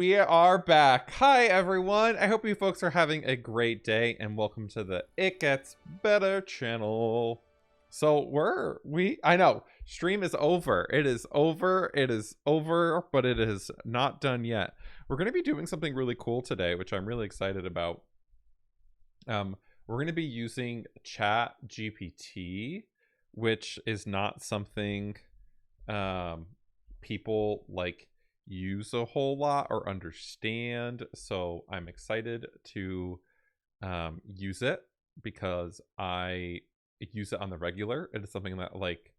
We are back. Hi, everyone. I hope you folks are having a great day, and welcome to the It Gets Better channel. So I know, stream is over. It is over. It is over, but it is not done yet. We're going to be doing something really cool today, which I'm really excited about. We're going to be using ChatGPT, which is not something people like use a whole lot or understand. So I'm excited to use it because I use it on the regular. It is something that like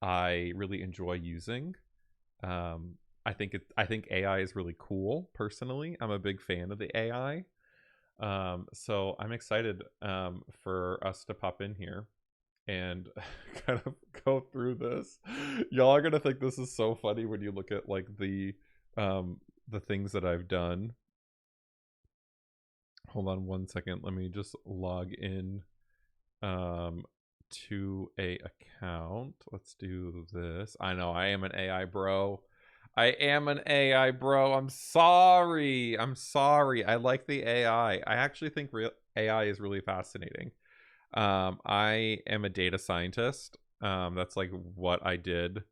I really enjoy using. I think AI is really cool. Personally, I'm a big fan of the AI. So I'm excited for us to pop in here and kind of go through this. Y'all are gonna think this is so funny when you look at like the things that I've done. Hold on one second. Let me just log in to a account. Let's do this. I know I am an AI bro. I am an AI bro. I'm sorry. I like the AI. I actually think AI is really fascinating. I am a data scientist. That's like what I did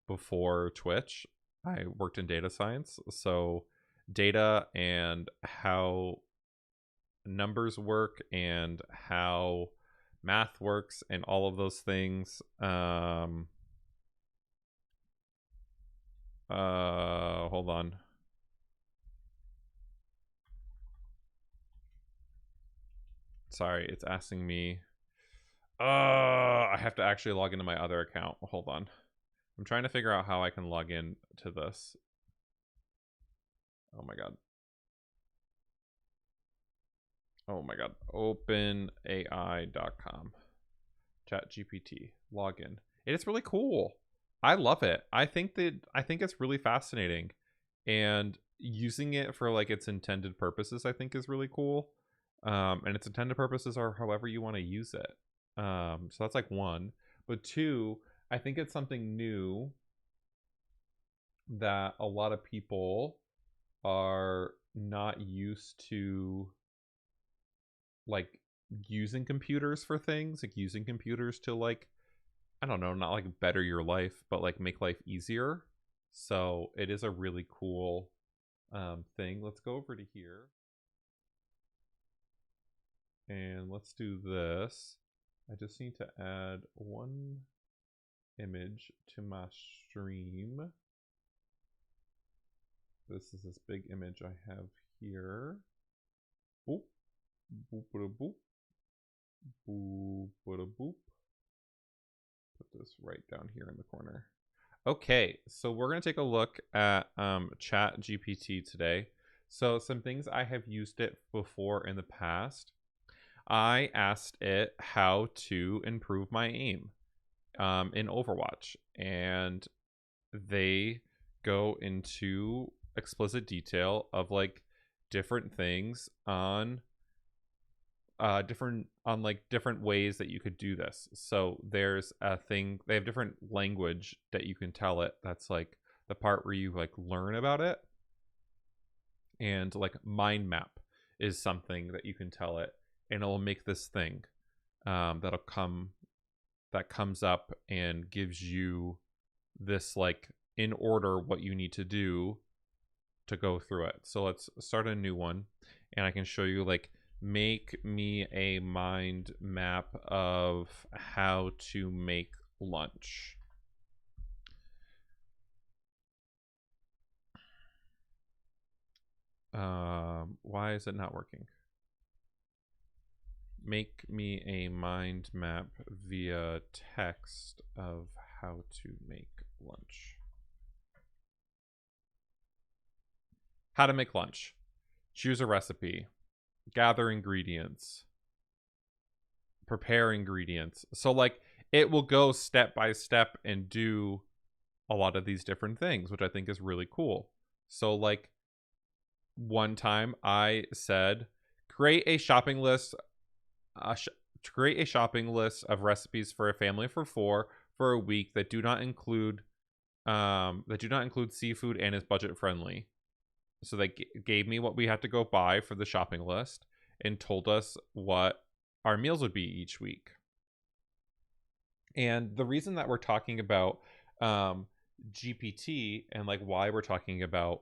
before Twitch. I worked in data science. So data and how numbers work and how math works and all of those things. Hold on. Sorry, it's asking me. I have to actually log into my other account. Hold on. I'm trying to figure out how I can log in to this. Oh my god. Oh my god. OpenAI.com. ChatGPT. Login. It is really cool. I love it. I think it's really fascinating. And using it for like its intended purposes, I think is really cool. And its intended purposes are however you want to use it. So that's like one. But two, I think it's something new that a lot of people are not used to, like using computers for things, like using computers to like, I don't know, not like better your life, but like make life easier. So it is a really cool thing. Let's go over to here. And let's do this. I just need to add one image to my stream. This is this big image I have here. Boop. Boop, boop, boop. Boop, boop, boop. Put this right down here in the corner. Okay, so we're going to take a look at ChatGPT today. So some things I have used it before in the past. I asked it how to improve my aim in Overwatch, and they go into explicit detail of like different things on different ways that you could do this. So there's a thing, they have different language that you can tell it. That's like the part where you like learn about it. And like mind map is something that you can tell it, and it'll make this thing that comes up and gives you this like in order what you need to do to go through it. So let's start a new one, and I can show you like make me a mind map of how to make lunch. Why is it not working? Make me a mind map via text of how to make lunch. How to make lunch. Choose a recipe. Gather ingredients. Prepare ingredients. So like it will go step by step and do a lot of these different things, which I think is really cool. So like one time I said, create a shopping list of recipes for a family of 4 for a week that do not include seafood and is budget friendly. So they gave me what we had to go buy for the shopping list and told us what our meals would be each week. And the reason that we're talking about um, GPT and like why we're talking about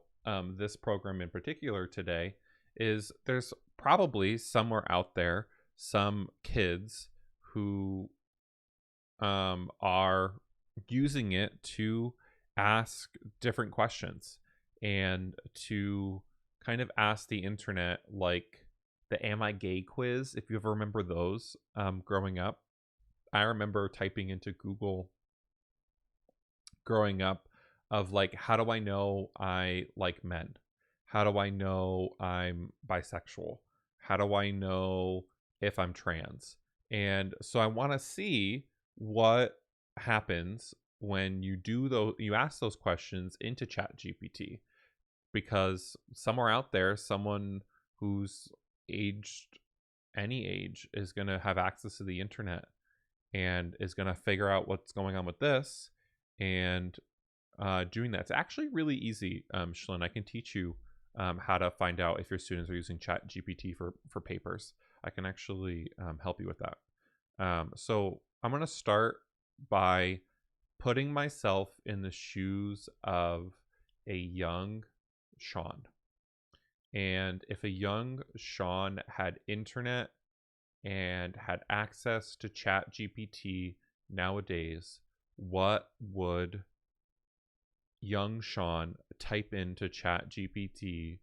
this program in particular today is there's probably somewhere out there some kids who are using it to ask different questions and to kind of ask the internet, like the "Am I gay" quiz, if you ever remember those growing up. I remember typing into Google growing up of like, how do I know I like men? How do I know I'm bisexual? How do I know if I'm trans? And so I want to see what happens when you do those, you ask those questions into ChatGPT, because somewhere out there, someone who's aged any age is going to have access to the internet and is going to figure out what's going on with this and doing that. It's actually really easy, Shlyn. I can teach you how to find out if your students are using Chat GPT for papers. I can actually help you with that. So I'm going to start by putting myself in the shoes of a young Shawn. And if a young Shawn had internet and had access to Chat GPT nowadays, what would young Shawn type into Chat GPT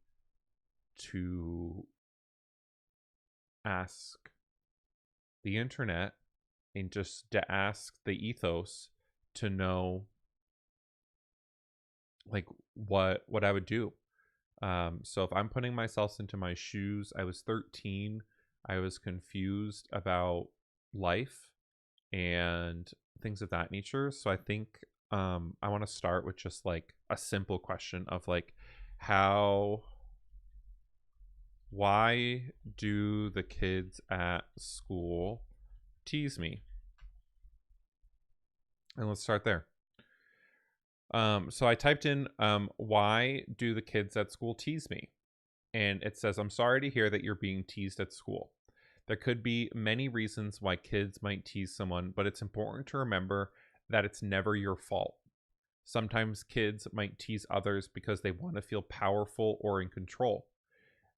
to ask the internet and just to ask the ethos to know like what I would do? So if I'm putting myself into my shoes, I was 13. I was confused about life and things of that nature. So I think I want to start with just like a simple question of like, why do the kids at school tease me? And let's start there. So I typed in, why do the kids at school tease me? And it says, I'm sorry to hear that you're being teased at school. There could be many reasons why kids might tease someone, but it's important to remember that it's never your fault. Sometimes kids might tease others because they want to feel powerful or in control.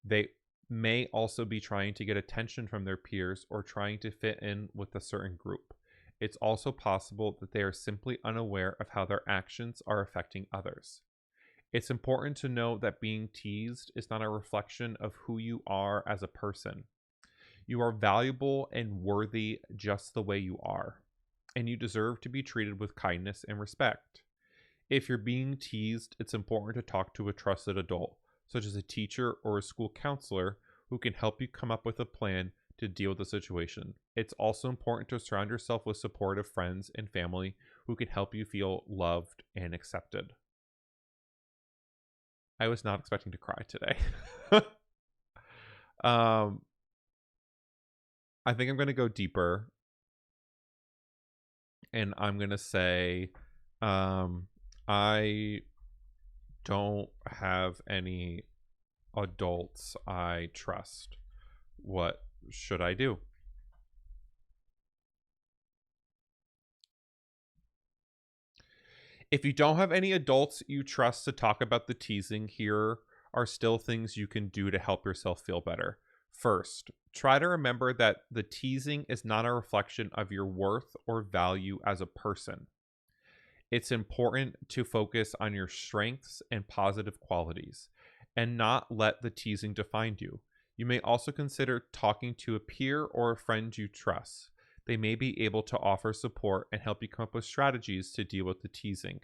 They may also be trying to get attention from their peers or trying to fit in with a certain group. It's also possible that they are simply unaware of how their actions are affecting others. It's important to know that being teased is not a reflection of who you are as a person. You are valuable and worthy just the way you are, and you deserve to be treated with kindness and respect. If you're being teased, it's important to talk to a trusted adult, such as a teacher or a school counselor, who can help you come up with a plan to deal with the situation. It's also important to surround yourself with supportive friends and family who can help you feel loved and accepted. I was not expecting to cry today. um, I think I'm going to go deeper, and I'm going to say, I don't have any adults I trust. What should I do? If you don't have any adults you trust to talk about the teasing, here are still things you can do to help yourself feel better. First, try to remember that the teasing is not a reflection of your worth or value as a person. It's important to focus on your strengths and positive qualities and not let the teasing define you. You may also consider talking to a peer or a friend you trust. They may be able to offer support and help you come up with strategies to deal with the teasing.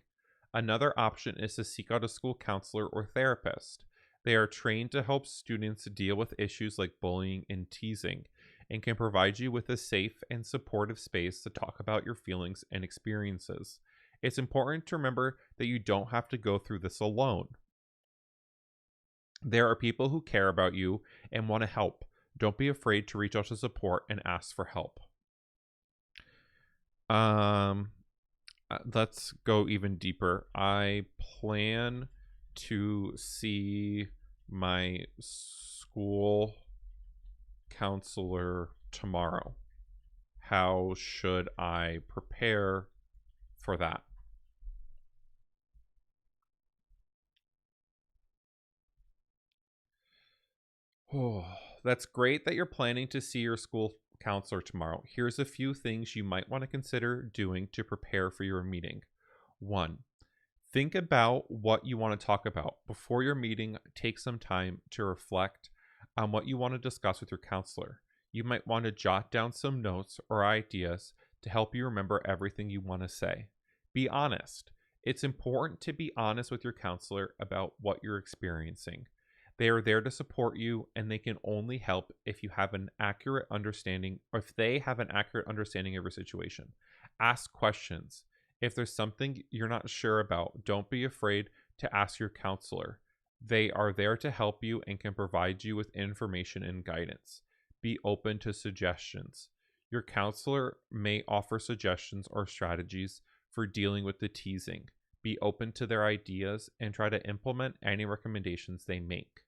Another option is to seek out a school counselor or therapist. They are trained to help students deal with issues like bullying and teasing and can provide you with a safe and supportive space to talk about your feelings and experiences. It's important to remember that you don't have to go through this alone. There are people who care about you and want to help. Don't be afraid to reach out to support and ask for help. Let's go even deeper. I plan to see my school counselor tomorrow. How should I prepare for that? Oh, that's great that you're planning to see your school counselor tomorrow. Here's a few things you might want to consider doing to prepare for your meeting. One, think about what you want to talk about. Before your meeting, take some time to reflect on what you want to discuss with your counselor. You might want to jot down some notes or ideas to help you remember everything you want to say. Be honest. It's important to be honest with your counselor about what you're experiencing. They are there to support you, and they can only help if you have an accurate understanding, or if they have an accurate understanding of your situation. Ask questions. If there's something you're not sure about, don't be afraid to ask your counselor. They are there to help you and can provide you with information and guidance. Be open to suggestions. Your counselor may offer suggestions or strategies for dealing with the teasing. Be open to their ideas and try to implement any recommendations they make.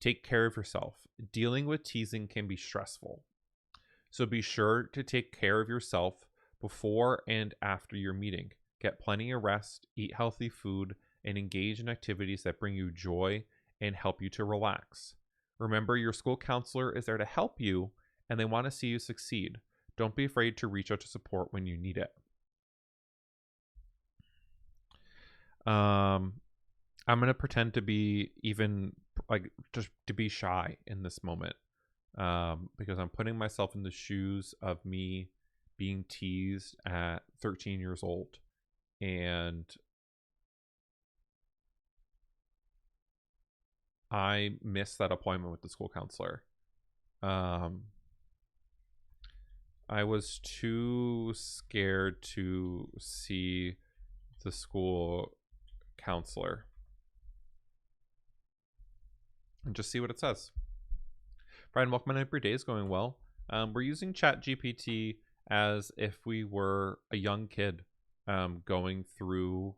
Take care of yourself. Dealing with teasing can be stressful, so be sure to take care of yourself before and after your meeting. Get plenty of rest, eat healthy food, and engage in activities that bring you joy and help you to relax. Remember, your school counselor is there to help you, and they want to see you succeed. Don't be afraid to reach out to support when you need it. I'm gonna pretend to be even like just to be shy in this moment, because I'm putting myself in the shoes of me being teased at 13 years old, and I missed that appointment with the school counselor. I was too scared to see the school counselor and just see what it says. Brian, welcome. Every day is going well. We're using ChatGPT as if we were a young kid going through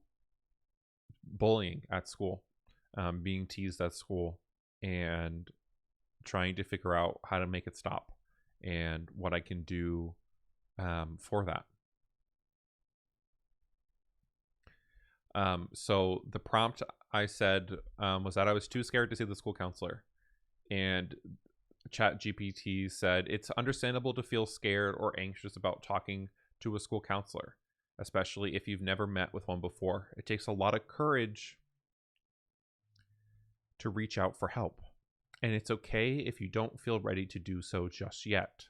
bullying at school, being teased at school, and trying to figure out how to make it stop and what I can do for that. So the prompt I said was that I was too scared to see the school counselor. And ChatGPT said it's understandable to feel scared or anxious about talking to a school counselor, especially if you've never met with one before. It takes a lot of courage to reach out for help, and it's okay if you don't feel ready to do so just yet.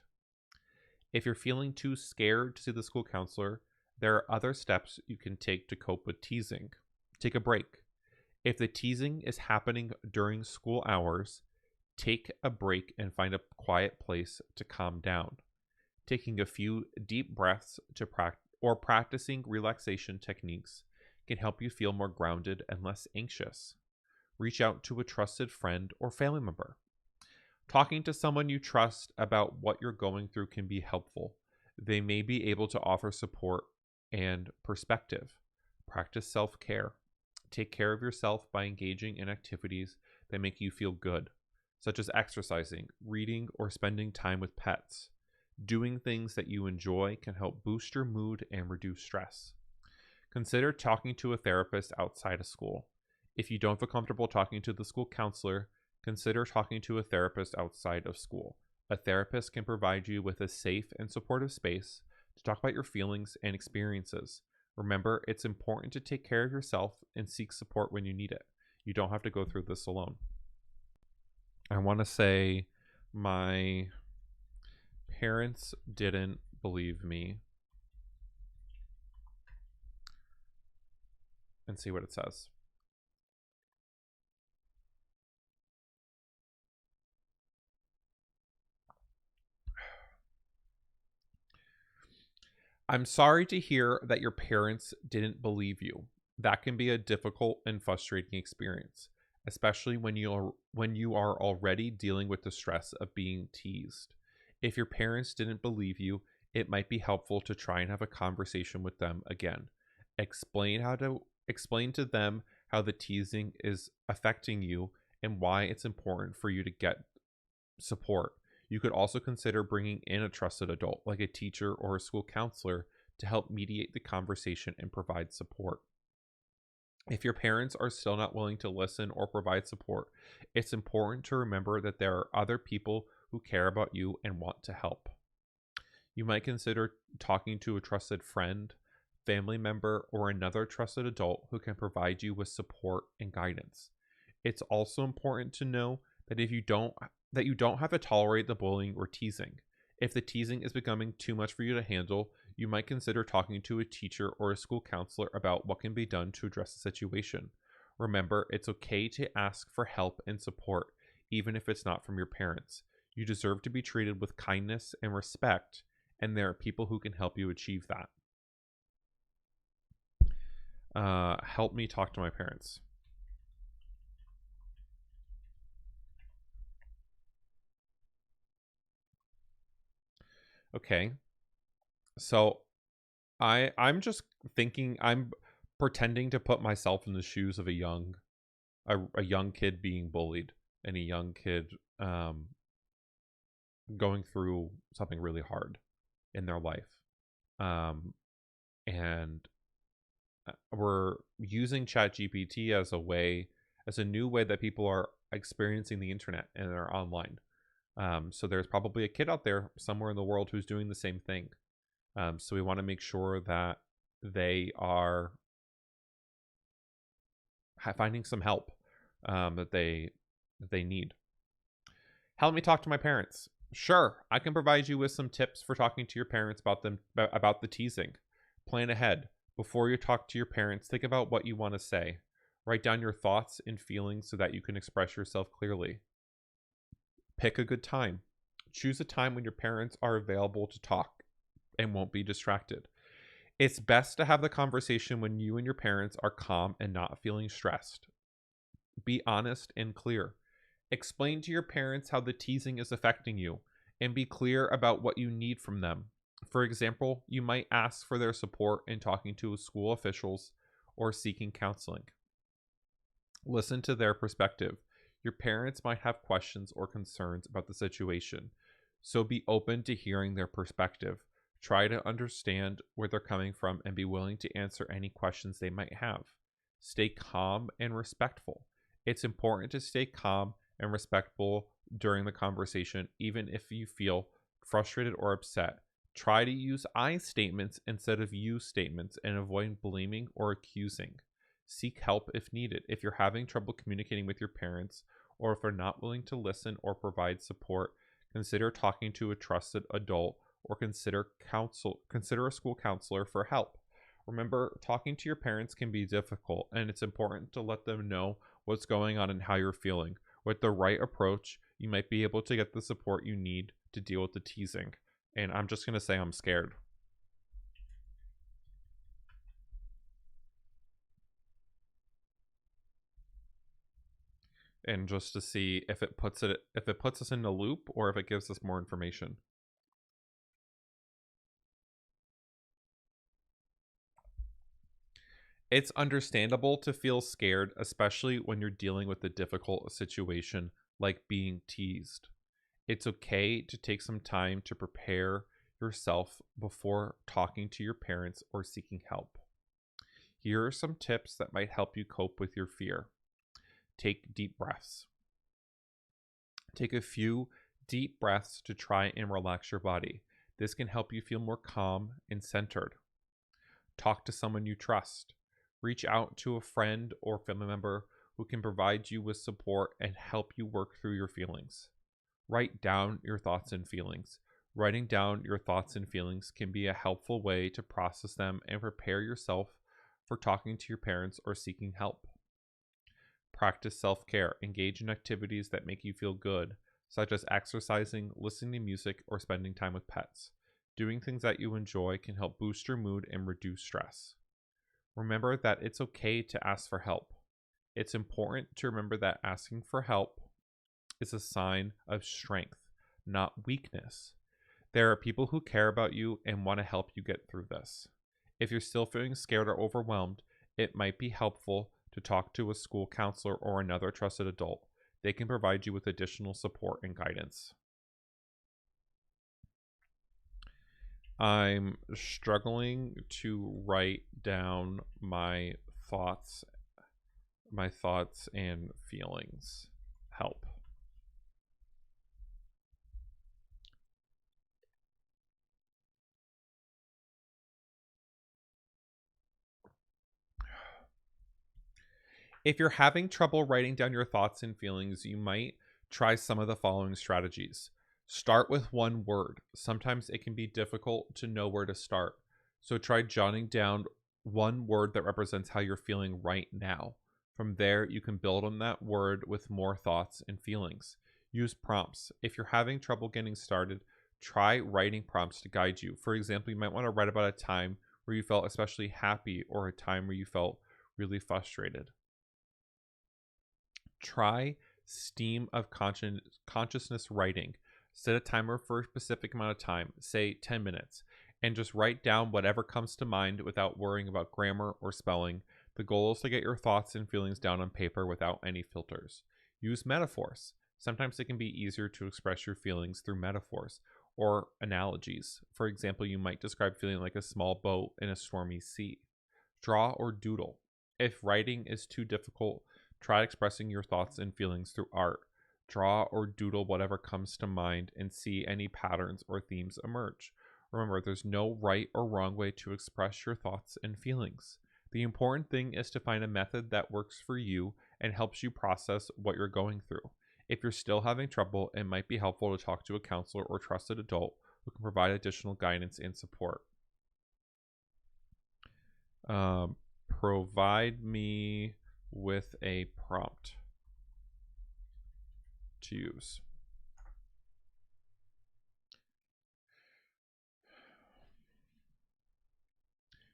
If you're feeling too scared to see the school counselor, there are other steps you can take to cope with teasing. Take a break. If the teasing is happening during school hours, take a break and find a quiet place to calm down. Taking a few deep breaths or practicing relaxation techniques can help you feel more grounded and less anxious. Reach out to a trusted friend or family member. Talking to someone you trust about what you're going through can be helpful. They may be able to offer support and perspective. Practice self-care. Take care of yourself by engaging in activities that make you feel good, such as exercising, reading, or spending time with pets. Doing things that you enjoy can help boost your mood and reduce stress. Consider talking to a therapist outside of school. If you don't feel comfortable talking to the school counselor, consider talking to a therapist outside of school. A therapist can provide you with a safe and supportive space to talk about your feelings and experiences. Remember, it's important to take care of yourself and seek support when you need it. You don't have to go through this alone. I want to say my parents didn't believe me, and see what it says. I'm sorry to hear that your parents didn't believe you. That can be a difficult and frustrating experience, especially when you are already dealing with the stress of being teased. If your parents didn't believe you, it might be helpful to try and have a conversation with them again. Explain to them how the teasing is affecting you and why it's important for you to get support. You could also consider bringing in a trusted adult, like a teacher or a school counselor, to help mediate the conversation and provide support. If your parents are still not willing to listen or provide support, it's important to remember that there are other people who care about you and want to help. You might consider talking to a trusted friend, family member, or another trusted adult who can provide you with support and guidance. It's also important to know that if you don't that you don't have to tolerate the bullying or teasing. If the teasing is becoming too much for you to handle, you might consider talking to a teacher or a school counselor about what can be done to address the situation. Remember, it's okay to ask for help and support, even if it's not from your parents. You deserve to be treated with kindness and respect, and there are people who can help you achieve that. Help me talk to my parents. Okay. So I'm just thinking, I'm pretending to put myself in the shoes of a young kid being bullied, and a young kid going through something really hard in their life. And we're using ChatGPT as a new way that people are experiencing the internet and they're online. So there's probably a kid out there somewhere in the world who's doing the same thing. So we want to make sure that they are finding some help that they need. Help me talk to my parents. Sure, I can provide you with some tips for talking to your parents about the teasing. Plan ahead. Before you talk to your parents, think about what you want to say. Write down your thoughts and feelings so that you can express yourself clearly. Pick a good time. Choose a time when your parents are available to talk and won't be distracted. It's best to have the conversation when you and your parents are calm and not feeling stressed. Be honest and clear. Explain to your parents how the teasing is affecting you and be clear about what you need from them. For example, you might ask for their support in talking to school officials or seeking counseling. Listen to their perspective. Your parents might have questions or concerns about the situation, so be open to hearing their perspective. Try to understand where they're coming from and be willing to answer any questions they might have. Stay calm and respectful. It's important to stay calm and respectful during the conversation, even if you feel frustrated or upset. Try to use I statements instead of you statements and avoid blaming or accusing. Seek help if needed. If you're having trouble communicating with your parents, or if they're not willing to listen or provide support, consider talking to a trusted adult or consider a school counselor for help. Remember, talking to your parents can be difficult, and it's important to let them know what's going on and how you're feeling. With the right approach, you might be able to get the support you need to deal with the teasing. And I'm just going to say I'm scared. And just to see if it puts us in a loop or if it gives us more information. It's understandable to feel scared, especially when you're dealing with a difficult situation like being teased. It's okay to take some time to prepare yourself before talking to your parents or seeking help. Here are some tips that might help you cope with your fear. Take deep breaths. Take a few deep breaths to try and relax your body. This can help you feel more calm and centered. Talk to someone you trust. Reach out to a friend or family member who can provide you with support and help you work through your feelings. Write down your thoughts and feelings. Writing down your thoughts and feelings can be a helpful way to process them and prepare yourself for talking to your parents or seeking help. Practice self-care. Engage in activities that make you feel good, such as exercising, listening to music, or spending time with pets. Doing things that you enjoy can help boost your mood and reduce stress. Remember that it's okay to ask for help. It's important to remember that asking for help is a sign of strength, not weakness. There are people who care about you and want to help you get through this. If you're still feeling scared or overwhelmed, it might be helpful to talk to a school counselor or another trusted adult. They can provide you with additional support and guidance. I'm struggling to write down my thoughts and feelings. Help. If you're having trouble writing down your thoughts and feelings, you might try some of the following strategies. Start with one word. Sometimes it can be difficult to know where to start. So try jotting down one word that represents how you're feeling right now. From there, you can build on that word with more thoughts and feelings. Use prompts. If you're having trouble getting started, try writing prompts to guide you. For example, you might want to write about a time where you felt especially happy or a time where you felt really frustrated. Try stream of consciousness writing. Set a timer for a specific amount of time, say 10 minutes, and just write down whatever comes to mind without worrying about grammar or spelling. The goal is to get your thoughts and feelings down on paper without any filters. Use metaphors. Sometimes it can be easier to express your feelings through metaphors or analogies. For example, you might describe feeling like a small boat in a stormy sea. Draw or doodle. If writing is too difficult, try expressing your thoughts and feelings through art. Draw or doodle whatever comes to mind and see any patterns or themes emerge. Remember, there's no right or wrong way to express your thoughts and feelings. The important thing is to find a method that works for you and helps you process what you're going through. If you're still having trouble, it might be helpful to talk to a counselor or trusted adult who can provide additional guidance and support. Provide me with a prompt to use.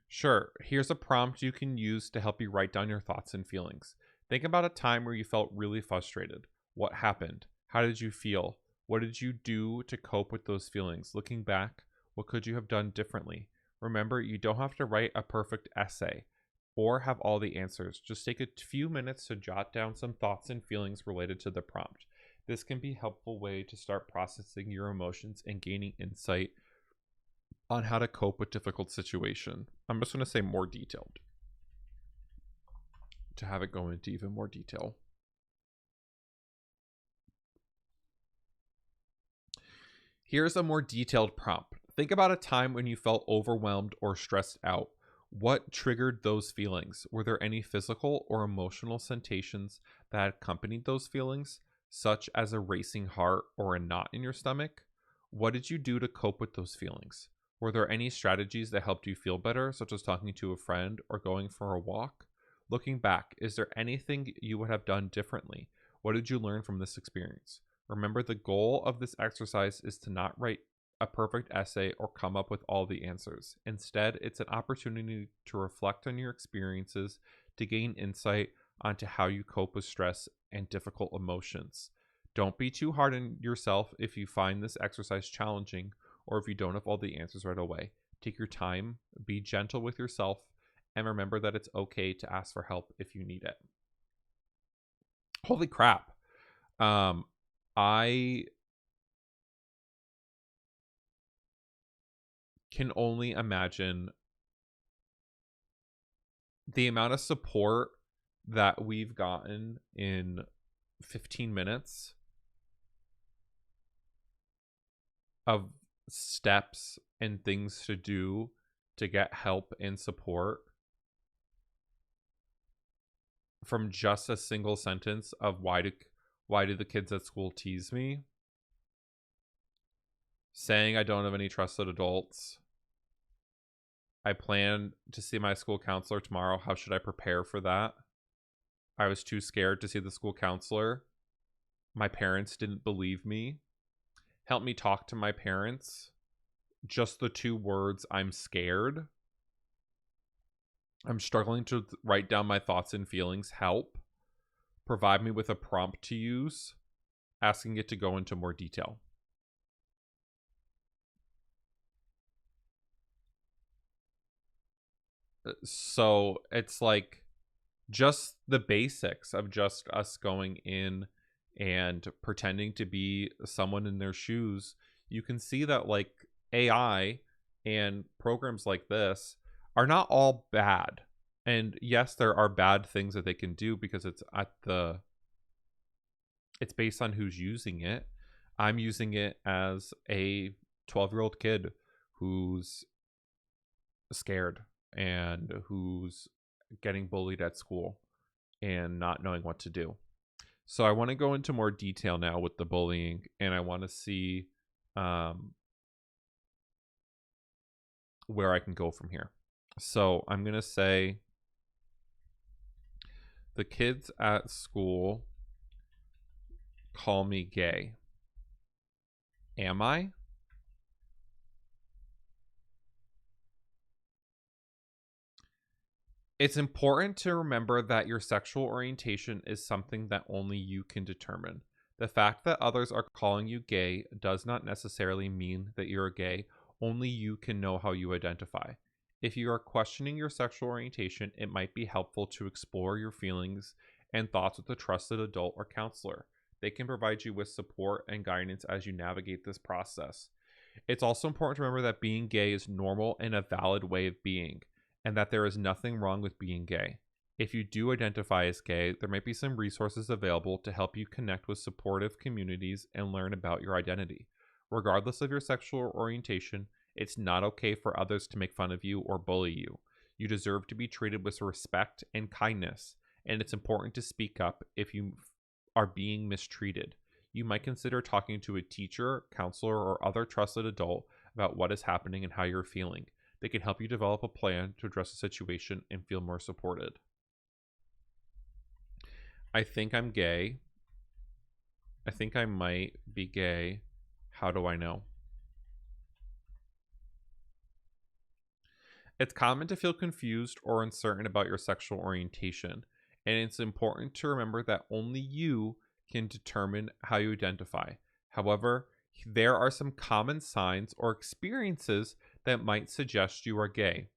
Sure, here's a prompt you can use to help you write down your thoughts and feelings. Think about a time where you felt really frustrated. What happened? How did you feel? What did you do to cope with those feelings? Looking back, what could you have done differently? Remember, you don't have to write a perfect essay or have all the answers. Just take a few minutes to jot down some thoughts and feelings related to the prompt. This can be a helpful way to start processing your emotions and gaining insight on how to cope with difficult situation. I'm just going to say more detailed to have it go into even more detail. Here's a more detailed prompt. Think about a time when you felt overwhelmed or stressed out. What triggered those feelings? Were there any physical or emotional sensations that accompanied those feelings, such as a racing heart or a knot in your stomach? What did you do to cope with those feelings? Were there any strategies that helped you feel better, such as talking to a friend or going for a walk? Looking back, is there anything you would have done differently? What did you learn from this experience? Remember, the goal of this exercise is to not write a perfect essay or come up with all the answers. Instead, it's an opportunity to reflect on your experiences, to gain insight onto how you cope with stress and difficult emotions. Don't be too hard on yourself if you find this exercise challenging or if you don't have all the answers right away. Take your time, be gentle with yourself, and remember that it's okay to ask for help if you need it. Holy crap. I can only imagine the amount of support that we've gotten in 15 minutes of steps and things to do to get help and support from just a single sentence of why do the kids at school tease me, saying I don't have any trusted adults, I plan to see my school counselor tomorrow, how should I prepare for that? I was too scared to see the school counselor, my parents didn't believe me, help me talk to my parents, just the 2 words, I'm scared, I'm struggling to write down my thoughts and feelings, help, provide me with a prompt to use, asking it to go into more detail. So it's like just the basics of just us going in and pretending to be someone in their shoes, you can see that like AI and programs like this are not all bad. And yes, there are bad things that they can do because it's based on who's using it. I'm using it as a 12-year-old kid who's scared and who's getting bullied at school and not knowing what to do. So I want to go into more detail now with the bullying, and I want to see where I can go from here. So I'm going to say the kids at school call me gay. Am I? It's important to remember that your sexual orientation is something that only you can determine. The fact that others are calling you gay does not necessarily mean that you're gay. Only you can know how you identify. If you are questioning your sexual orientation, it might be helpful to explore your feelings and thoughts with a trusted adult or counselor. They can provide you with support and guidance as you navigate this process. It's also important to remember that being gay is normal and a valid way of being, and that there is nothing wrong with being gay. If you do identify as gay, there might be some resources available to help you connect with supportive communities and learn about your identity. Regardless of your sexual orientation, it's not okay for others to make fun of you or bully you. You deserve to be treated with respect and kindness, and it's important to speak up if you are being mistreated. You might consider talking to a teacher, counselor, or other trusted adult about what is happening and how you're feeling. They can help you develop a plan to address the situation and feel more supported. I think I'm gay. I think I might be gay. How do I know? It's common to feel confused or uncertain about your sexual orientation, and it's important to remember that only you can determine how you identify. However, there are some common signs or experiences that might suggest you are gay.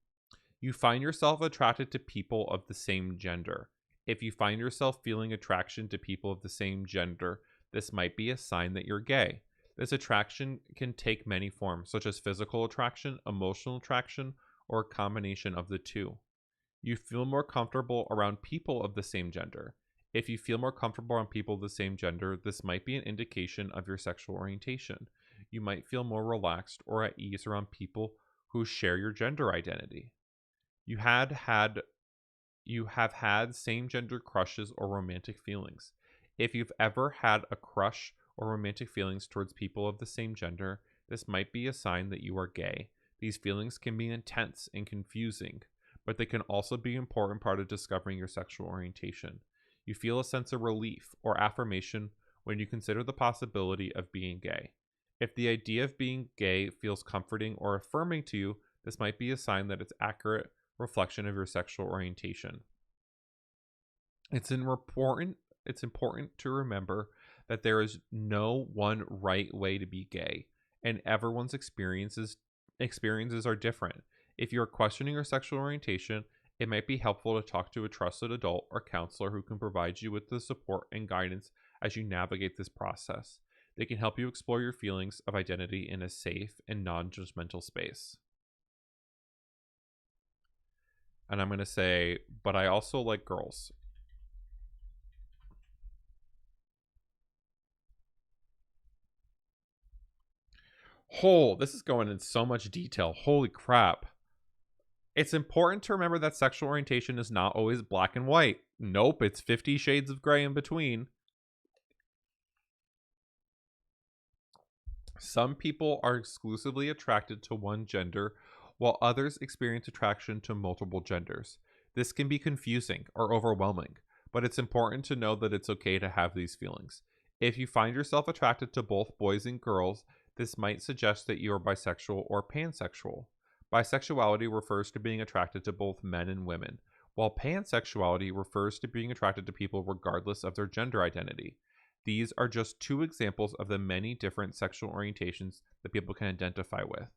You find yourself attracted to people of the same gender. If you find yourself feeling attraction to people of the same gender, this might be a sign that you're gay. This attraction can take many forms, such as physical attraction, emotional attraction, or a combination of the two. You feel more comfortable around people of the same gender. If you feel more comfortable around people of the same gender, this might be an indication of your sexual orientation. You might feel more relaxed or at ease around people who share your gender identity. You have had same gender crushes or romantic feelings. If you've ever had a crush or romantic feelings towards people of the same gender, this might be a sign that you are gay. These feelings can be intense and confusing, but they can also be an important part of discovering your sexual orientation. You feel a sense of relief or affirmation when you consider the possibility of being gay. If the idea of being gay feels comforting or affirming to you, this might be a sign that it's accurate reflection of your sexual orientation. It's important to remember that there is no one right way to be gay, and everyone's experiences are different. If you're questioning your sexual orientation, it might be helpful to talk to a trusted adult or counselor who can provide you with the support and guidance as you navigate this process. They can help you explore your feelings of identity in a safe and non-judgmental space. And I'm going to say, but I also like girls. This is going in so much detail. Holy crap. It's important to remember that sexual orientation is not always black and white. Nope, it's 50 shades of gray in between. Some people are exclusively attracted to one gender, while others experience attraction to multiple genders. This can be confusing or overwhelming, but it's important to know that it's okay to have these feelings. If you find yourself attracted to both boys and girls, this might suggest that you are bisexual or pansexual. Bisexuality refers to being attracted to both men and women, while pansexuality refers to being attracted to people regardless of their gender identity. These are just two examples of the many different sexual orientations that people can identify with.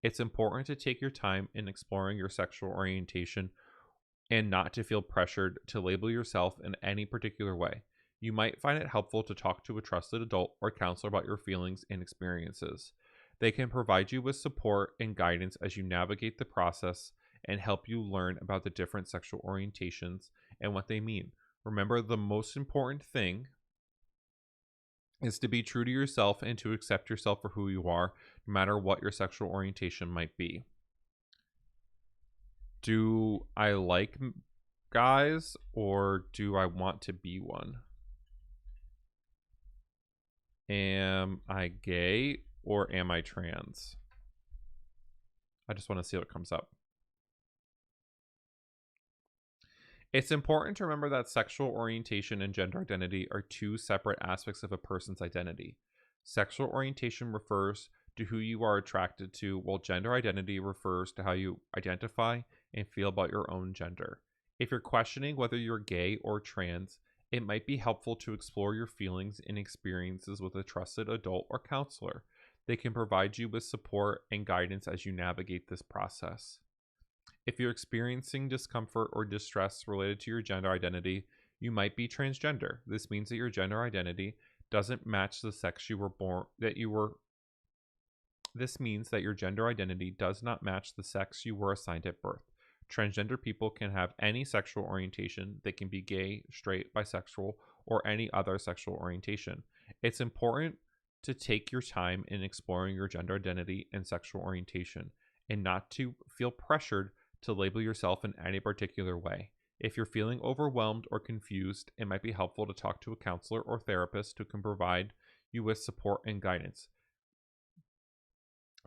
It's important to take your time in exploring your sexual orientation and not to feel pressured to label yourself in any particular way. You might find it helpful to talk to a trusted adult or counselor about your feelings and experiences. They can provide you with support and guidance as you navigate the process and help you learn about the different sexual orientations and what they mean. Remember, the most important thing is to be true to yourself and to accept yourself for who you are, no matter what your sexual orientation might be. Do I like guys or do I want to be one? Am I gay or am I trans? I just want to see what comes up. It's important to remember that sexual orientation and gender identity are two separate aspects of a person's identity. Sexual orientation refers to who you are attracted to, while gender identity refers to how you identify and feel about your own gender. If you're questioning whether you're gay or trans, it might be helpful to explore your feelings and experiences with a trusted adult or counselor. They can provide you with support and guidance as you navigate this process. If you're experiencing discomfort or distress related to your gender identity, you might be transgender. This means that your gender identity doesn't match the sex you were born that you were This means that your gender identity does not match the sex you were assigned at birth. Transgender people can have any sexual orientation. They can be gay, straight, bisexual, or any other sexual orientation. It's important to take your time in exploring your gender identity and sexual orientation, and not to feel pressured to label yourself in any particular way. If you're feeling overwhelmed or confused, it might be helpful to talk to a counselor or therapist who can provide you with support and guidance.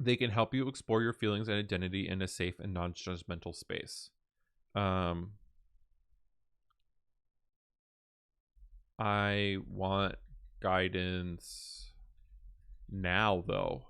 They can help you explore your feelings and identity in a safe and non-judgmental space. I want guidance now, though.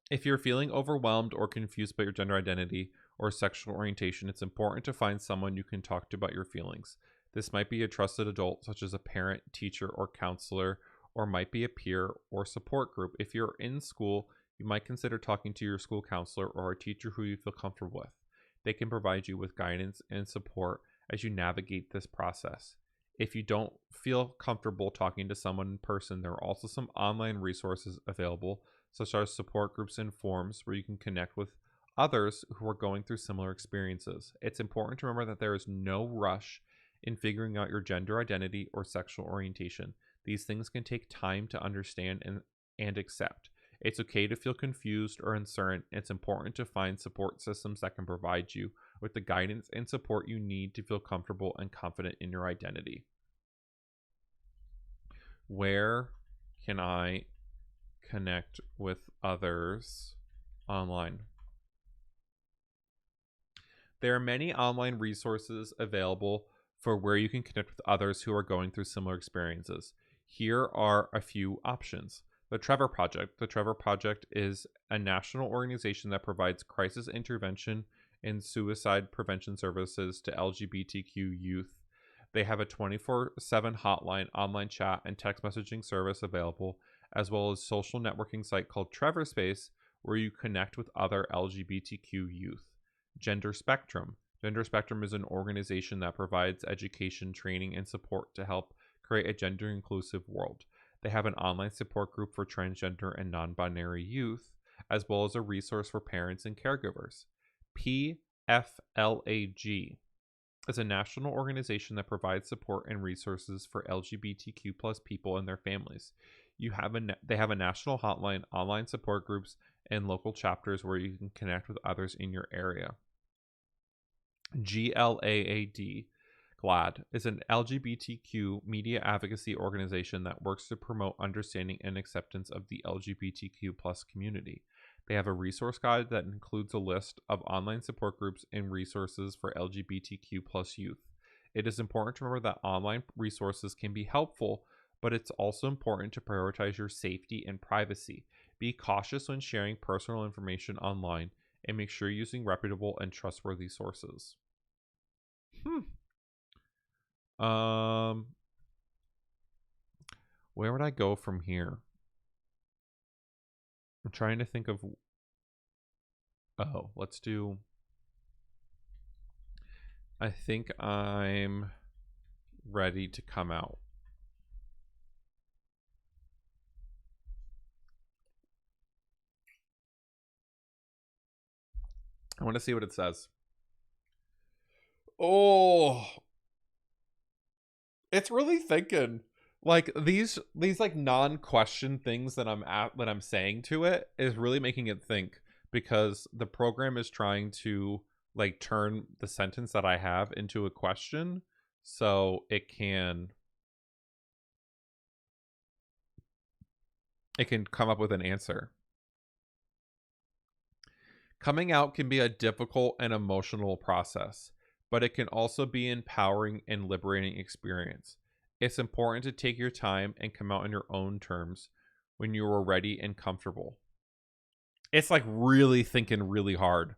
If you're feeling overwhelmed or confused by your gender identity or sexual orientation, it's important to find someone you can talk to about your feelings. This might be a trusted adult, such as a parent, teacher, or counselor, or might be a peer or support group. If you're in school, you might consider talking to your school counselor or a teacher who you feel comfortable with. They can provide you with guidance and support as you navigate this process. If you don't feel comfortable talking to someone in person, there are also some online resources available, such as support groups and forums where you can connect with others who are going through similar experiences. It's important to remember that there is no rush in figuring out your gender identity or sexual orientation. These things can take time to understand and accept. It's okay to feel confused or uncertain. It's important to find support systems that can provide you with the guidance and support you need to feel comfortable and confident in your identity. Where can I connect with others online? There are many online resources available for where you can connect with others who are going through similar experiences. Here are a few options. The Trevor Project. The Trevor Project is a national organization that provides crisis intervention and suicide prevention services to LGBTQ youth. They have a 24/7 hotline, online chat, and text messaging service available, as well as social networking site called Trevor Space, where you connect with other LGBTQ youth. Gender Spectrum. Gender Spectrum is an organization that provides education, training, and support to help create a gender inclusive world. They have an online support group for transgender and non binary youth, as well as a resource for parents and caregivers. PFLAG is a national organization that provides support and resources for LGBTQ plus people and their families. They have a national hotline, online support groups, and local chapters where you can connect with others in your area. GLAAD, GLAD, is an LGBTQ media advocacy organization that works to promote understanding and acceptance of the LGBTQ plus community. They have a resource guide that includes a list of online support groups and resources for LGBTQ plus youth. It is important to remember that online resources can be helpful, but it's also important to prioritize your safety and privacy. Be cautious when sharing personal information online and make sure you're using reputable and trustworthy sources. Where would I go from here? I'm trying to think of let's do I think I'm ready to come out. I want to see what it says. Oh, it's really thinking. Like these like non-question things that I'm saying to it is really making it think, because the program is trying to like turn the sentence that I have into a question so it can come up with an answer. Coming out can be a difficult and emotional process, but it can also be empowering and liberating experience. It's important to take your time and come out on your own terms when you are ready and comfortable. It's like really thinking really hard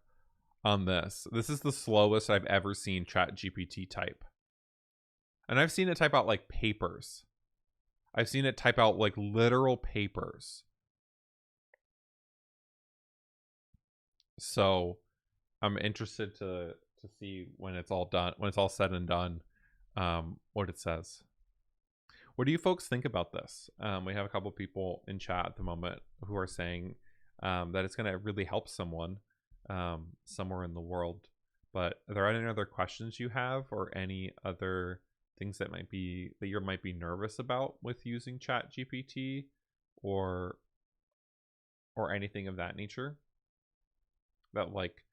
on this. This is the slowest I've ever seen ChatGPT type. And I've seen it type out like papers. I've seen it type out like literal papers. So I'm interested to see when it's all done, when it's all said and done, what it says. What do you folks think about this? We have a couple people in chat at the moment who are saying that it's going to really help someone somewhere in the world. But are there any other questions you have, or any other things that you might be nervous about with using Chat GPT, or anything of that nature? That, like,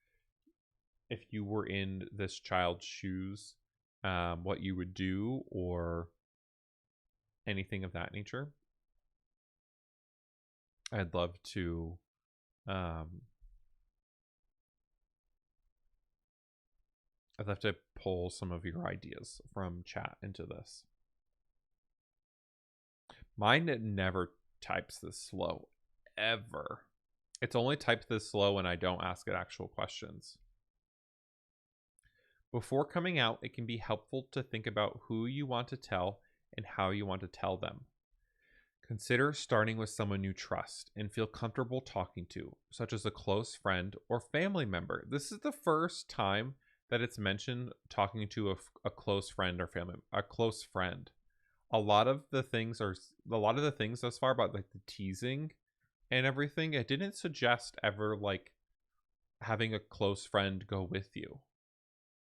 if you were in this child's shoes, what you would do, or anything of that nature. I'd love to pull some of your ideas from chat into this. Mine never types this slow, ever. It's only typed this slow when I don't ask it actual questions. Before coming out, it can be helpful to think about who you want to tell and how you want to tell them. Consider starting with someone you trust and feel comfortable talking to, such as a close friend or family member. This is the first time that it's mentioned talking to a close friend or a close friend. A lot of the things thus far about like the teasing and everything, it didn't suggest ever like having a close friend go with you.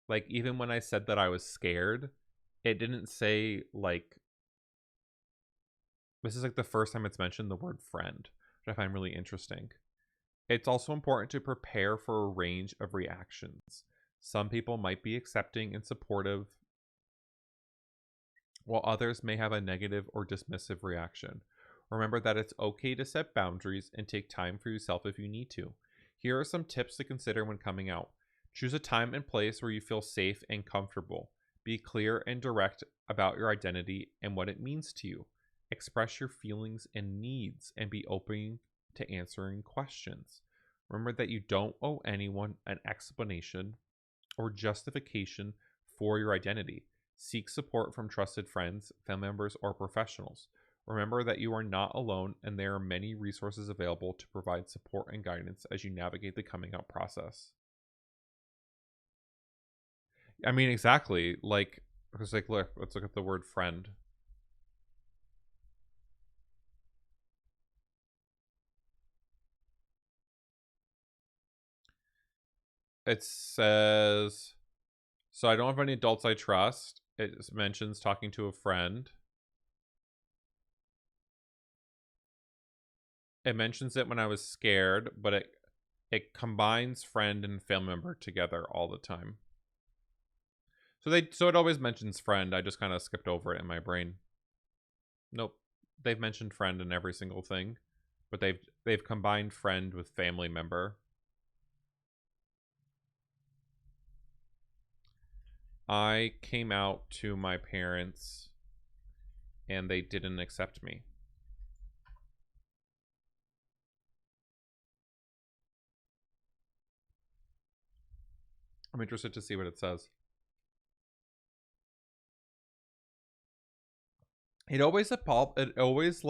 Like, even when I said that I was scared, it didn't say like, this is like the first time it's mentioned the word friend, which I find really interesting. It's also important to prepare for a range of reactions. Some people might be accepting and supportive, while others may have a negative or dismissive reaction. Remember that it's okay to set boundaries and take time for yourself if you need to. Here are some tips to consider when coming out. Choose a time and place where you feel safe and comfortable. Be clear and direct about your identity and what it means to you. Express your feelings and needs and be open to answering questions. Remember that you don't owe anyone an explanation or justification for your identity. Seek support from trusted friends, family members, or professionals. Remember that you are not alone, and there are many resources available to provide support and guidance as you navigate the coming out process. I mean, exactly. Like, because like, look, let's look at the word friend. It says, so I don't have any adults I trust. It mentions talking to a friend. It mentions it when I was scared, but it combines friend and family member together all the time. So it always mentions friend. I just kind of skipped over it in my brain. Nope. They've mentioned friend in every single thing, but they've combined friend with family member. I came out to my parents and they didn't accept me. I'm interested to see what it says. It always apologizes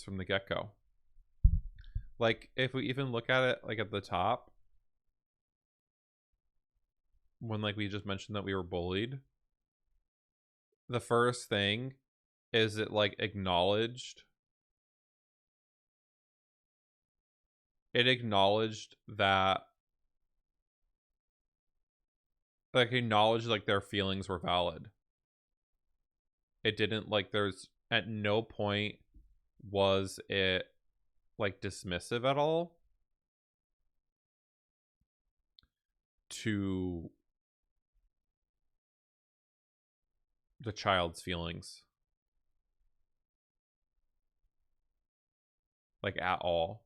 from the get-go. Like, if we even look at it like at the top, when like we just mentioned that we were bullied, the first thing is it like acknowledged that like acknowledged like their feelings were valid. It didn't like there's at no point was it like dismissive at all to the child's feelings, like at all.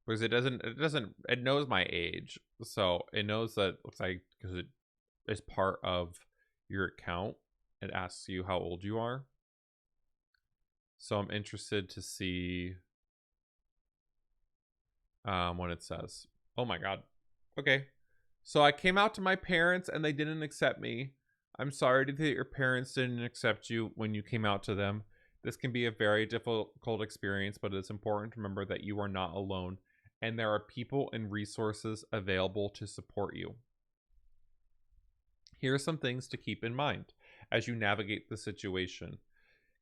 Because it knows my age, so it knows that looks like because it is part of your account, it asks you how old you are. So I'm interested to see when it says, oh my god. Okay. So I came out to my parents and they didn't accept me. I'm sorry that your parents didn't accept you when you came out to them. This can be a very difficult experience, but it's important to remember that you are not alone and there are people and resources available to support you. Here are some things to keep in mind as you navigate the situation.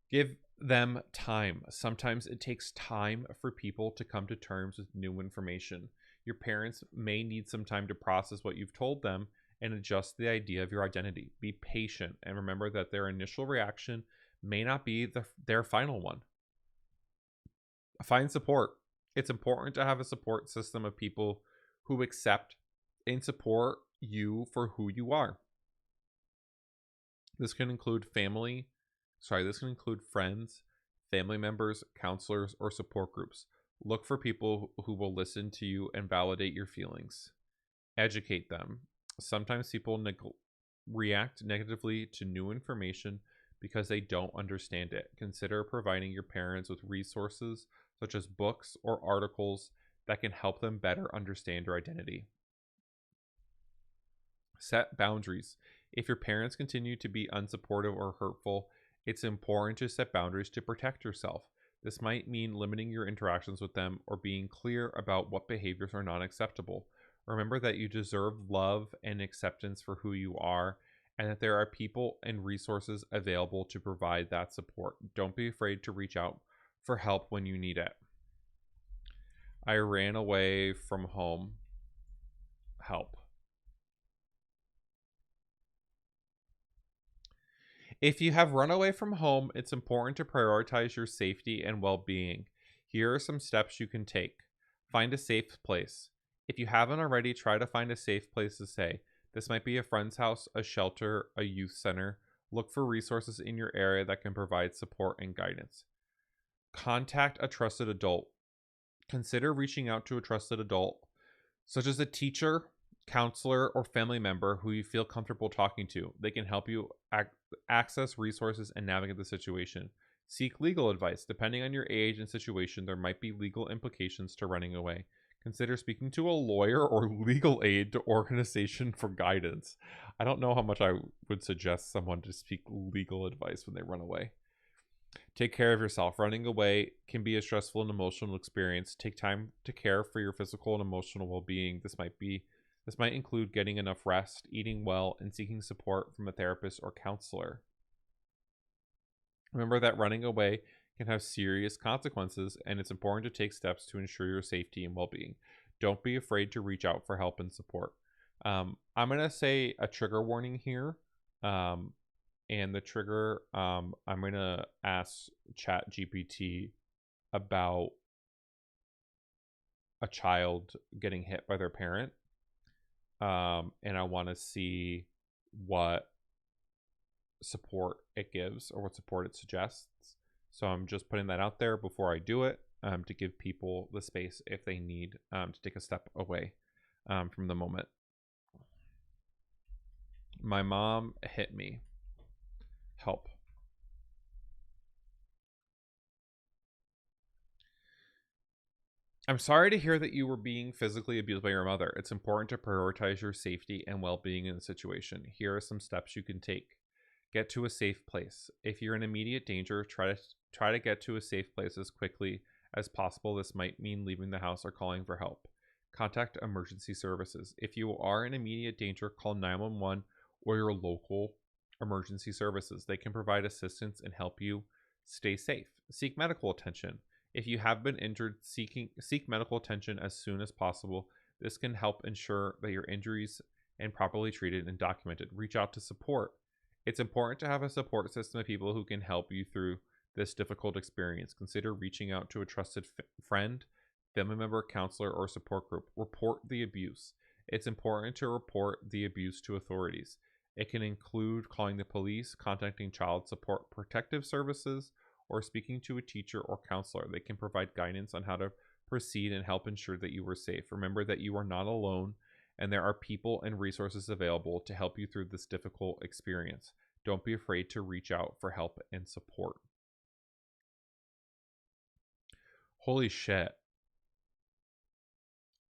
Give them time. Sometimes it takes time for people to come to terms with new information. Your parents may need some time to process what you've told them and adjust the idea of your identity. Be patient and remember that their initial reaction may not be their final one. Find support. It's important to have a support system of people who accept and support you for who you are. This can include friends, family members, counselors, or support groups. Look for people who will listen to you and validate your feelings. Educate them. Sometimes people react negatively to new information because they don't understand it. Consider providing your parents with resources such as books or articles that can help them better understand your identity. Set boundaries. If your parents continue to be unsupportive or hurtful, it's important to set boundaries to protect yourself. This might mean limiting your interactions with them or being clear about what behaviors are not acceptable. Remember that you deserve love and acceptance for who you are, and that there are people and resources available to provide that support. Don't be afraid to reach out for help when you need it. I ran away from home. Help. If you have run away from home, it's important to prioritize your safety and well being. Here are some steps you can take. Find a safe place. If you haven't already, try to find a safe place to stay. This might be a friend's house, a shelter, a youth center. Look for resources in your area that can provide support and guidance. Contact a trusted adult. Consider reaching out to a trusted adult, such as a teacher, counselor, or family member who you feel comfortable talking to. They can help you access resources and navigate the situation. Seek legal advice. Depending on your age and situation, there might be legal implications to running away. Consider speaking to a lawyer or legal aid organization for guidance. I don't know how much I would suggest someone to seek legal advice when they run away. Take care of yourself. Running away can be a stressful and emotional experience. Take time to care for your physical and emotional well-being. This might include getting enough rest, eating well, and seeking support from a therapist or counselor. Remember that running away can have serious consequences, and it's important to take steps to ensure your safety and well-being. Don't be afraid to reach out for help and support. I'm going to say a trigger warning here. And the trigger, I'm going to ask ChatGPT about a child getting hit by their parent. And I want to see what support it gives or what support it suggests. So I'm just putting that out there before I do it, to give people the space if they need to take a step away from the moment. My mom hit me. Help. I'm sorry to hear that you were being physically abused by your mother. It's important to prioritize your safety and well-being in the situation. Here are some steps you can take. Get to a safe place. If you're in immediate danger, try to get to a safe place as quickly as possible. This might mean leaving the house or calling for help. Contact emergency services. If you are in immediate danger, call 911 or your local emergency services. They can provide assistance and help you stay safe. Seek medical attention. If you have been injured, seek medical attention as soon as possible. This can help ensure that your injuries and properly treated and documented. Reach out to support. It's important to have a support system of people who can help you through this difficult experience. Consider reaching out to a trusted friend, family member, counselor, or support group. Report the abuse. It's important to report the abuse to authorities. It can include calling the police, contacting child support protective services, or speaking to a teacher or counselor. They can provide guidance on how to proceed and help ensure that you are safe. Remember that you are not alone, and there are people and resources available to help you through this difficult experience. Don't be afraid to reach out for help and support. Holy shit.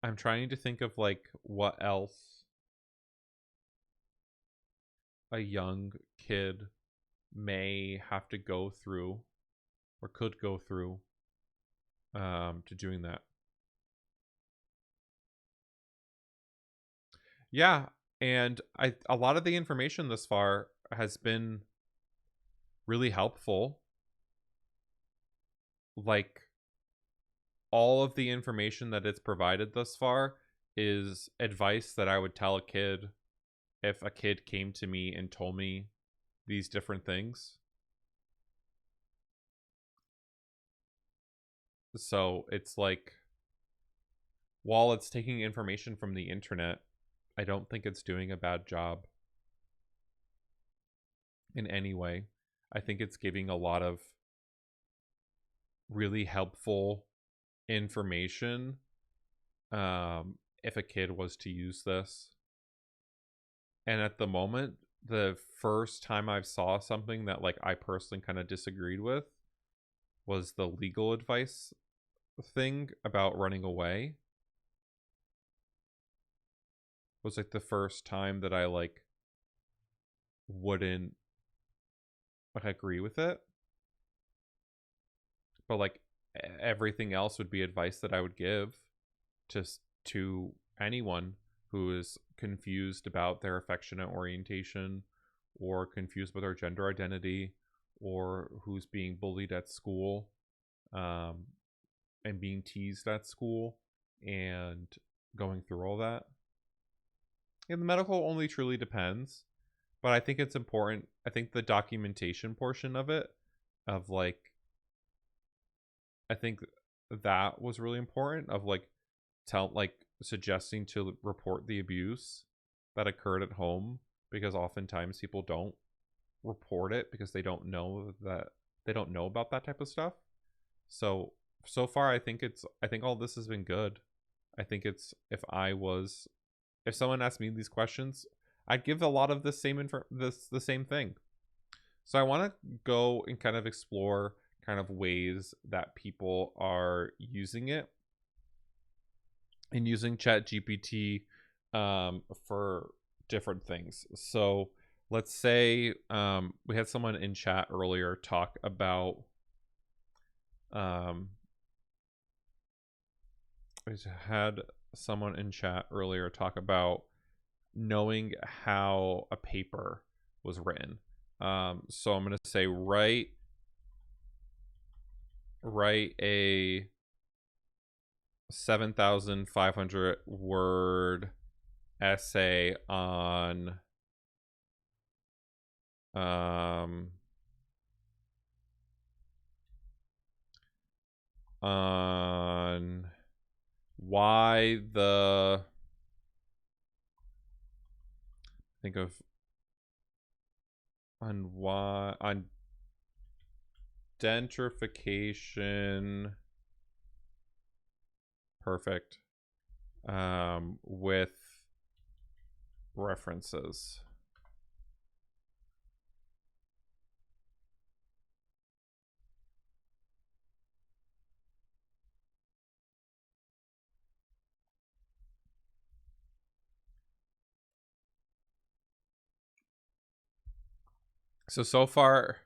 I'm trying to think of like what else a young kid may have to go through or could go through to doing that. Yeah, and a lot of the information thus far has been really helpful. Like all of the information that it's provided thus far is advice that I would tell a kid if a kid came to me and told me these different things. So it's like, while it's taking information from the internet, I don't think it's doing a bad job in any way. I think it's giving a lot of really helpful information if a kid was to use this. And at the moment, the first time I saw something that like I personally kind of disagreed with was the legal advice thing about running away. Was like the first time that I like wouldn't like agree with it. But like everything else would be advice that I would give to anyone who is confused about their affectionate orientation or confused with their gender identity or who's being bullied at school and being teased at school and going through all that. And the medical only truly depends, but I think it's important. I think the documentation portion of it, of like, I think that was really important, of like suggesting to report the abuse that occurred at home, because oftentimes people don't report it because they don't know about that type of stuff. So far I think all this has been good. I think it's if someone asked me these questions, I'd give a lot of the same thing. So I want to go and kind of explore kind of ways that people are using it and using ChatGPT for different things. So let's say we had someone in chat earlier talk about knowing how a paper was written. So I'm going to say write a 7,500 word essay on why the on gentrification, perfect, with references. So far,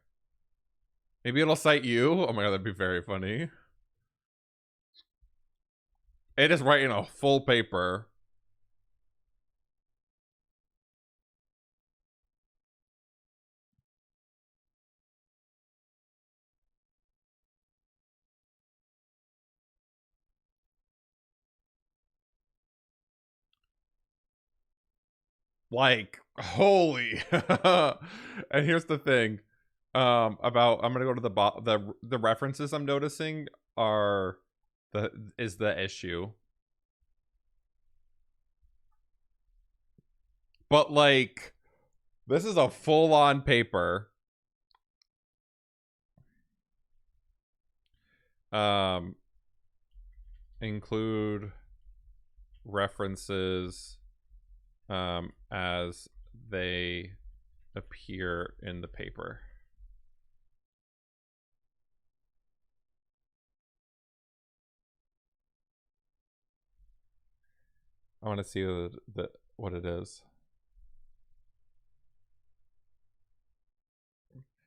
maybe it'll cite you. Oh my god, that'd be very funny. It is writing a full paper. Like, holy. And here's the thing. About I'm gonna go to the references I'm noticing are the issue. But like, this is a full-on paper. Include references as they appear in the paper. I want to see what it is.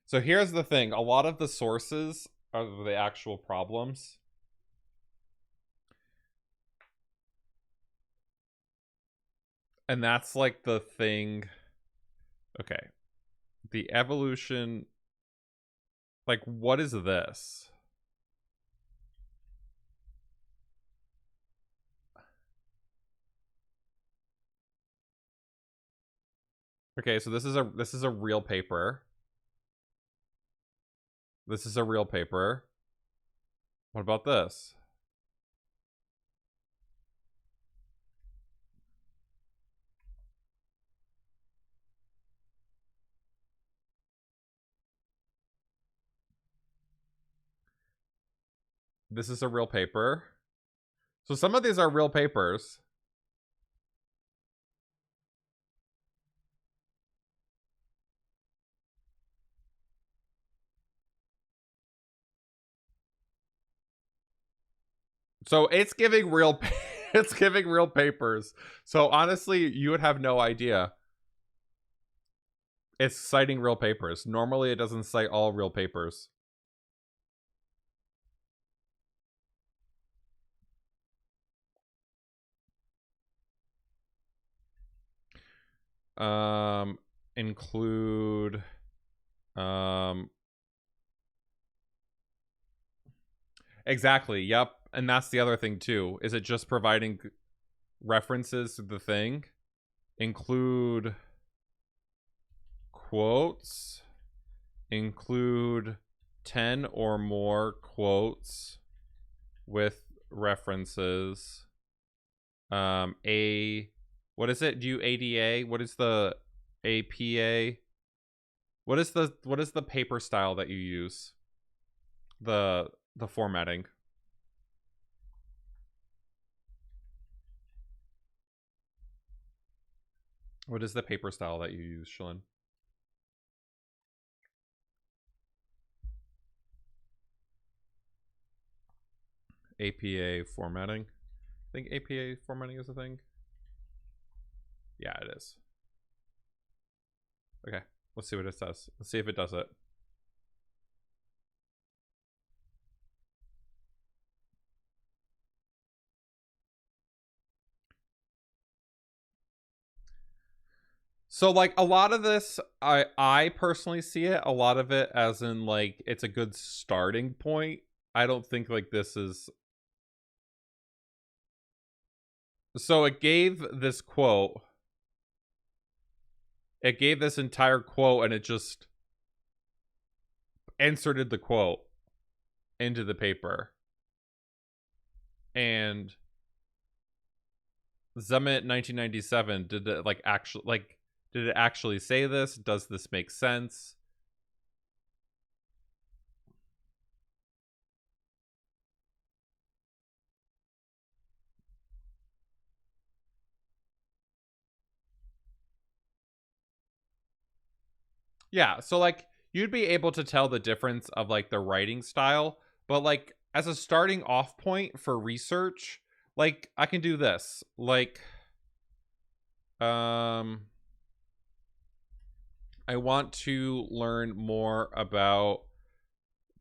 So here's the thing. A lot of the sources are the actual problems. And that's like the thing. Okay. The evolution. Like, what is this? Okay, so this is a real paper. This is a real paper. What about this? This is a real paper. So some of these are real papers. So it's giving real it's giving real papers. So honestly, you would have no idea. It's citing real papers. Normally it doesn't cite all real papers. Include exactly, yep. And that's the other thing too. Is it just providing references to the thing? Include quotes. Include 10 or more quotes with references. What is it? Do you ADA? What is the APA? What is the paper style that you use? The formatting. What is the paper style that you use, Shawn? APA formatting. I think APA formatting is a thing. Yeah, it is. Okay, let's see what it says. Let's see if it does it. So like a lot of this, I personally see it, a lot of it as in like it's a good starting point. I don't think like this is. So it gave this quote. It gave this entire quote and it just inserted the quote into the paper. And Summit 1997, did it like actually like did it actually say this? Does this make sense? Yeah, so like you'd be able to tell the difference of like the writing style, but like as a starting off point for research, like I can do this. Like I want to learn more about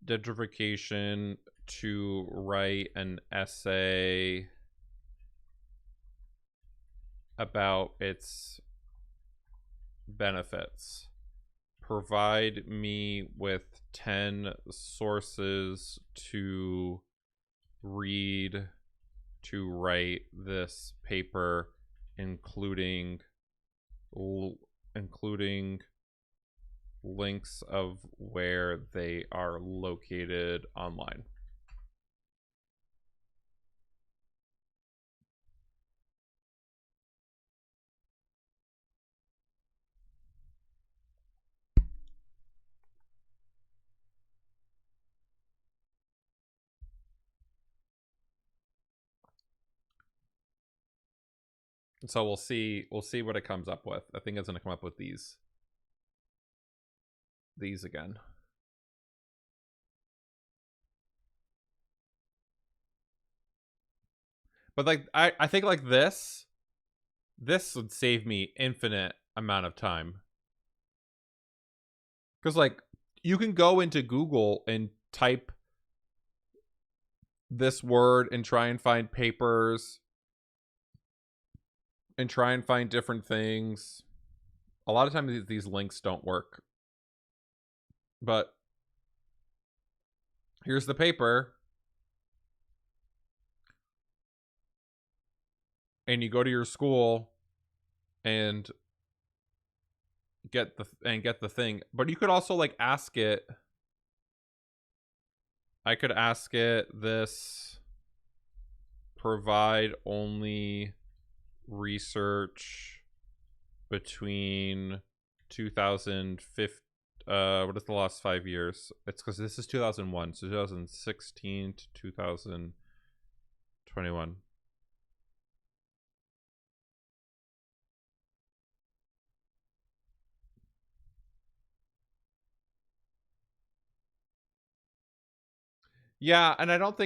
gentrification to write an essay about its benefits. Provide me with 10 sources to read to write this paper, including links of where they are located online. So we'll see what it comes up with. I think it's going to come up with these again. But like I think like this would save me infinite amount of time. Cuz like you can go into Google and type this word and try and find papers and try and find different things. A lot of times these links don't work. But here's the paper. And you go to your school and get the thing. But you could also like ask it. I could ask it this: provide only research between 2015 what is the last 5 years? It's because this is 2001, so 2016 to 2021. Yeah, and I don't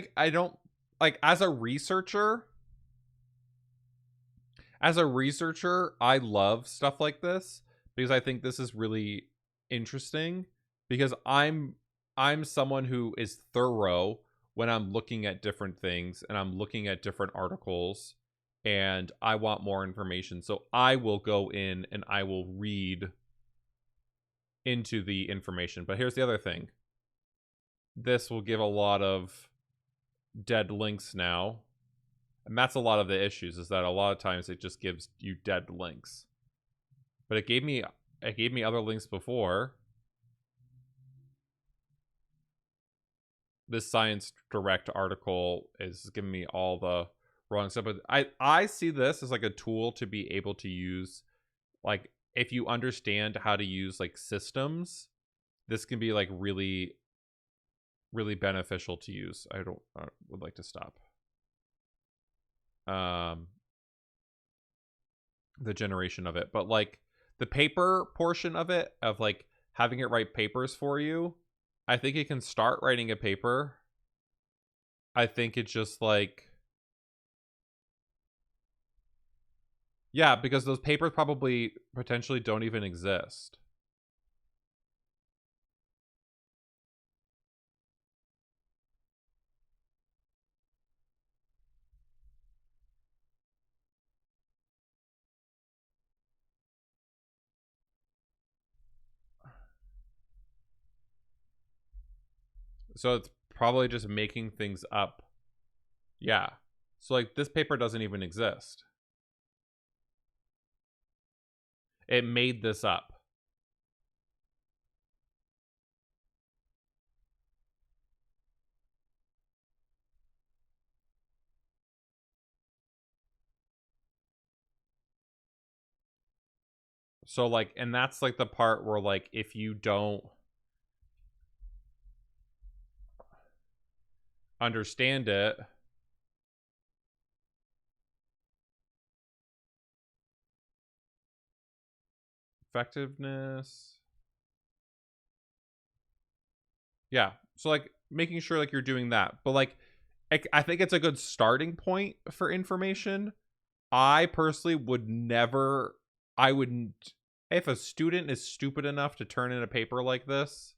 like as a researcher, I love stuff like this because I think this is really interesting because I'm someone who is thorough when I'm looking at different things and I'm looking at different articles and I want more information. So I will go in and I will read into the information. But here's the other thing. This will give a lot of dead links now. And that's a lot of the issues, is that a lot of times it just gives you dead links. But it gave me other links before. This Science Direct article is giving me all the wrong stuff. But I see this as like a tool to be able to use, like, if you understand how to use like systems, this can be like really, really beneficial to use. I would like to stop. The generation of it, but like the paper portion of it, of like having it write papers for you, I think it can start writing a paper. I think it's just like, yeah, because those papers probably potentially don't even exist. So it's probably just making things up. Yeah. So like this paper doesn't even exist. It made this up. So like, and that's like the part where like if you don't understand it, effectiveness. Yeah. So like making sure like you're doing that. But like I think it's a good starting point for information. I personally would never, I wouldn't, if a student is stupid enough to turn in a paper like this,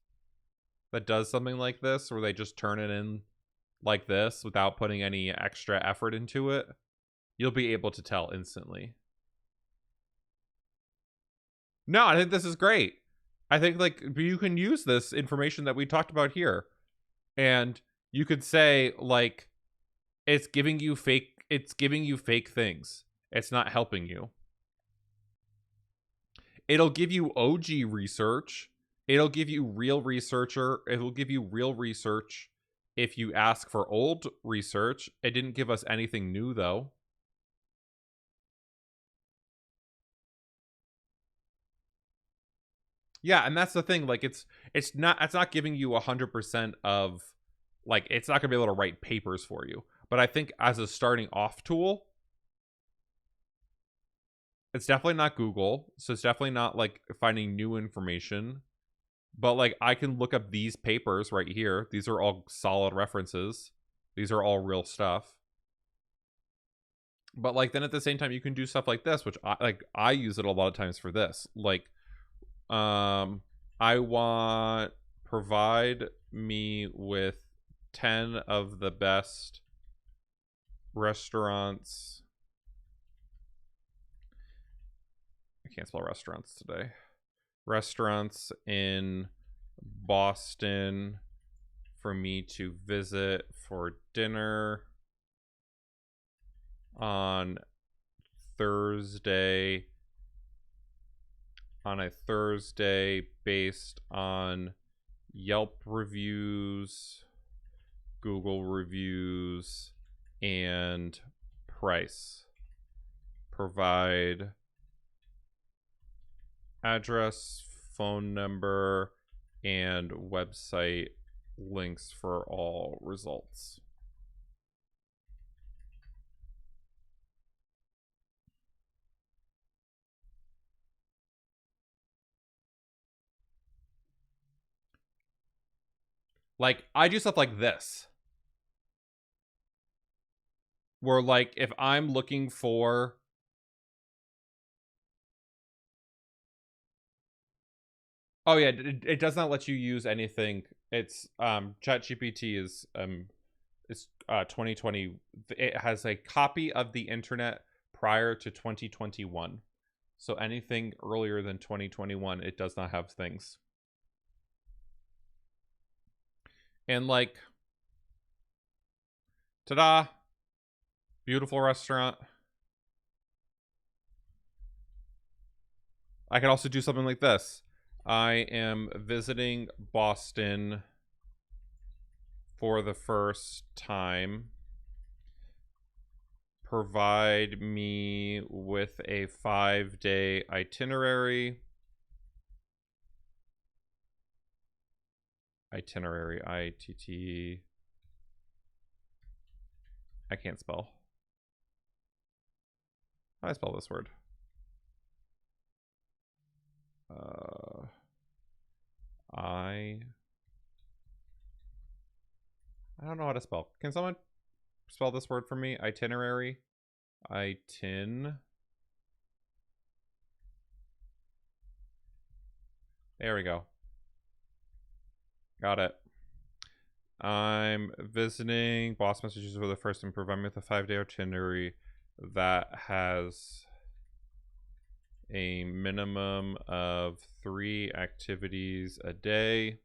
that does something like this, where they just turn it in like this without putting any extra effort into it, you'll be able to tell instantly. No, I think this is great. I think like you can use this information that we talked about here, and you could say like it's giving you fake things. It's not helping you. It'll give you OG research. It'll give you real researcher. It'll give you real research if you ask for old research. It didn't give us anything new though. Yeah, and that's the thing. Like it's not giving you 100% of like it's not gonna be able to write papers for you. But I think as a starting off tool, it's definitely not Google. So it's definitely not like finding new information. But like I can look up these papers right here. These are all solid references. These are all real stuff. But like then at the same time you can do stuff like this, which I use it a lot of times for this. Like I want provide me with 10 of the best restaurants. I can't spell restaurants today. Restaurants in Boston for me to visit for dinner on Thursday based on Yelp reviews, Google reviews, and price. Provide address, phone number, and website links for all results. Like I do stuff like this where like if I'm looking for oh yeah, it does not let you use anything. It's ChatGPT is it's 2020. It has a copy of the internet prior to 2021. So anything earlier than 2021, it does not have things. And like ta-da, beautiful restaurant. I can also do something like this. I am visiting Boston for the first time. Provide me with a 5-day itinerary. Itinerary, I-T-T. I can't spell. How do I spell this word? I don't know how to spell. Can someone spell this word for me? Itinerary. Itin. There we go. Got it. I'm visiting Boston, Massachusetts for the first time. Provide me with a 5-day itinerary that has a minimum of 3 activities a day.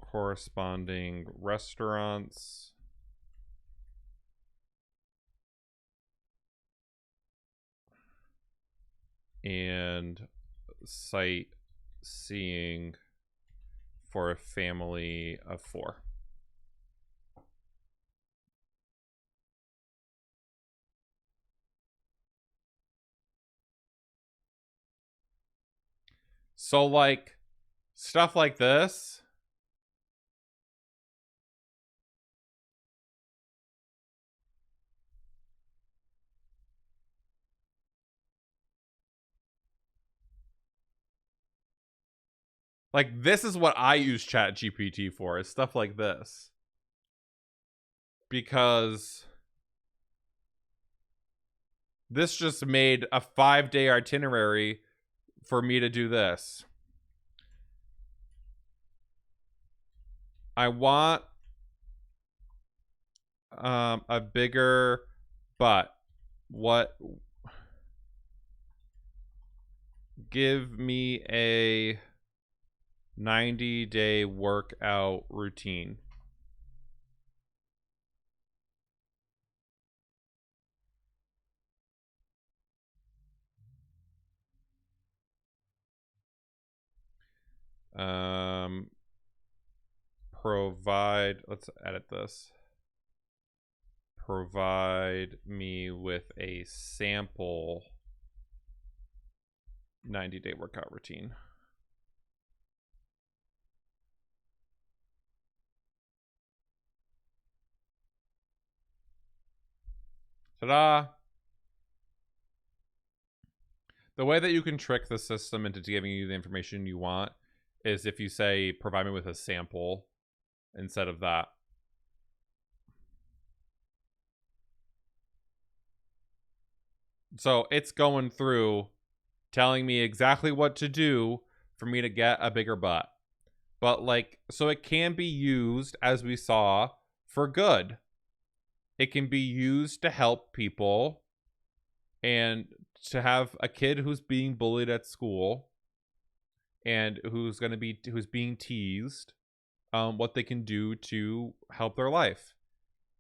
Corresponding restaurants. And sightseeing for a family of 4. So like stuff like this. Like this is what I use ChatGPT for, is stuff like this. Because this just made a 5-day itinerary for me to do this. I want a bigger butt. What give me a 90-day workout routine. Provide, let's edit this. Provide me with a sample 90-day workout routine. Ta-da! The way that you can trick the system into giving you the information you want is if you say, provide me with a sample instead of that. So it's going through telling me exactly what to do for me to get a bigger butt. But like, so it can be used, as we saw, for good. It can be used to help people and to have a kid who's being bullied at school and who's being teased, what they can do to help their life.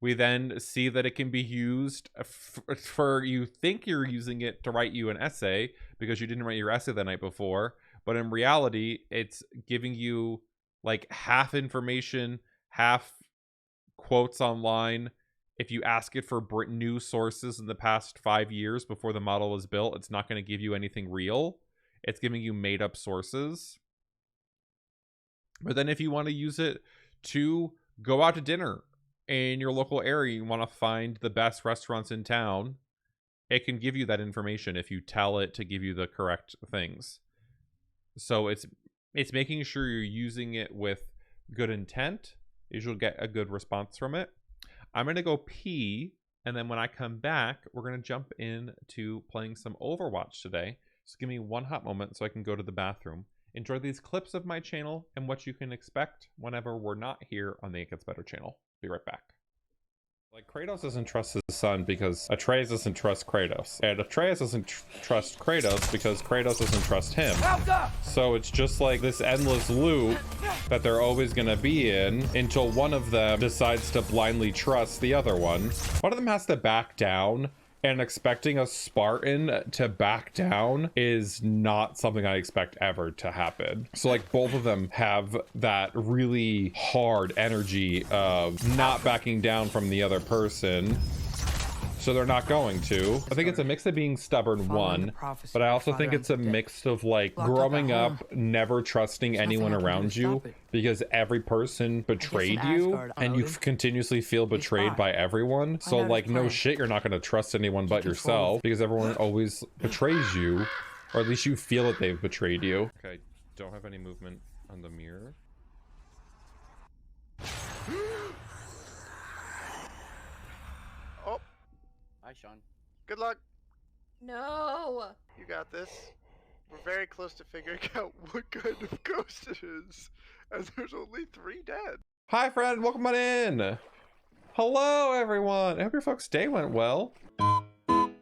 We then see that it can be used for you think you're using it to write you an essay because you didn't write your essay the night before, but in reality, it's giving you like half information, half quotes online. If you ask it for new sources in the past 5 years before the model was built, it's not going to give you anything real. It's giving you made up sources. But then if you want to use it to go out to dinner in your local area, you want to find the best restaurants in town, it can give you that information if you tell it to give you the correct things. So it's making sure you're using it with good intent. You'll get a good response from it. I'm going to go pee, and then when I come back, we're going to jump into playing some Overwatch today. Just give me one hot moment so I can go to the bathroom. Enjoy these clips of my channel and what you can expect whenever we're not here on the It Gets Better channel. Be right back. Like, Kratos doesn't trust his son because Atreus doesn't trust Kratos. And Atreus doesn't trust Kratos because Kratos doesn't trust him. So it's just like this endless loop that they're always going to be in until one of them decides to blindly trust the other one. One of them has to back down, and expecting a Spartan to back down is not something I expect ever to happen. So like, both of them have that really hard energy of not backing down from the other person. So they're not going to. I think it's a mix of being stubborn, one, but I also think it's a mix of like growing up never trusting anyone around you because every person betrayed you and you continuously feel betrayed by everyone. So like, no shit, you're not going to trust anyone but yourself because everyone always betrays you, or at least you feel that they've betrayed you. Okay, don't have any movement on the mirror. Hi, Shawn. Good luck. No. You got this. We're very close to figuring out what kind of ghost it is, as there's only 3 dead. Hi, friend. Welcome on in. Hello, everyone. I hope your folks' day went well. Can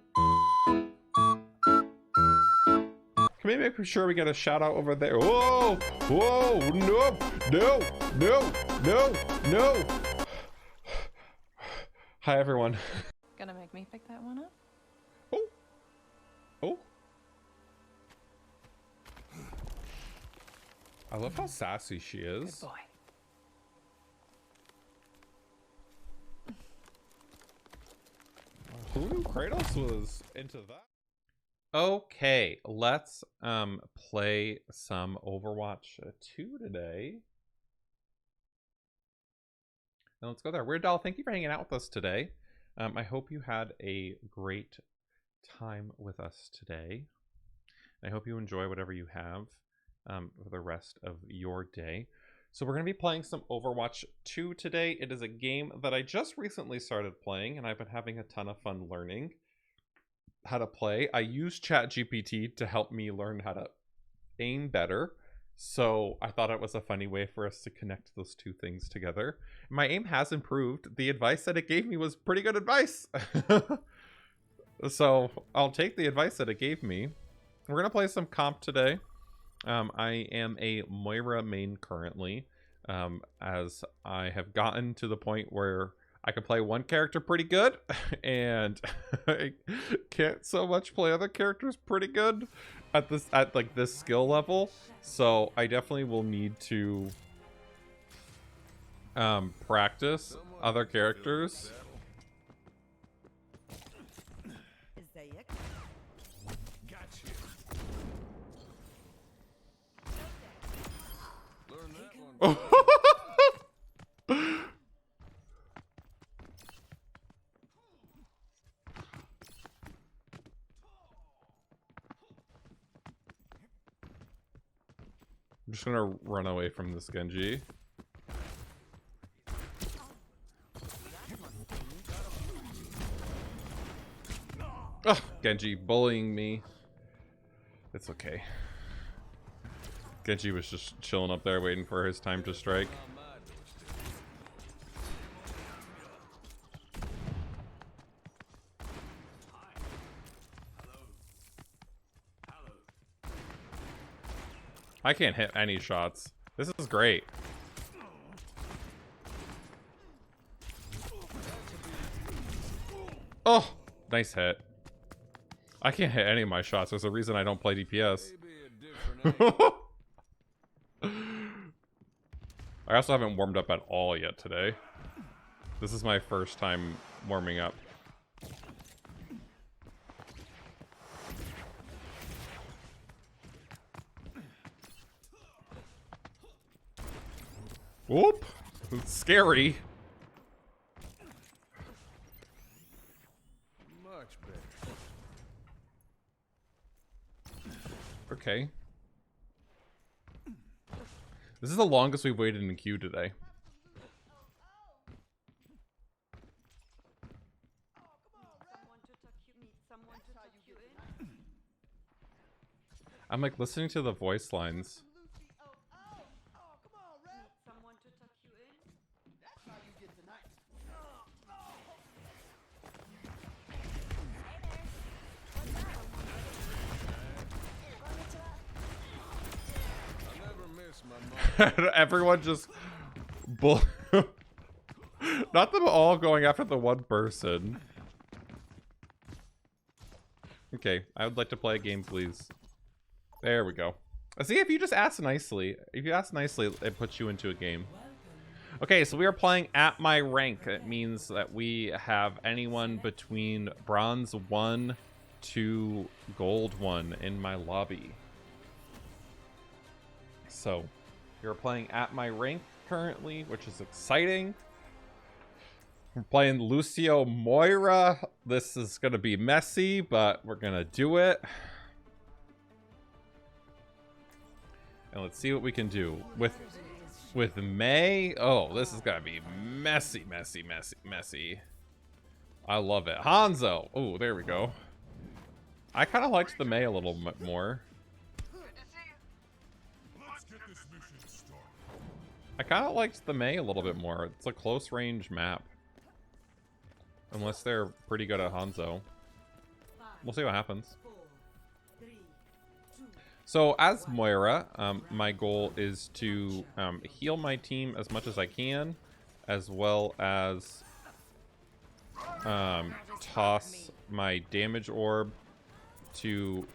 we make sure we get a shout out over there? Whoa! Whoa! No! No! No! No! No! Hi, everyone. Gonna make me pick that one up? Oh. Oh. I love how sassy she is. Good boy. Who knew Kratos was into that? Okay, let's play some Overwatch 2 today. And let's go there. Weird Doll, thank you for hanging out with us today. I hope you had a great time with us today. I hope you enjoy whatever you have for the rest of your day. So we're going to be playing some Overwatch 2 today. It is a game that I just recently started playing, and I've been having a ton of fun learning how to play. I use ChatGPT to help me learn how to aim better. So I thought it was a funny way for us to connect those two things together. My aim has improved. The advice that it gave me was pretty good advice. So I'll take the advice that it gave me. we're gonna play some comp today. I am a Moira main currently, as I have gotten to the point where I can play one character pretty good, and I can't so much play other characters pretty good at this skill level. So I definitely will need to practice other characters. I'm just gonna run away from this Genji. Oh, Genji bullying me. It's okay. Genji was just chilling up there waiting for his time to strike. I can't hit any shots. This is great. Oh, nice hit. I can't hit any of my shots. There's a reason I don't play DPS. I also haven't warmed up at all yet today. This is my first time warming up. Whoop! It's scary. Much better. Okay. This is the longest we've waited in the queue today. I'm like listening to the voice lines. Everyone just not them all going after the one person. Okay, I would like to play a game, please. There we go. See, if you just ask nicely, it puts you into a game. Okay, so we are playing at my rank. It means that we have anyone between bronze 1 to gold 1 in my lobby. So you're playing at my rank currently, which is exciting. We're playing Lucio Moira. This is going to be messy, but we're going to do it. And let's see what we can do. With May, oh, this is going to be messy, messy, messy, messy. I love it. Hanzo. Oh, there we go. I kind of liked the May a little bit more. I kind of liked the May a little bit more. It's a close range map. Unless they're pretty good at Hanzo. We'll see what happens. So as Moira, my goal is to heal my team as much as I can, as well as toss my damage orb to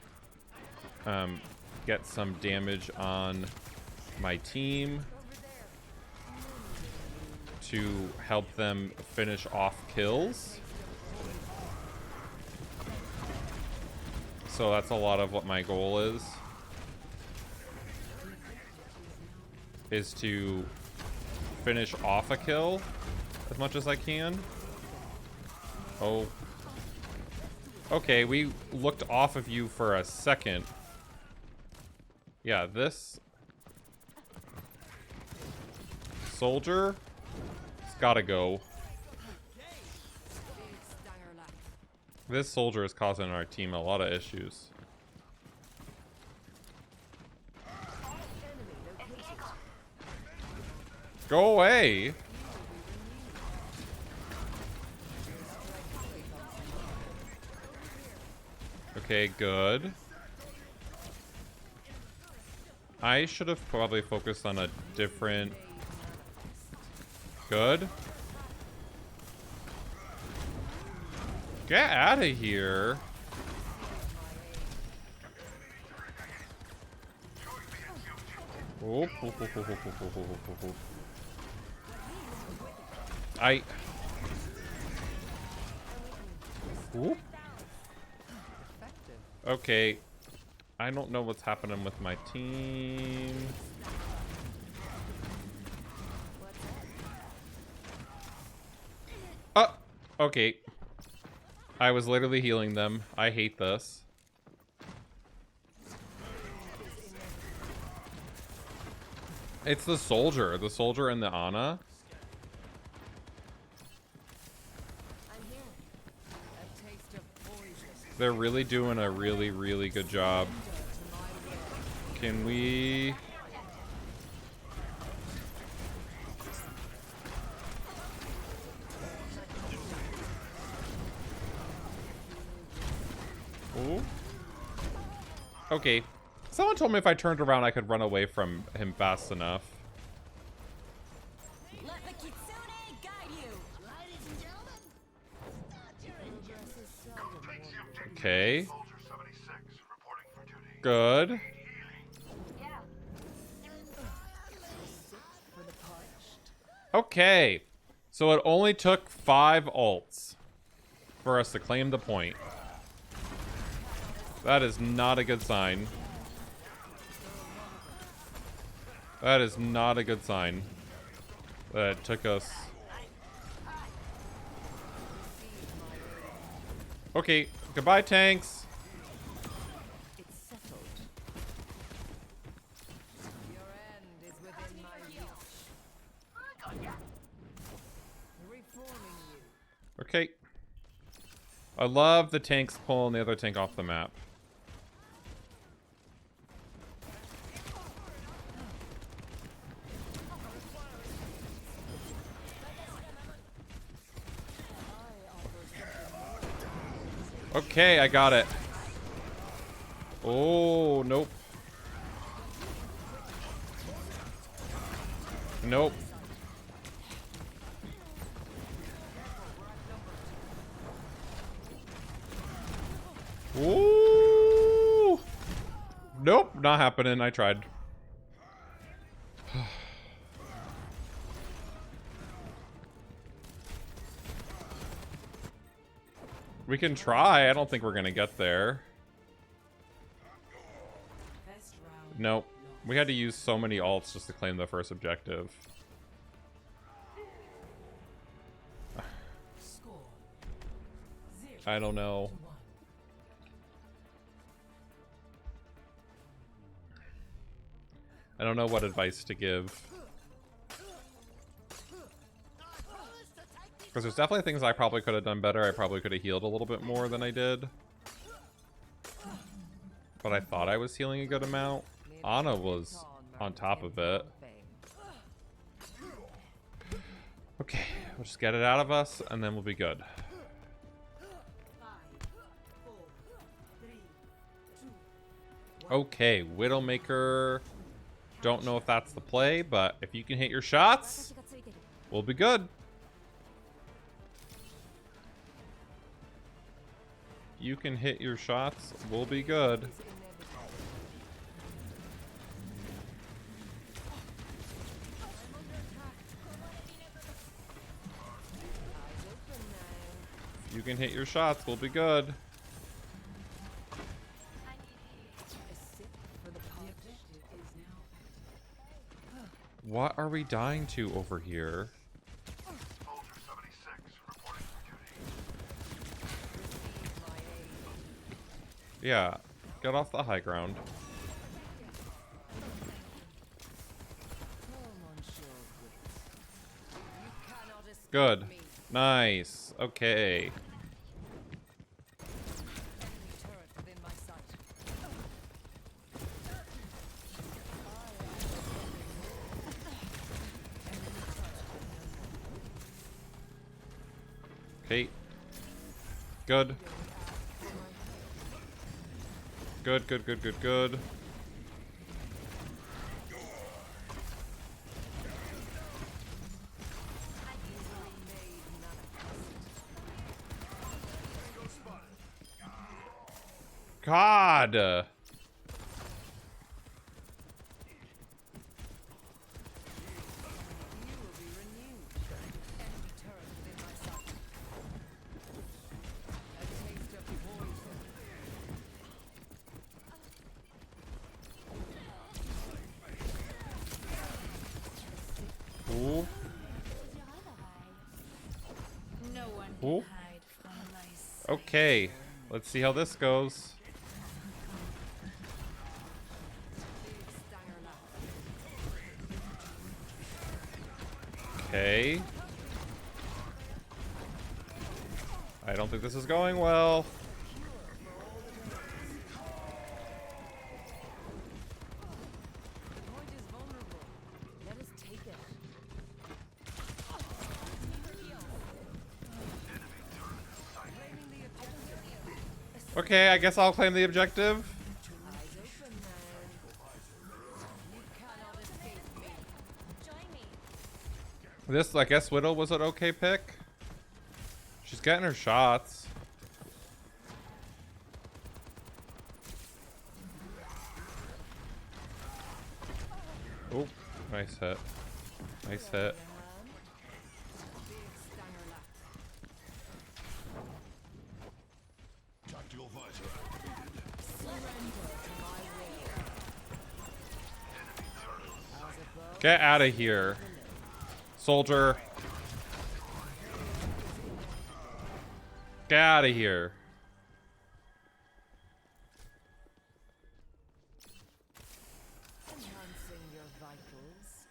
get some damage on my team, to help them finish off kills. So that's a lot of what my goal is to finish off a kill as much as I can. Oh. Okay, we looked off of you for a second. Yeah, this soldier has gotta go. This soldier is causing our team a lot of issues. Go away! Okay, good. I should have probably focused on a different... Good. Get out of here. Oh. Oop. Okay. I don't know what's happening with my team. Oh, okay. I was literally healing them. I hate this. It's the soldier and the Ana. They're really doing a really, really good job. Can we... Ooh. Okay. Someone told me if I turned around I could run away from him fast enough. Okay. Good. Okay. So it only took 5 ults for us to claim the point. That is not a good sign. That is not a good sign. That it took us... Okay, goodbye tanks. It's settled. Your end is within my reach. Reforming you. Okay. I love the tanks pulling the other tank off the map. Okay, I got it. Oh, nope. Nope. Ooh. Nope, not happening. I tried. We can try. I don't think we're gonna get there. Nope. We had to use so many ults just to claim the first objective. I don't know. I don't know what advice to give. Because there's definitely things I probably could have done better. I probably could have healed a little bit more than I did. But I thought I was healing a good amount. Ana was on top of it. Okay, we'll just get it out of us and then we'll be good. Okay, Widowmaker. Don't know if that's the play, but if you can hit your shots, we'll be good. You can hit your shots, we'll be good. You can hit your shots, we'll be good. What are we dying to over here? Yeah, get off the high ground. Good. Nice. Okay. Okay. Good. Good, good, good, good, good. God. You will be renewed. Enemy turret within my sight. A taste of poison. Ooh. No one Ooh. can hide from my sight. Okay. Let's see how this goes. Big stanger lap. Okay. I don't think this is going well. The point is vulnerable. Let us take it. Claiming the objective. Okay, I guess I'll claim the objective. Eyes open then. You cannot escape me. Join me. This, I guess Widow was an okay pick. She's getting her shots. Oh, nice hit. Nice hit. Big stanger lap. Tactical visor. Surrender to my will. As above, Get out of here. Soldier. Get out of here. enhancing your vitals.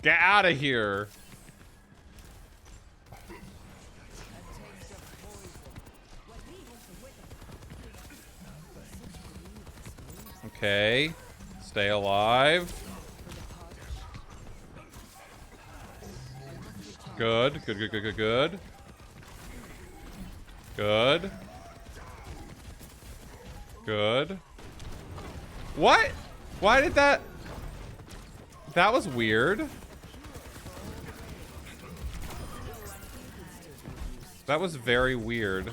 Get out of here. A taste of poison. Okay. Stay alive. Good. Good, good, good, good, good. Good. Good. What? Why did that... That was weird. That was very weird.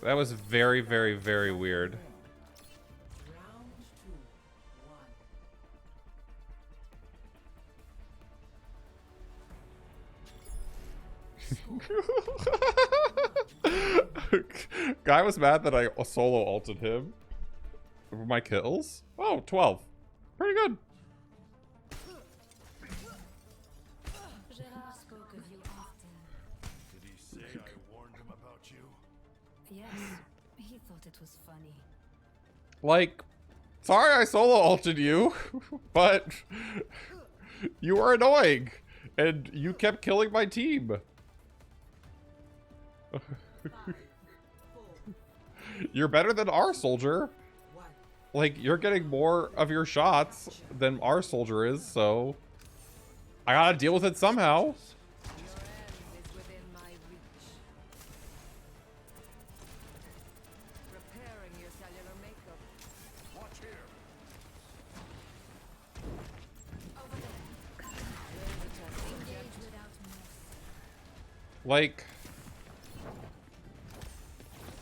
That was very, very, very weird. Guy was mad that I solo ulted him for my kills. Oh, 12. Pretty good. Gerard spoke of you often. Did he say I warned him about you? Yes, he thought it was funny. Like, sorry I solo ulted you, but you were annoying and you kept killing my team. You're better than our soldier. Like, you're getting more of your shots than our soldier is, so I gotta deal with it somehow. Your end is within my reach. Repairing your cellular makeup. Watch here. Over there. Laser test Engage without mess. Like,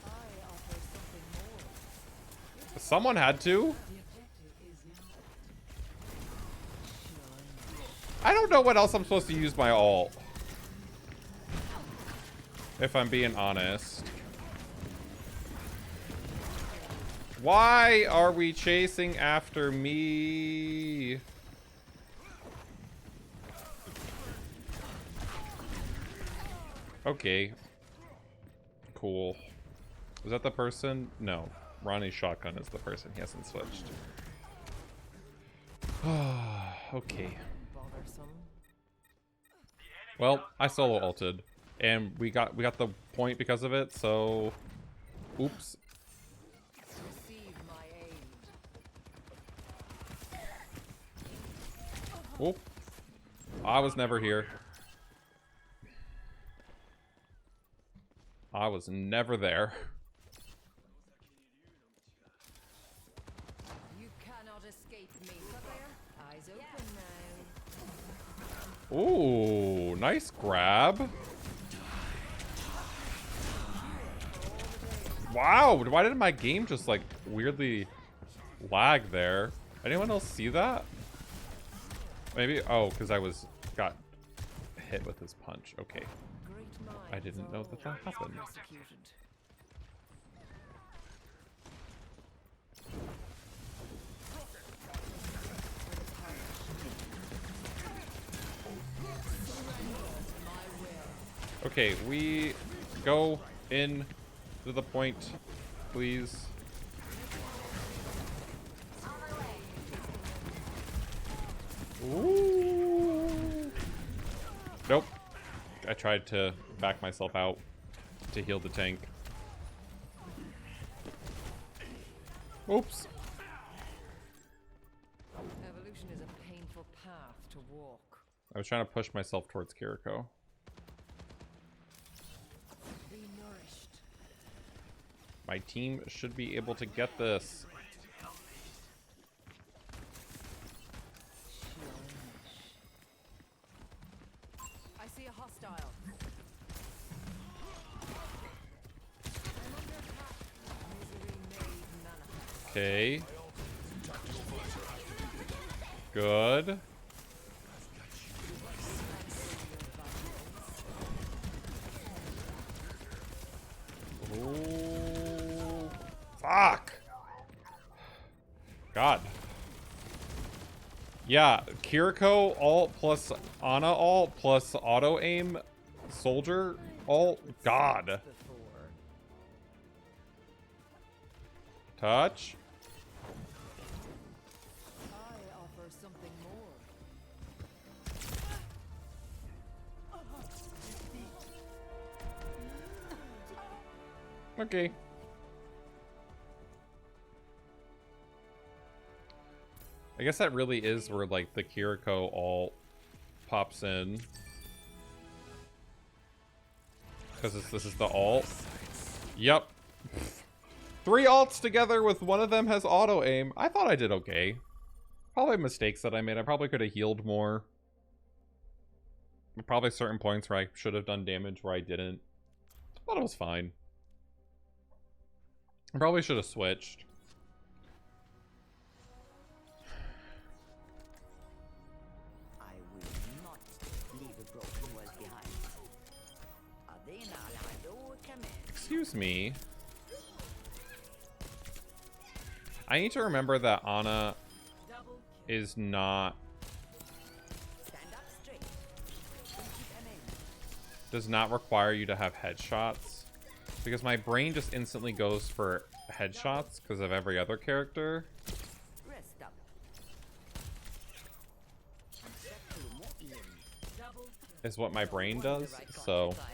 I offer something more. someone had to. I don't know what else I'm supposed to use my ult. If I'm being honest. Why are we chasing after me? Okay. Cool. Is that the person? No. Ronnie's shotgun is the person. He hasn't switched. Okay. Bothersome. Well, I solo ulted, and we got the point because of it. So, oops. Receive my aid. Oh, I was never here. I was never there. You cannot escape me. Ooh, nice grab. Wow, why did my game just like weirdly lag there? Anyone else see that? Maybe, oh, because got hit with his punch. Okay, Great I minds didn't are know that that always happened. persecuted. Okay, we go in to the point, please. Ooh. Nope. I tried to back myself out to heal the tank. Oops. Evolution is a painful path to walk. I was trying to push myself towards Kiriko. Be nourished. My team should be able to get this. I see a hostile. Misery made manifest. Okay. Good. Ooh. Fuck. God. Yeah, Kiriko alt plus Ana alt plus auto aim soldier alt. God. Before. Touch. I offer something more. Okay. I guess that really is where like the Kiriko alt pops in. Because this is the alt. Yep. 3 alts together with one of them has auto aim. I thought I did okay. Probably mistakes that I made. I probably could have healed more. Probably certain points where I should have done damage where I didn't. Thought it was fine. I probably should have switched. I will not leave a broken world behind. Adina Alado command. Excuse me. I need to remember that Ana is not... Stand up straight. Don't keep aiming. does not require you to have headshots. Because my brain just instantly goes for headshots because of every other character. Rest up. Set to more in. Is what my brain Wonder does, I can't so... fire.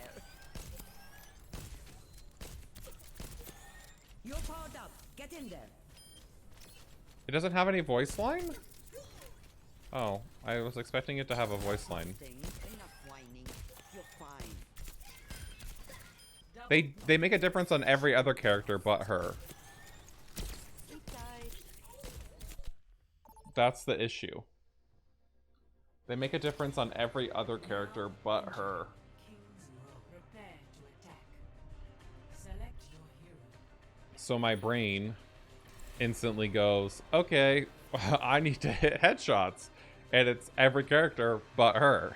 You're powered up. Get in there. It doesn't have any voice line? Oh, I was expecting it to have a voice line. Things, enough whining. You're fine. They make a difference on every other character but her. Sleep tight. That's the issue. They make a difference on every other character but her. Prepare to attack. Select your hero. So my brain instantly goes, okay, I need to hit headshots. And it's every character but her.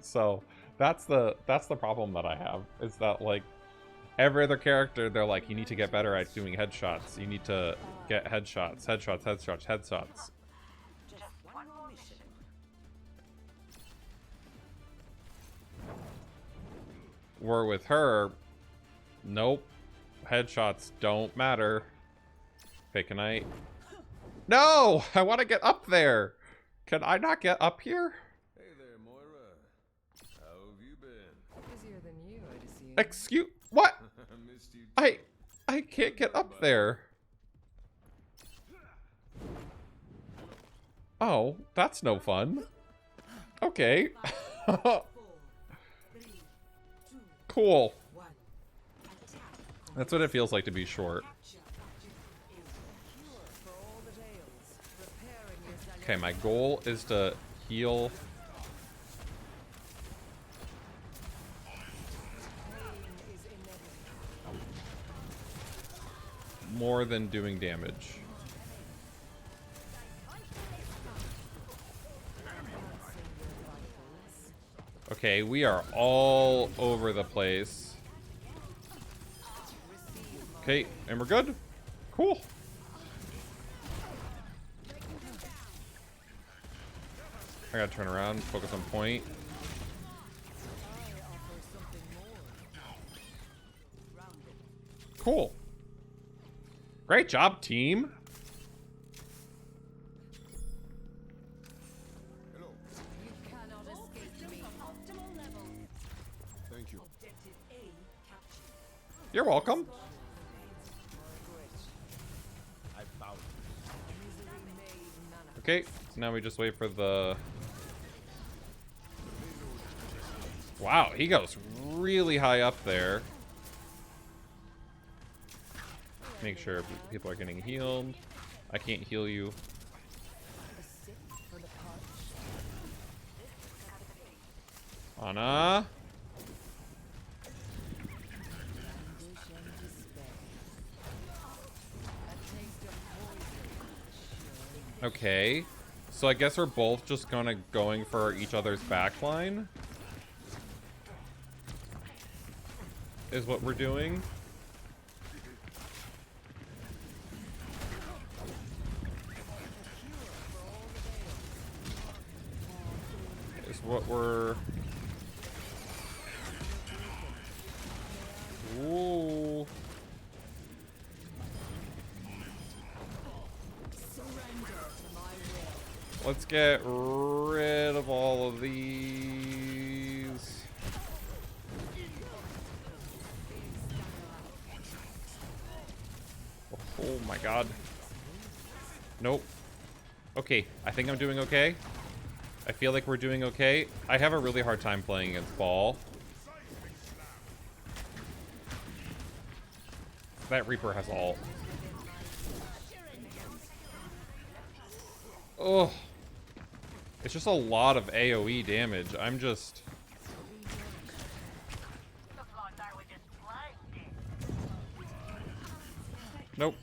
So that's the problem that I have, is that like every other character, they're like, you need to get better at doing headshots. You need to get headshots, headshots, headshots, headshots. Just one more mission. Where with her, nope, headshots don't matter. Okay, can I? No, I want to get up there. Can I not get up here? Hey there, Moira. How have you been? Busier than you, I'd assume. Excuse what? I missed you too. I can't get up there. Oh, that's no fun. Okay. Cool. That's what it feels like to be short. For all the tales, repairing yourself. Okay, my goal is to heal. Pain is inevitable. More than doing damage. Okay, we are all over the place. Okay, and we're good. Cool. I gotta turn around, focus on point. Cool. Great job, team. Hello. You cannot escape me. Optimal level. Thank you. Objective A captured. You're welcome. I found Misery made manifest. Okay, so now we just wait for the... Wow, he goes really high up there. Make sure people are getting healed. I can't heal you. A sip for the punch. Anna. Anguish and despair. A taste of poison. Okay. So I guess we're both just going for each other's backline. Is what we're doing. Is what we're... Ooh. Let's get rid of all of these. Oh my god. Nope. Okay, I think I'm doing okay. I feel like we're doing okay. I have a really hard time playing against Ball. That Reaper has ult. Oh. It's just a lot of AoE damage. I'm just... Nope.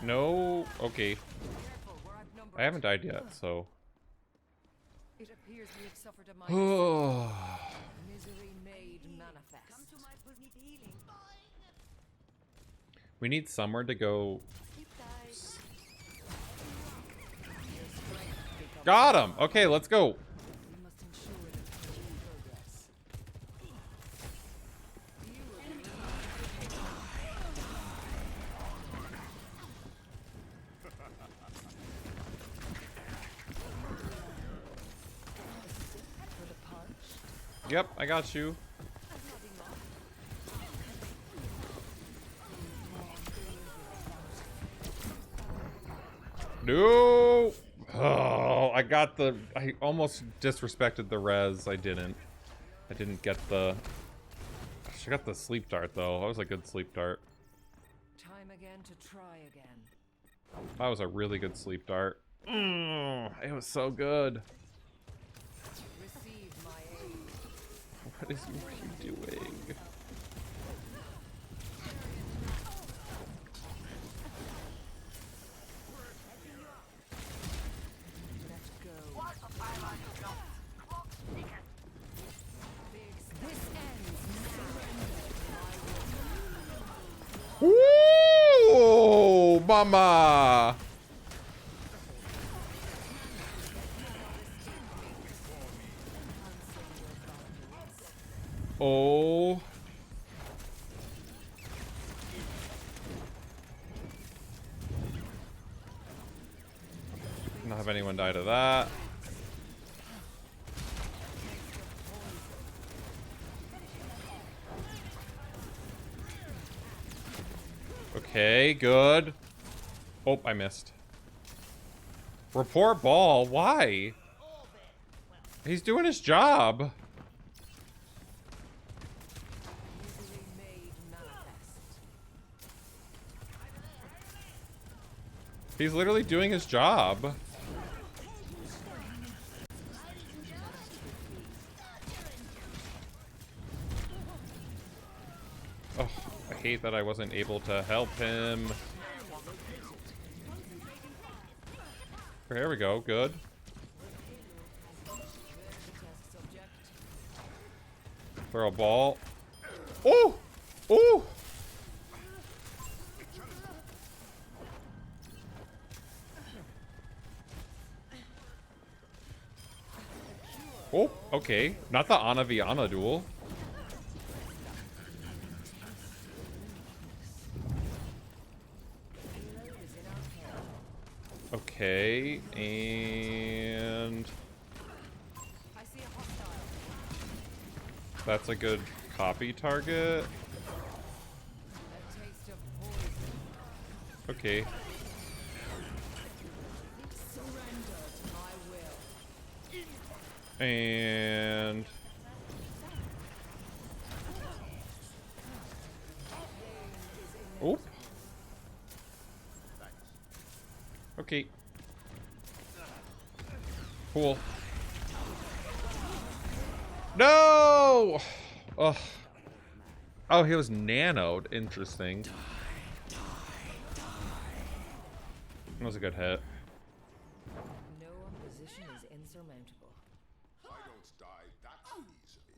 No. Okay. I haven't died yet, so... It appears we have suffered a minor Oh. misery made manifest. We need somewhere to go. Got him! Okay, let's go. We must ensure that progress. For the punch. Yep, I got you. No! Oh, I got the... I almost disrespected the res. I didn't get the... I got the sleep dart, though. That was a good sleep dart. Time again to try again. That was a really good sleep dart. It was so good. Receive my aid. What are you doing? Let's go. This ends now. Ooh, mama! Oh. Not have anyone die to that. Okay, good. Oh, I missed. Report Ball. Why? He's doing his job. He's literally doing his job. Oh, I hate that I wasn't able to help him. There we go, good. Throw a ball. Oh! Oh! Oh, okay. Not the Ana v Ana duel. Okay, and I see a hostile. that's a good copy target. A taste of poison. Okay. Surrender to my will. And oh. Okay. Cool. No! Ugh. Oh, he was nanoed. Interesting. That was a good hit. No opposition is insurmountable. I don't die that easily.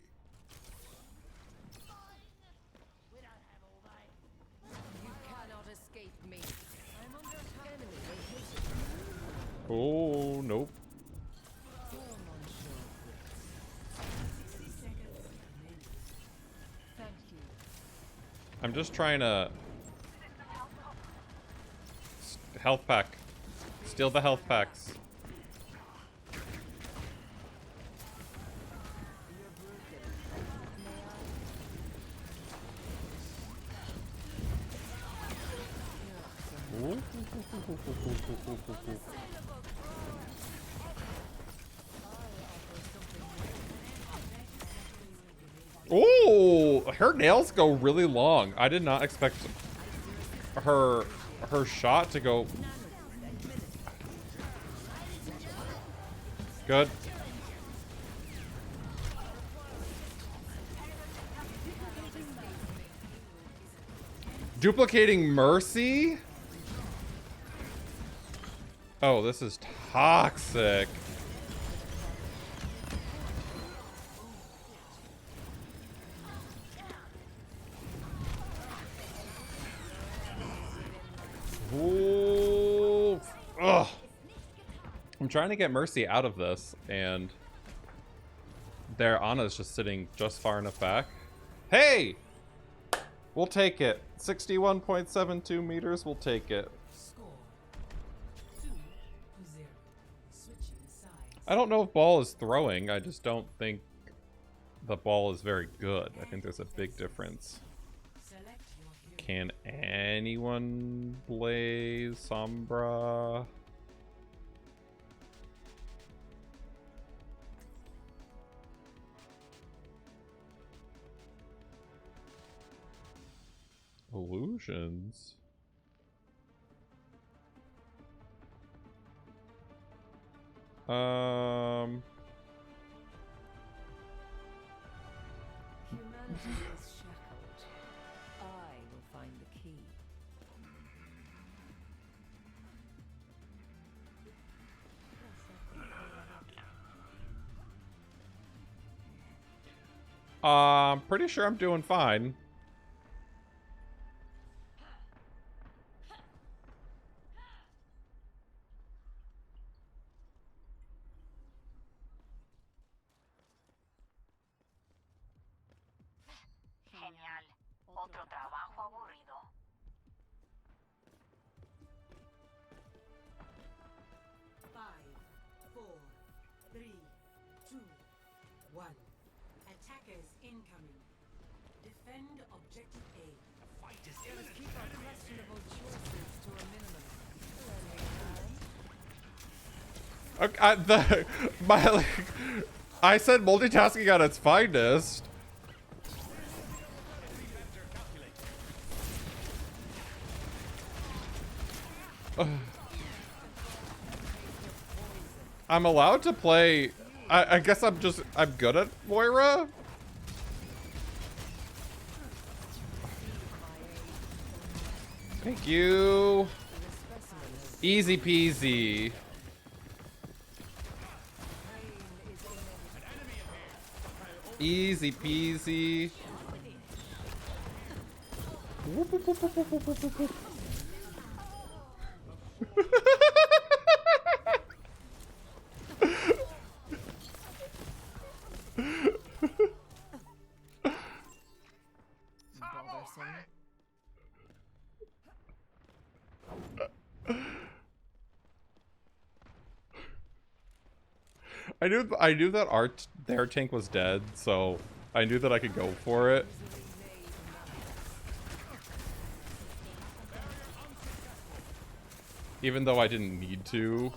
You cannot escape me. I'm under attack. Enemy located. Oh, nope. Form on shore. Thank you. I'm just trying to health pack. Steal the health packs. Ooh. Oh, her nails go really long. I did not expect her shot to go. Good. Duplicating Mercy? Oh, this is toxic. Ooh. Ugh. I'm trying to get Mercy out of this, and their Ana's just sitting just far enough back. Hey! We'll take it. 61.72 meters, we'll take it. Score 2-0. Switching sides. I don't know if ball is throwing, I just don't think the ball is very good. I think there's a big difference. Select your hero. Can anyone blaze Sombra? Illusions? Humanity is shackled. I will find the key. Pretty sure I'm doing fine. Genial. Otro trabajo aburrido. 5, 4, 3, 2, 1. Attackers incoming. Defend objective A. Let's keep our questionable choices to a minimum. Lending a hand? I said multitasking at its finest. I'm allowed to play. I guess I'm good at Moira. Thank you. Easy peasy. Easy peasy. Whoop, whoop, whoop, whoop, whoop, whoop, whoop, whoop. Bothersome. I knew that their tank was dead, so I knew that I could go for it. Even though I didn't need to.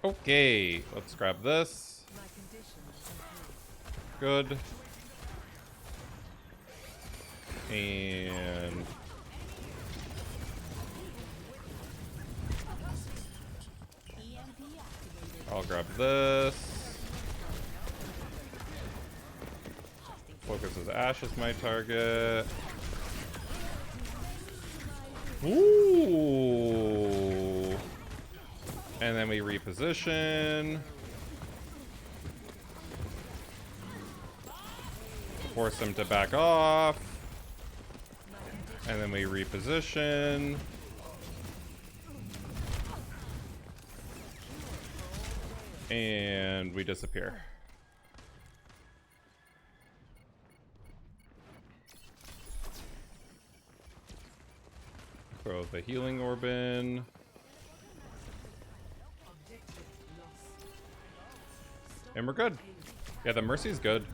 Okay, let's grab this. Good. And I'll grab this. Focus as Ash is my target. Ooh. And then we reposition. Force them to back off. And then we reposition. And we disappear. Throw the healing orb in. And we're good. Yeah, the Mercy's good.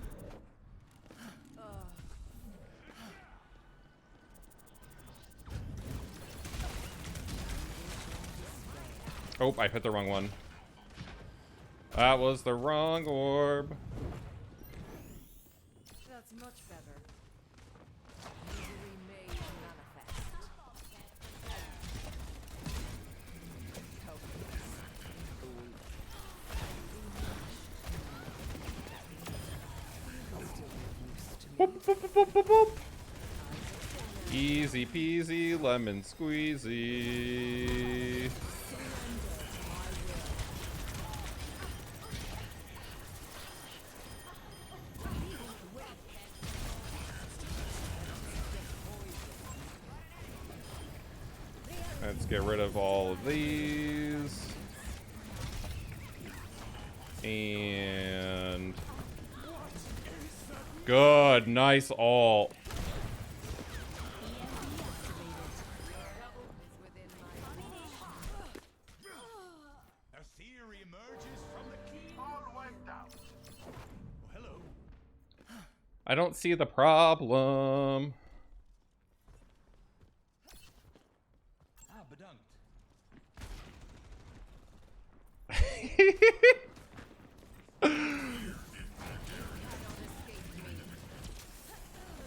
Oh, I hit the wrong one. That was the wrong orb. That's much better. Misery made manifest. Boop, boop, boop, boop, boop, boop. Easy peasy, lemon squeezy. Let's get rid of all of these. And good, nice ult. A theory emerges from the key. All wiped out. Oh, hello. I don't see the problem. Ah, bedankt.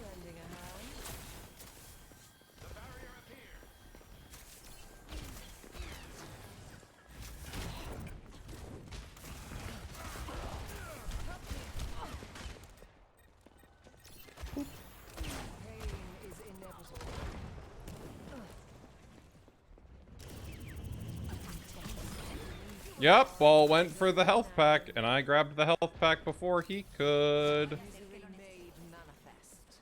Lending a hand. The barrier appears. Pain is inevitable. Yep, Ball went for the health pack, and I grabbed the health pack before he could. Misery made manifest.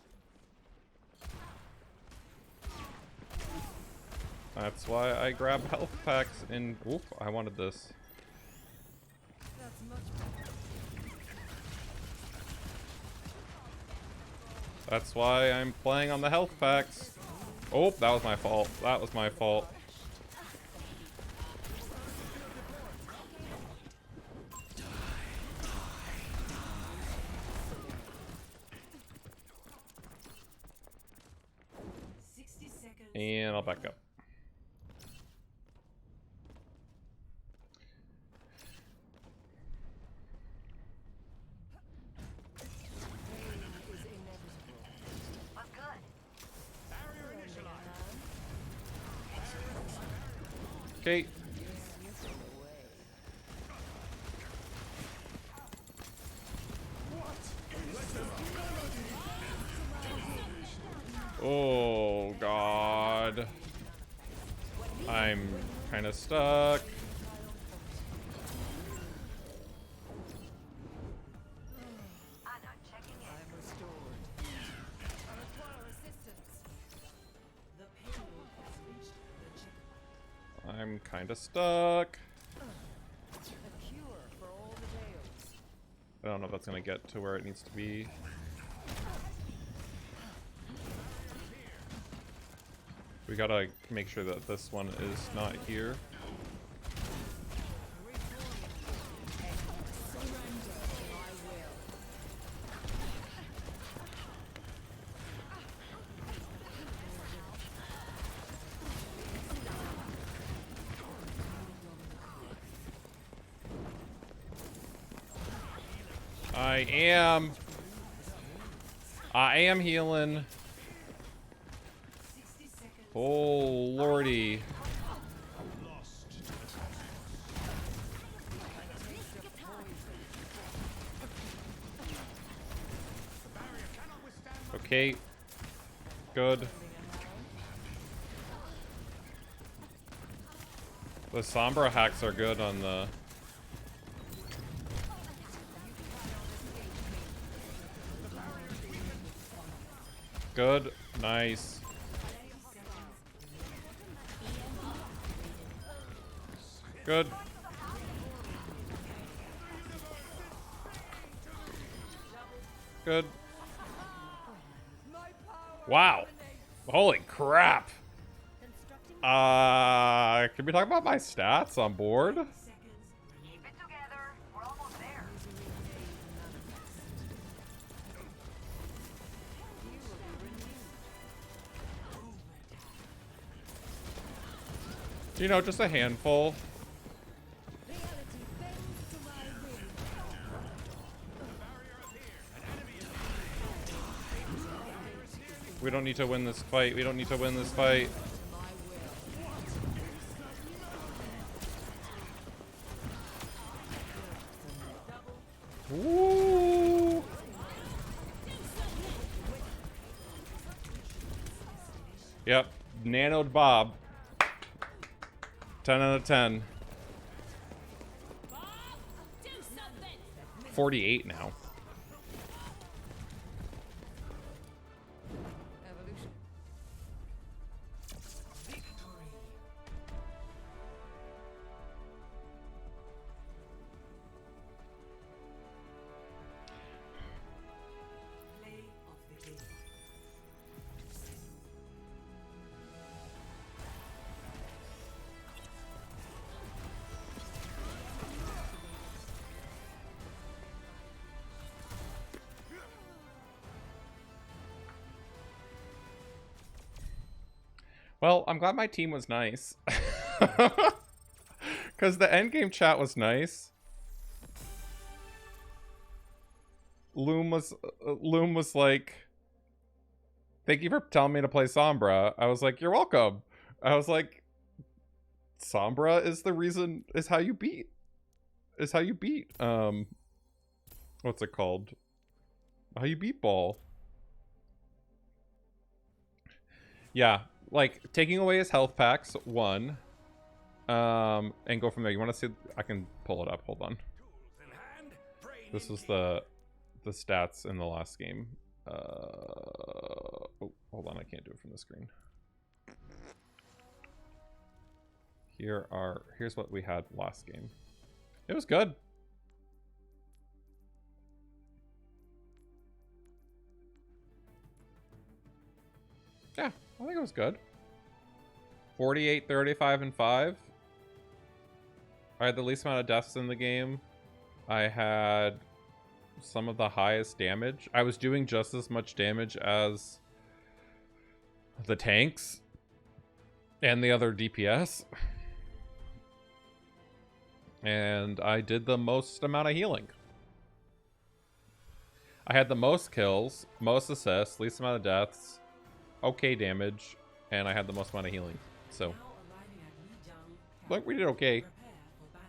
That's why I grab health packs and oop, I wanted this. That's much better. That's why I'm playing on the health packs. Oh, that was my fault. That was my fault. And I'll back up. What's good? Barrier initialized. Okay. Oh god. I'm kind of stuck. Anna checking in. I'm restored. I require assistance. The payload has reached the checkpoint. I'm kind of stuck. A cure for all the tales. I don't know if that's gonna get to where it needs to be. We gotta make sure that this one is not here. I am healing. 60 seconds. Oh lordy. Okay. Good. The Sombra hacks are good on the... Good. Nice. Good. Good. Wow. Holy crap. Can we talk about my stats on board? Keep it together. We're almost there. You know, just a handful. We don't need to win this fight. We don't need to win this fight. Woo! Yep, nanoed Bob. 10 out of 10. 48 now. Evolution. Play of the game. Well, I'm glad my team was nice. Because the endgame chat was nice. Loom was like, thank you for telling me to play Sombra. I was like, you're welcome. I was like, Sombra is the reason, is how you beat, what's it called? How you beat Ball. Yeah, like taking away his health packs, one. And go from there. You want to see? I can pull it up. Hold on. This was the stats in the last game. Oh, hold on. I can't do it from the screen. Here's what we had last game. It was good. Yeah, I think it was good. 48, 35, and 5. I had the least amount of deaths in the game. I had some of the highest damage. I was doing just as much damage as the tanks. And the other DPS. And I did the most amount of healing. I had the most kills, most assists, least amount of deaths, okay damage, and I had the most amount of healing. So, Now arriving at Lijiang like, we did okay. Prepare for battle.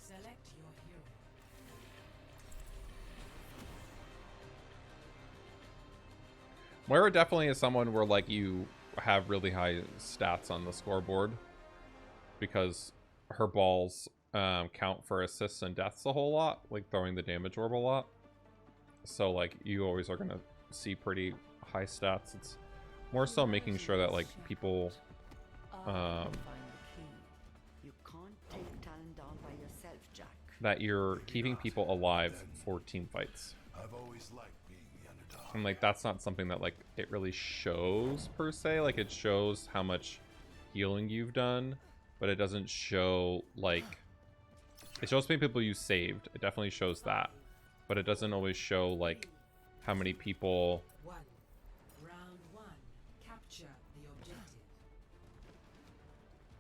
Select your hero. Moira definitely is someone where, like, you have really high stats on the scoreboard because her balls count for assists and deaths a whole lot, like throwing the damage orb a lot. So, like, you always are going to see pretty high stats. It's more so making sure that, like, people... Find the key. You can't take talent down by yourself, Jack. that you're keeping people alive for team fights. I've always liked being the underdog. And, like, that's not something that, like, it really shows, per se. Like, it shows how much healing you've done, but it doesn't show, like... It shows how many people you saved. It definitely shows that. But it doesn't always show, like, how many people... One. Round one. Capture the objective.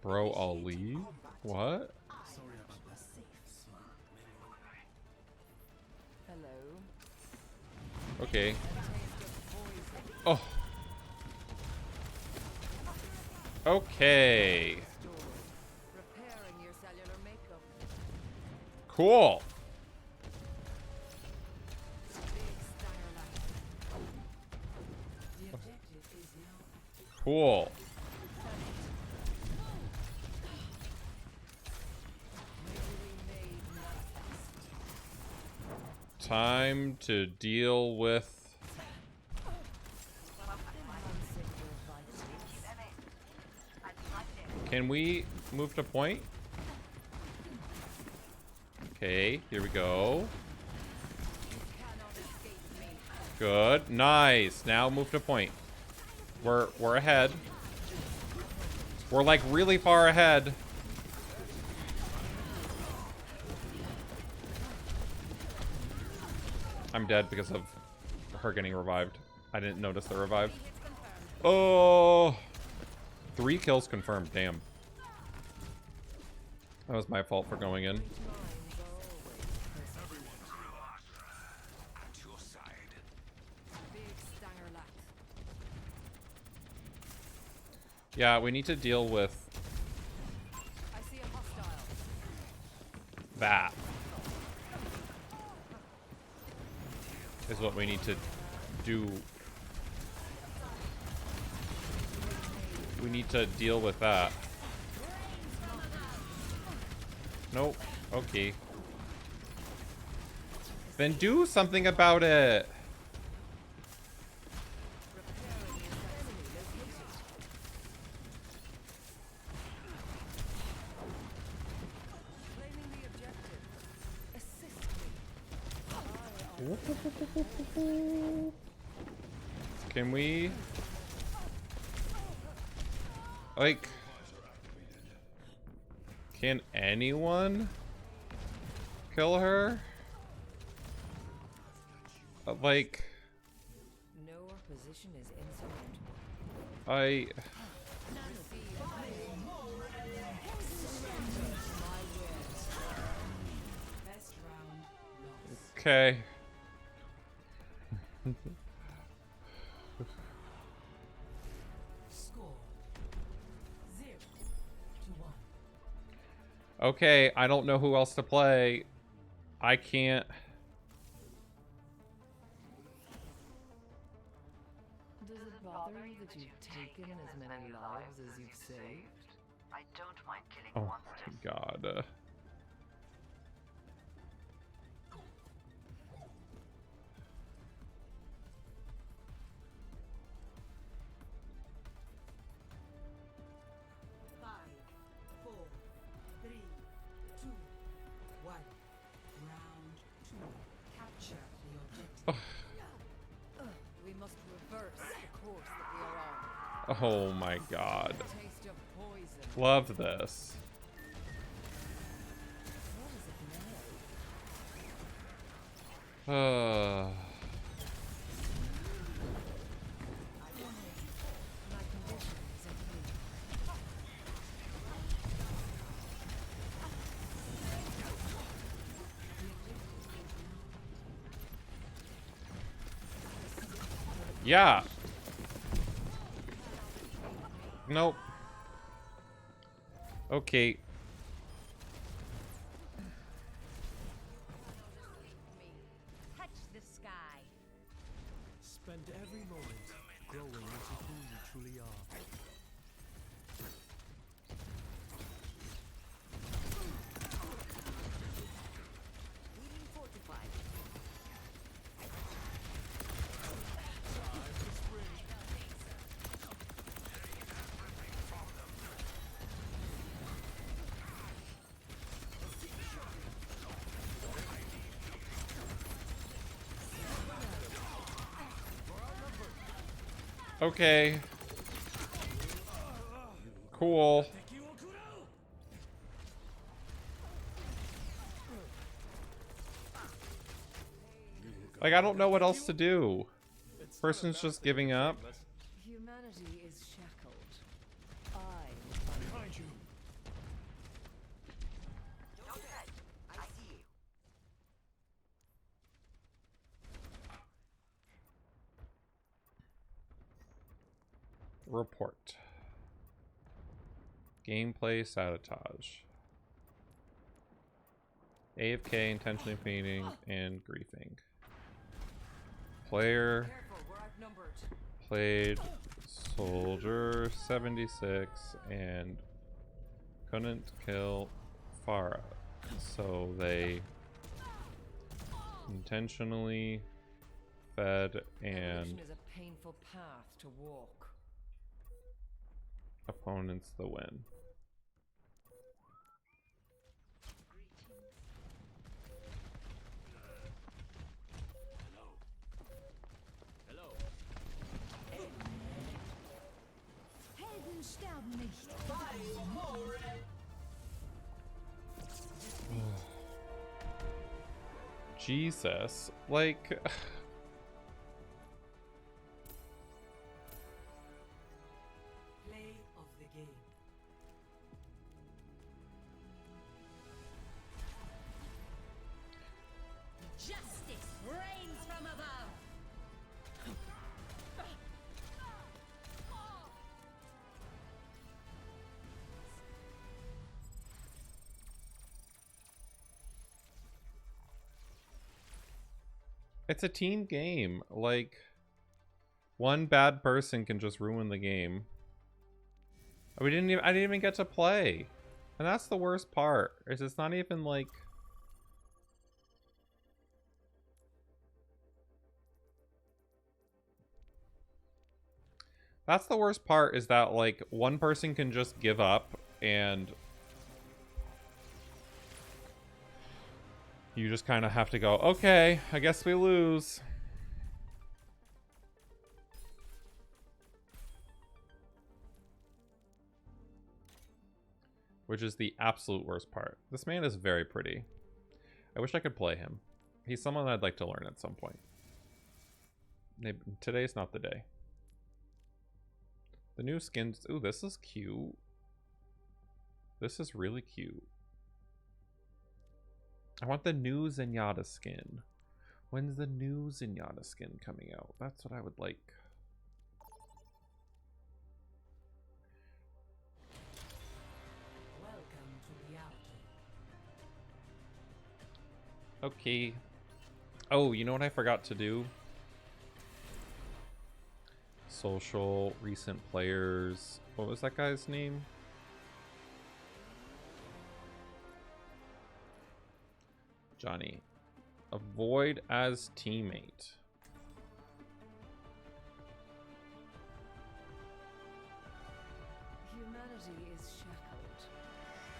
Bro, I'll leave? What? Hello. Okay. Oh. Okay. Repairing your cellular makeup. Cool. The objective is now active. Cool. Time to deal with... Can we move to point? Okay, here we go. Good. Nice. Now move to point. We're ahead. We're like really far ahead. I'm dead because of her getting revived. I didn't notice the revive. Oh, 3 kills confirmed. Damn. That was my fault for going in. At your side. Big stanger lack. Yeah, we need to deal with I see a hostile. that. Is what we need to do. We need to deal with that. Nope. Okay. Then do something about it. Claiming the objective. Assist me. Can we... Like... Can anyone kill her? Like... No, our position is insurmountable. I... Best round lost. Okay. Score 0-1. Okay, I don't know who else to play. I can't... Does it bother you that you've taken as many lives as you've saved? I don't mind killing Oh monsters. my god. Five, 4, 3, 2, 1. Round 2. Capture the objective. We must reverse the course that we are on. Oh my god. Taste of poison. Love this. What is it now? My condition is in Yeah. Nope. Okay. Touch the sky. Spend every moment growing into who you truly are. Healing fortified. Okay. Cool. Like, I don't know what else to do. Person's just giving up. Humanity is shackled. I Behind you. Don't head. I see you. Report. Gameplay sabotage. AFK, intentionally fainting, and griefing. Player careful, we're outnumbered. played Soldier 76 and couldn't kill Farah. So they intentionally fed and Evolution is a painful path to walk. opponents the win. Helden sterben nicht. Jesus, like Play of the game. Justice reigns from above. it's a team game. Like, one bad person can just ruin the game. I didn't even get to play. And that's the worst part. Is it's not even like that's the worst part, is that like one person can just give up and you just kind of have to go, okay, I guess we lose. Which is the absolute worst part. This man is very pretty. I wish I could play him. He's someone I'd like to learn at some point. Maybe today's not the day. The new skins. Ooh, this is cute. This is really cute. I want the new Zenyatta skin. When's the new Zenyatta skin coming out? That's what I would like. Welcome to reality. Okay. Oh, you know what I forgot to do? Social, recent players. What was that guy's name? Johnny. Avoid as teammate. Humanity is shackled.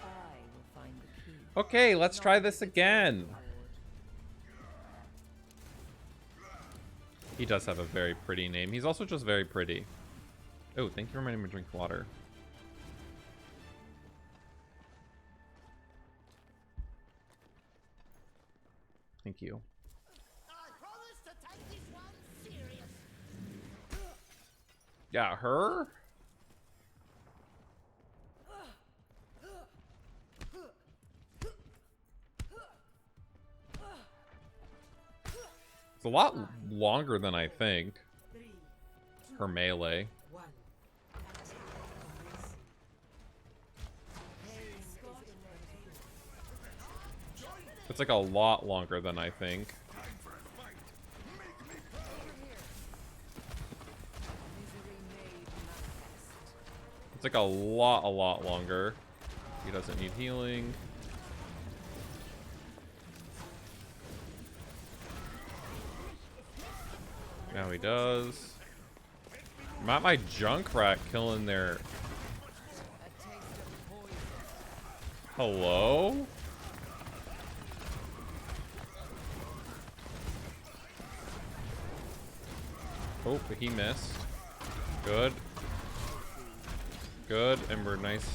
I will find the key. Okay, let's try this again. He does have a very pretty name. He's also just very pretty. Oh, thank you for reminding me to drink water. Thank you. I promise to take this one serious. Yeah, her? It's a lot longer than I think. 3, her melee. One. It's like a lot longer than I think. It's like a lot longer. He doesn't need healing. Now he does. Not my Junkrat killing their... Hello? Oh, but he missed. Good. Good, Ember, nice.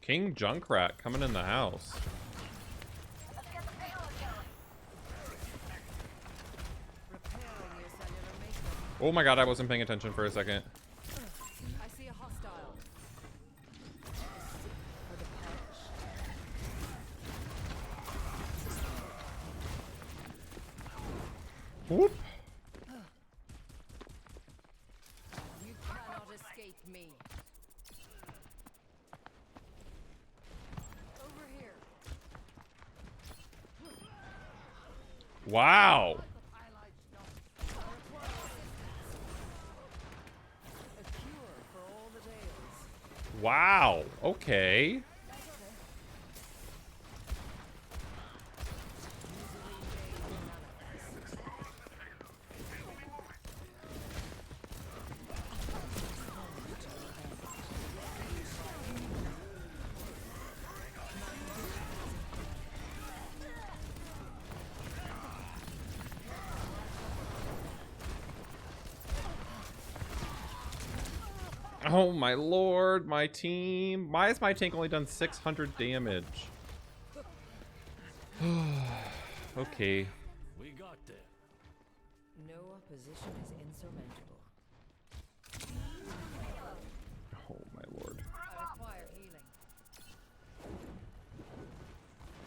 King Junkrat coming in the house. Oh my god, I wasn't paying attention for a second. I see a hostile. For the punch. Whoop. You cannot escape me. Over here. Wow. A cure for all the tales. Wow. Okay. Oh my lord, my team. Why has my tank only done 600 damage? Okay. We got there. No opposition is insurmountable. Oh my lord. I require healing.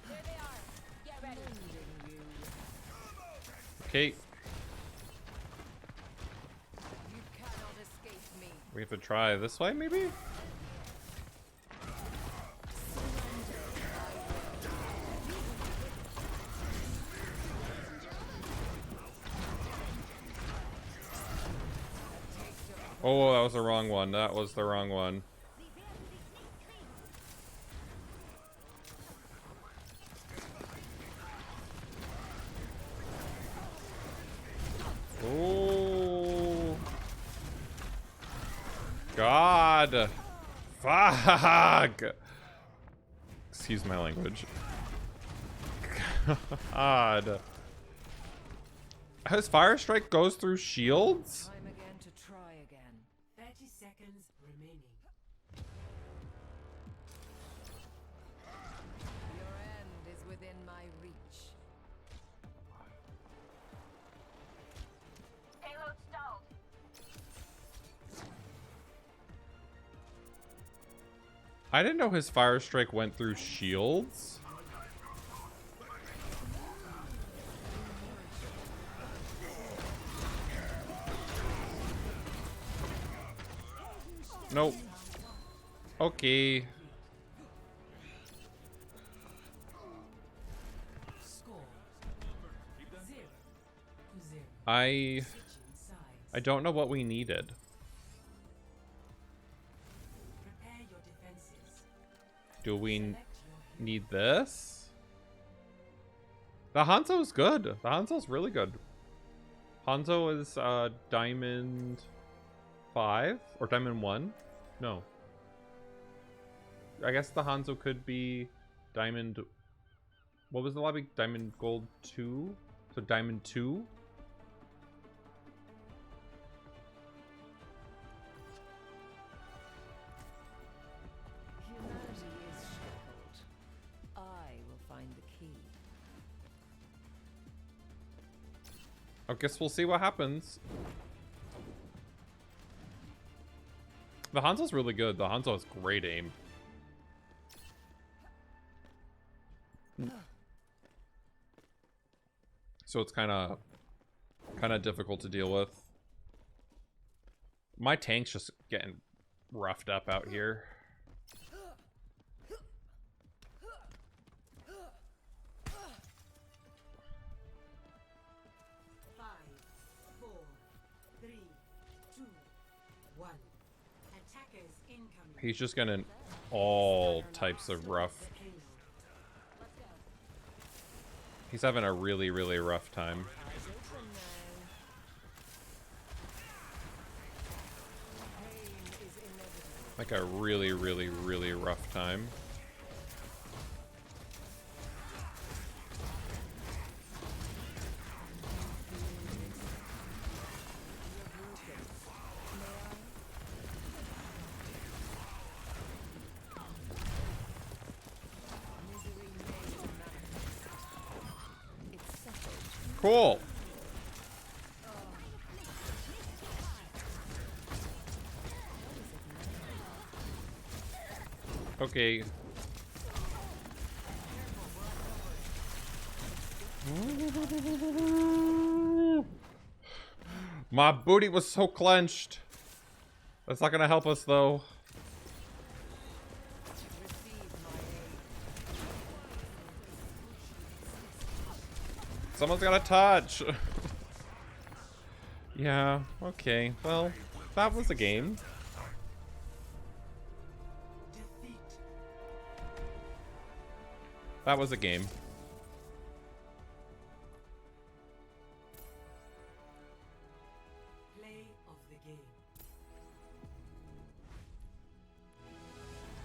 There they are. Get ready. Mending you. Okay. You cannot escape me. We have to try this way, maybe? Oh, that was the wrong one. That was the wrong one. Oh. God. Fuck. Excuse my language. God. His fire strike goes through shields? Time again to try again. 30 seconds remaining. Your end is within my reach. Payload stalled. I didn't know his fire strike went through shields. Nope. Okay. Score 0-0. I Switching sides. don't know what we needed. Prepare your defenses. Do we Select your need this? The Hanzo's good. The Hanzo's really good. Hanzo is diamond 5 or diamond 1? No. I guess the Hanzo could be diamond. What was the lobby? Diamond gold 2? So diamond 2? Humanity is shackled. I will find the key. I guess we'll see what happens. The Hanzo's really good. The Hanzo has great aim. So it's kind of difficult to deal with. My tank's just getting roughed up out here. He's just getting all types of rough. He's having a really, really rough time. Like a really, really, really rough time. Cool. Okay. My booty was so clenched. That's not gonna help us though. Someone's got a touch. Yeah, okay. Well, that was a game. That was a game. Play of the game.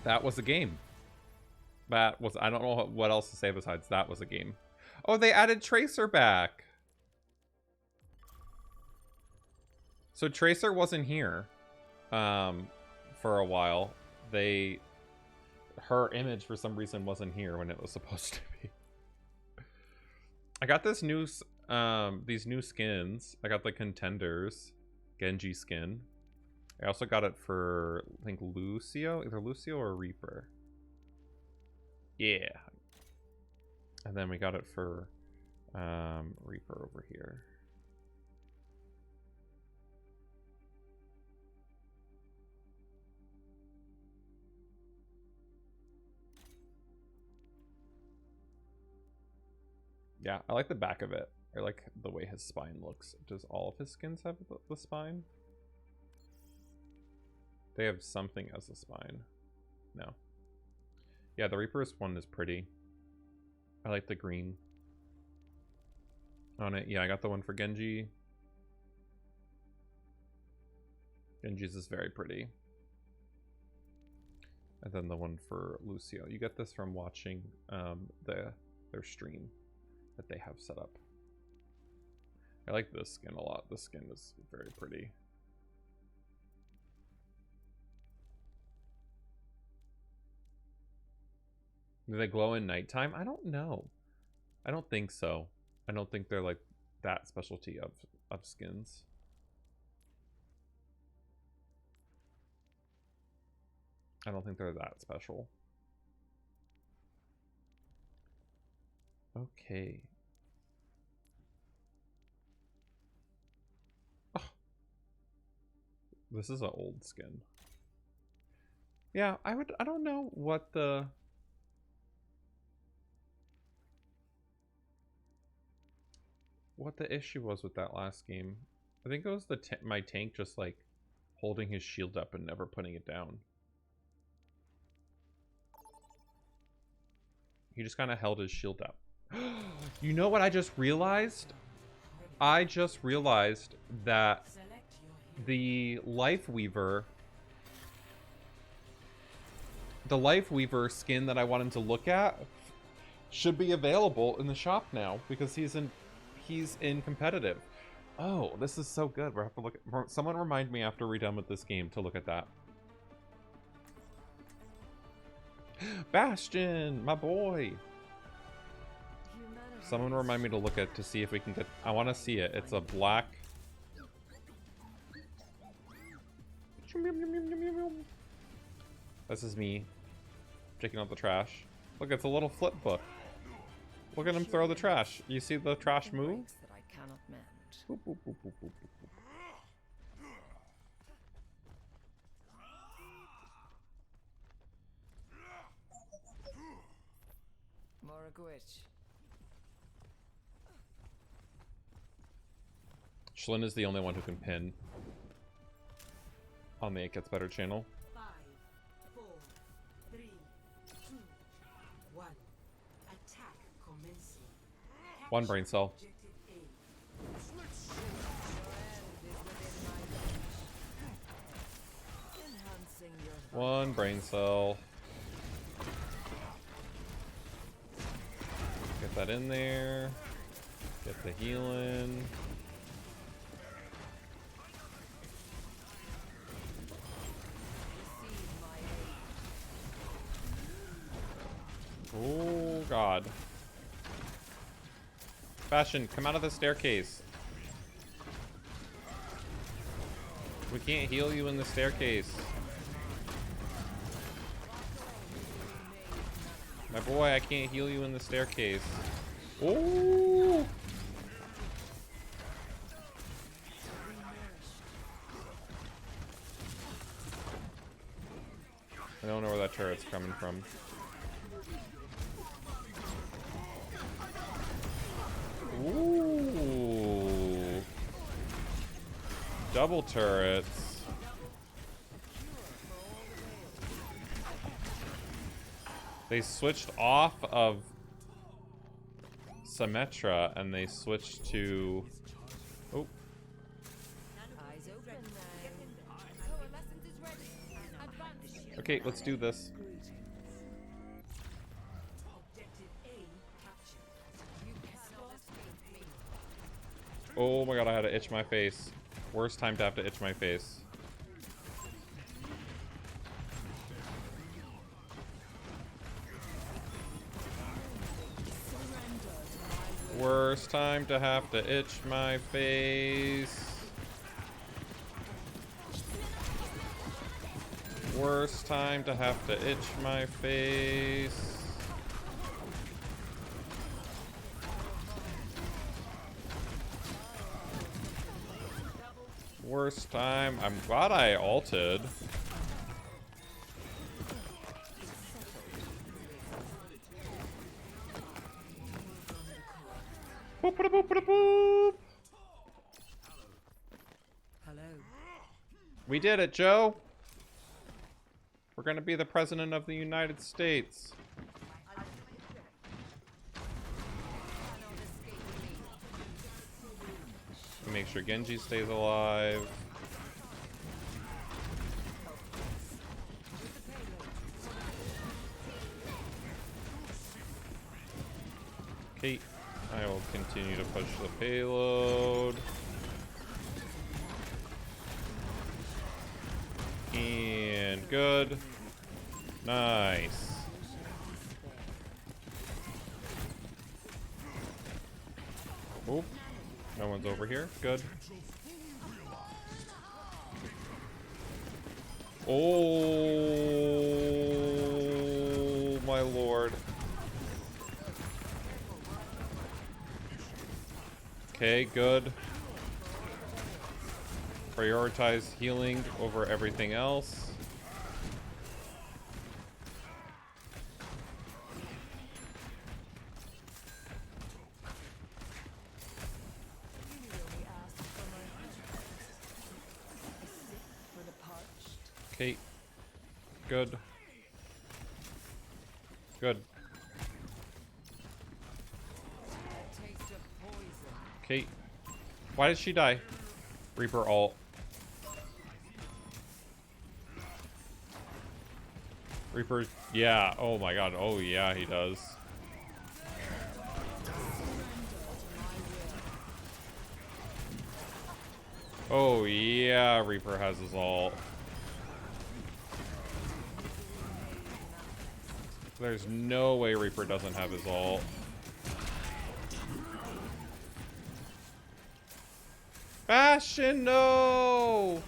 That was a game. That was, I don't know what else to say besides that was a game. Oh, they added Tracer back. So Tracer wasn't here for a while. Her image for some reason wasn't here when it was supposed to be. I got this new these new skins. I got the Contenders Genji skin. I also got it for, I think, Lucio, either Lucio or Reaper. Yeah. And then we got it for Reaper over here. Yeah, I like the back of it. I like the way his spine looks. Does all of his skins have the spine? They have something as a spine. No. Yeah, the Reaper's one is pretty. I like the green on it. Yeah, I got the one for Genji. Genji's is very pretty. And then the one for Lucio. You get this from watching their stream that they have set up. I like this skin a lot. This skin is very pretty. Do they glow in nighttime? I don't know. I don't think so. I don't think they're like that specialty of skins. I don't think they're that special. Okay. Oh. This is an old skin. Yeah, I don't know what the issue was with that last game. I think it was my tank just like holding his shield up and never putting it down. He just kind of held his shield up. You know what I just realized? I just realized that the Life Weaver skin that I wanted to look at should be available in the shop now because he's in competitive. Oh, this is so good. We'll have to look at, someone remind me after we're done with this game to look at that. Bastion, my boy. Someone remind me to look at to see if we can get, I want to see it. It's a black. This is me taking out the trash. Look, it's a little flip book. Look at him throw the trash. You see the trash move? Breaks that I cannot mend. Boop, boop, boop, boop, boop, boop, boop. Moragwitch. Shlyn is the only one who can pin on the It Gets Better channel. 5, 4, 3, 2, 1. Attack commencing. One brain cell. Objective A. Your end is within my reach. Enhancing your One brain cell. Get that in there. Get the healing. receive my aid. Oh god. Fashion, come out of the staircase. We can't heal you in the staircase. My boy, I can't heal you in the staircase. Oh! I don't know where that turret's coming from. Ooh. Double turrets. They switched off of Symmetra and they switched to... Oh, Eyes open now. Coalescence is ready. Advance. okay, let's do this. Objective A captured. You cannot escape me. Oh my god, I had to itch my face. Worst time to have to itch my face. Worst time to have to itch my face. Worst time to have to itch my face. Worst time. I'm glad I ulted. Boop, boop, boop, boop, boop. Hello. We did it, Joe. We're gonna be the president of the United States. Cannot escape me. Make sure Genji stays alive. Okay, I will continue to push the payload. And good. Nice. Oh, no one's over here. Good. Oh my lord. Okay, good. Prioritize healing over everything else. You only asked for my hand. A sip for the parched. Okay. Good. Good. A taste of poison. Okay. Why did she die? Reaper ult. Reaper, yeah. Oh my god. Oh yeah, he does. Oh yeah, Reaper has his ult. There's no way Reaper doesn't have his ult. Bastion, no!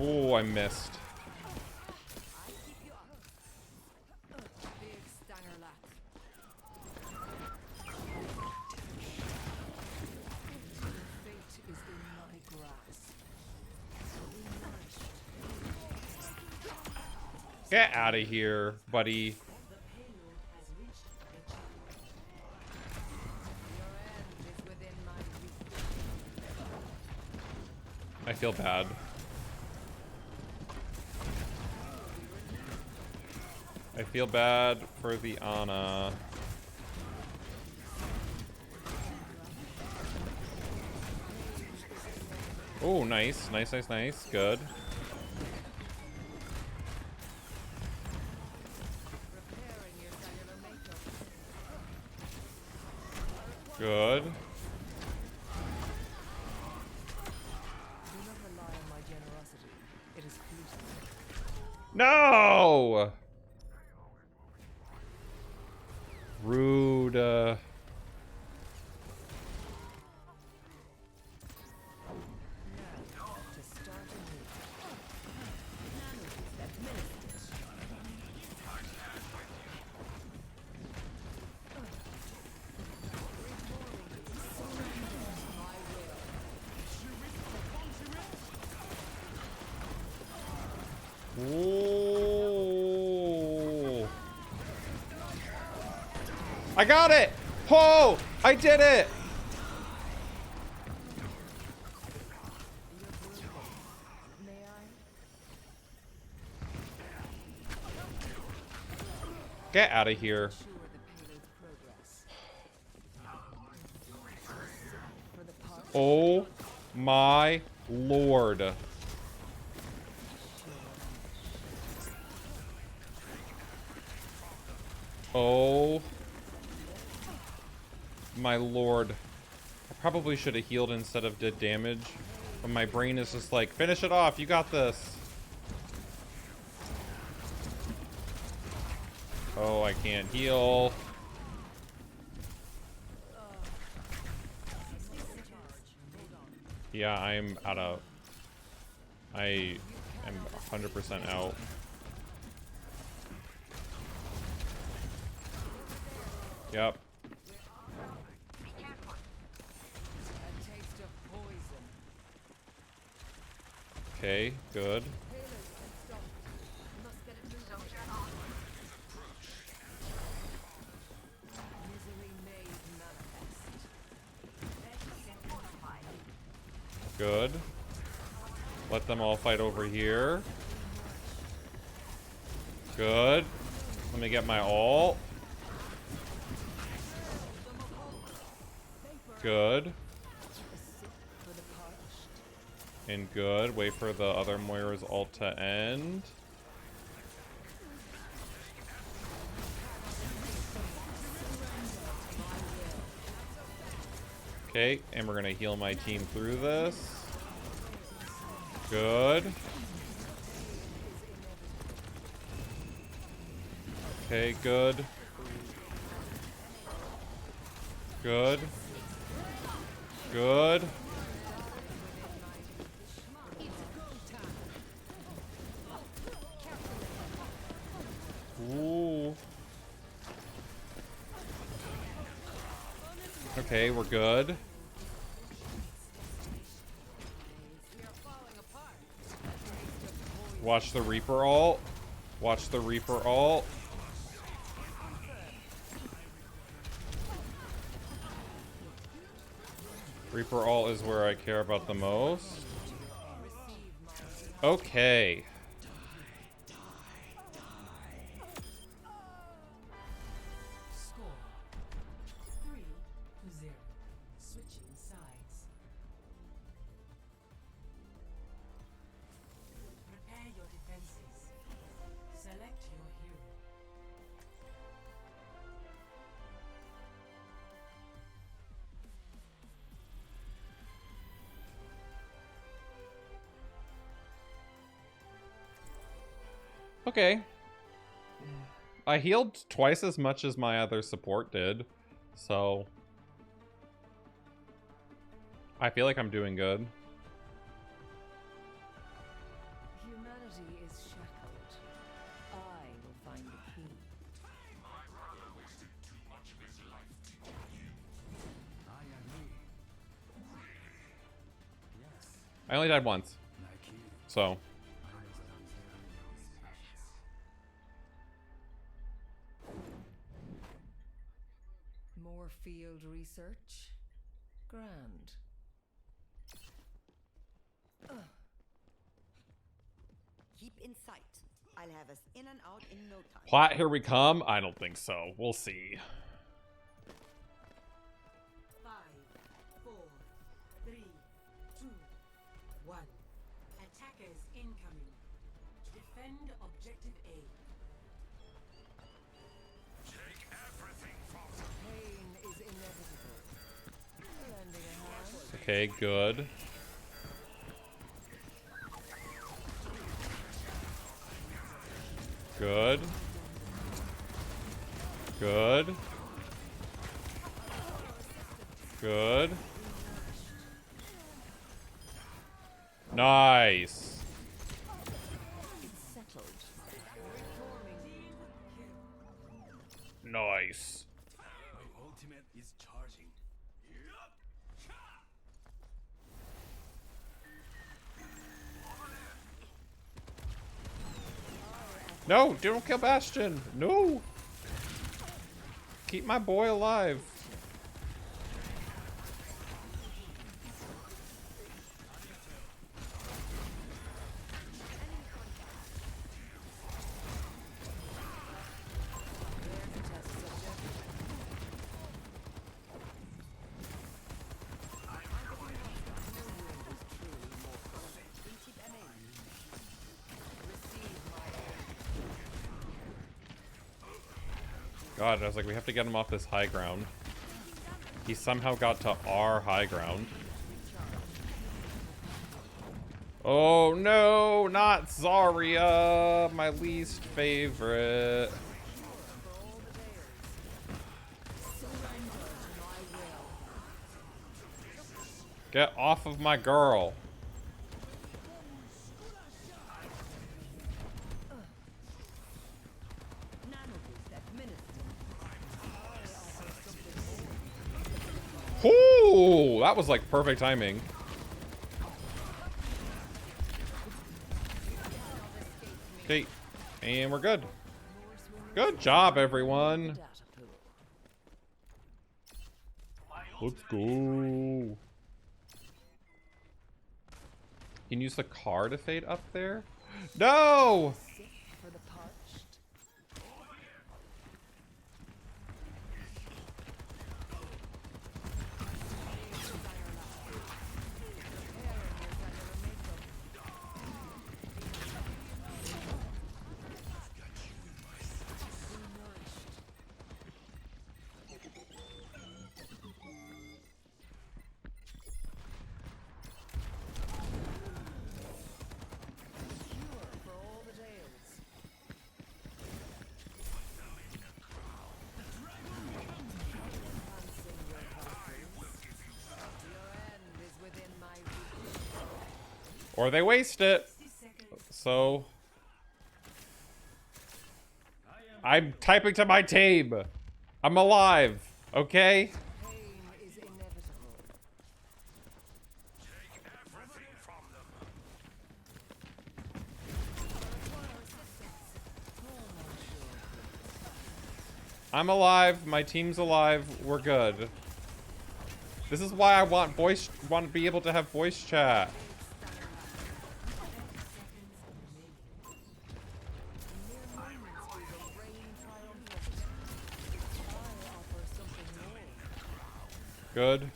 Oh, I missed. Big stanger lat. Fate is in my grasp. Get out of here, buddy. The payload has reached the checkpoint. Your end is within my reach. I feel bad. I feel bad for the Ana. Oh, nice. Nice, nice, nice. Good. Repairing your cellular makeup. Good. Do not rely on my generosity. It is fleeting. No! Rude. Now, to start anew. Nanobees administered. Ooh. I got it! Oh! I did it! May I? Get out of here. Ensure the payload's progress. For the part. Oh my lord. Oh my lord. I probably should have healed instead of did damage. But my brain is just like, finish it off, you got this. Oh, I can't heal. Yeah, I'm out of... I am 100% out. Yep. A taste of poison. Okay, good. Payload can stop. Must get it moving. Misery made manifest. Good. Let them all fight over here. Good. Let me get my ult. Good. For the parched. And good. Wait for the other Moira's ult to end. Okay, and we're gonna heal my team through this. Good. Okay, good. Good. Good. Ooh. Okay, we're good. Watch the Reaper ult. Watch the Reaper ult. Reaper ult is where I care about the most. Okay. Score 3-0. Switching sides. Prepare your defenses. Select your hero. Okay. I healed twice as much as my other support did, so I feel like I'm doing good. I only died once. So. More field research? Grand. Keep in sight. I'll have us in and out in no time. Plot, here we come? I don't think so. We'll see. 5, 4, 3, 2, 1. Attackers incoming. Defend objective A. Take everything from them. Pain is inevitable. Lending a hand. Okay, good. Good. Good. Good. Nice. It's settled. Nice. My ultimate is charging. No, don't kill Bastion. No. Keep my boy alive. God, I was like, we have to get him off this high ground. He somehow got to our high ground. Oh no, not Zarya, my least favorite. Get off of my girl. Ooh, that was like perfect timing. Okay, and we're good. Good job, everyone. Let's go. You can use the car to fade up there? No! For the parched. Or they waste it. So I'm typing to my team. I'm alive. Okay? Pain is inevitable. Take everything from them. I'm alive. My team's alive. We're good. This is why I want to be able to have voice chat. Good.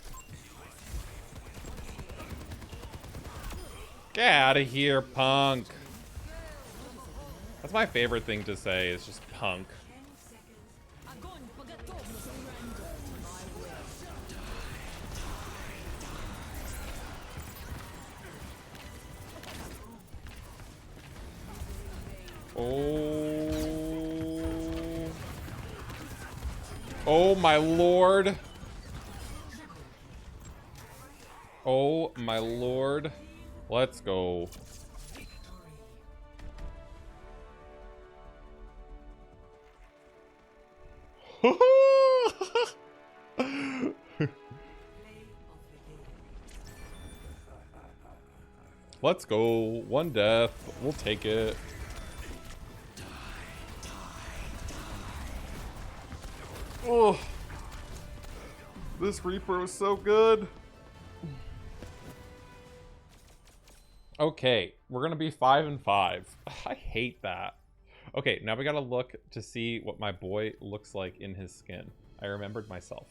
Get out of here, punk. That's my favorite thing to say, is just punk. Oh. Oh my lord. Oh my lord. Let's go. Let's go. One death. We'll take it. Oh, this Reaper was so good. Okay, we're gonna be 5-5. I hate that. Okay, now we gotta look to see what my boy looks like in his skin. I remembered myself.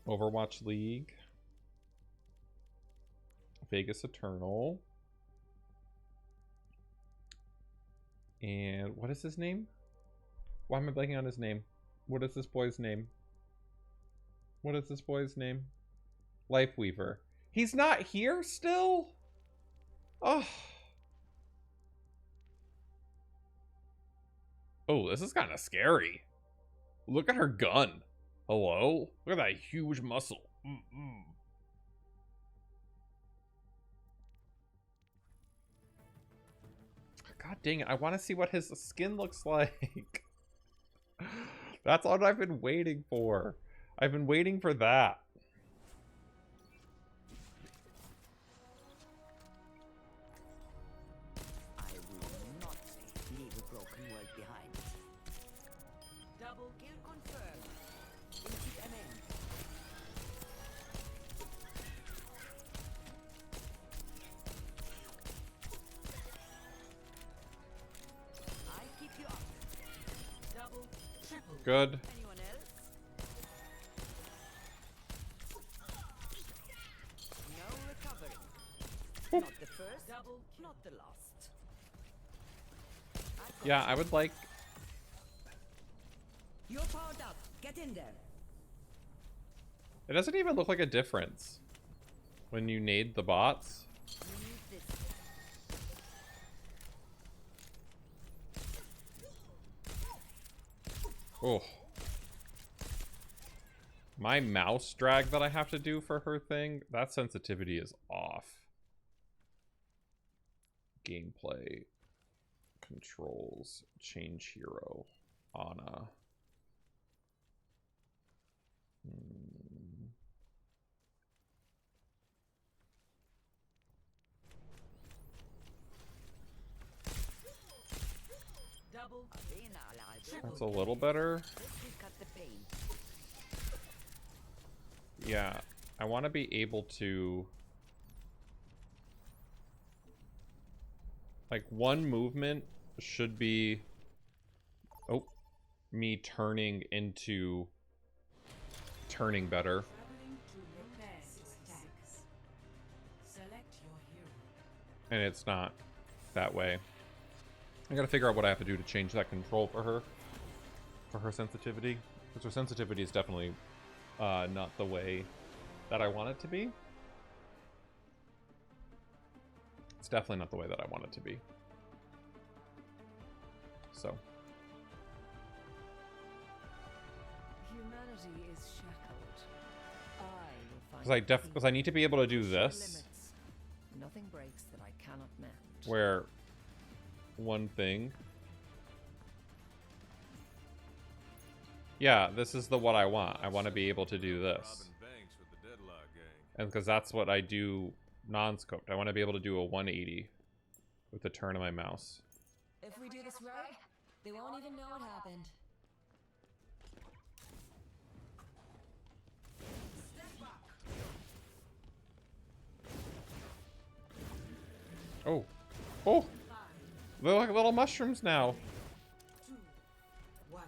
Overwatch League. Vegas Eternal. And what is his name? Why am I blanking on his name? What is this boy's name? What is this boy's name? Lifeweaver. He's not here still? Oh. Oh, this is kind of scary. Look at her gun. Hello? Look at that huge muscle. God dang it. I want to see what his skin looks like. That's what I've been waiting for. I've been waiting for that. I will not leave a broken world behind. Double kill confirmed. Into an end. I keep you up. Double, triple. Good. Anyone else? No recovery. Not the first, Double kill. not the last. Yeah, I would like... You're powered up. Get in there. It doesn't even look like a difference when you nade the bots. You need this. Oh. My mouse drag that I have to do for her thing, that sensitivity is off. Gameplay. Controls. Change hero. Ana. Double, That's a little better. This will cut the pain. Yeah, I want to be able to... Like, one movement should be... Oh. Me turning into... Turning better. traveling to repair stacks. Select your hero. And it's not that way. I gotta figure out what I have to do to change that control for her. For her sensitivity. Because her sensitivity is definitely not the way that I want it to be. It's definitely not the way that I want it to be. So. Humanity is shackled. I will find Because I need to be able to do peace. this. Limits. Nothing breaks that I cannot mend. Where one thing. Yeah, this is the what I want. I want to be able to do this. And because that's what I do non-scoped. I want to be able to do a 180 with the turn of my mouse. If we do this right, they won't even know what happened. Oh. Oh! They're like little mushrooms now. 2, 1.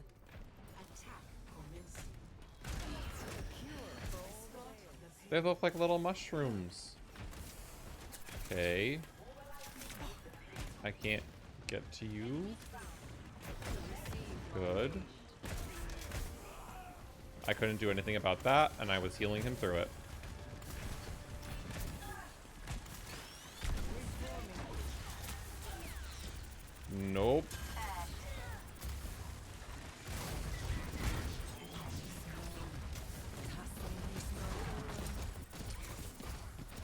Attack commencing. They look like little mushrooms. Okay. I can't get to you. Good. I couldn't do anything about that, and I was healing him through it. Nope.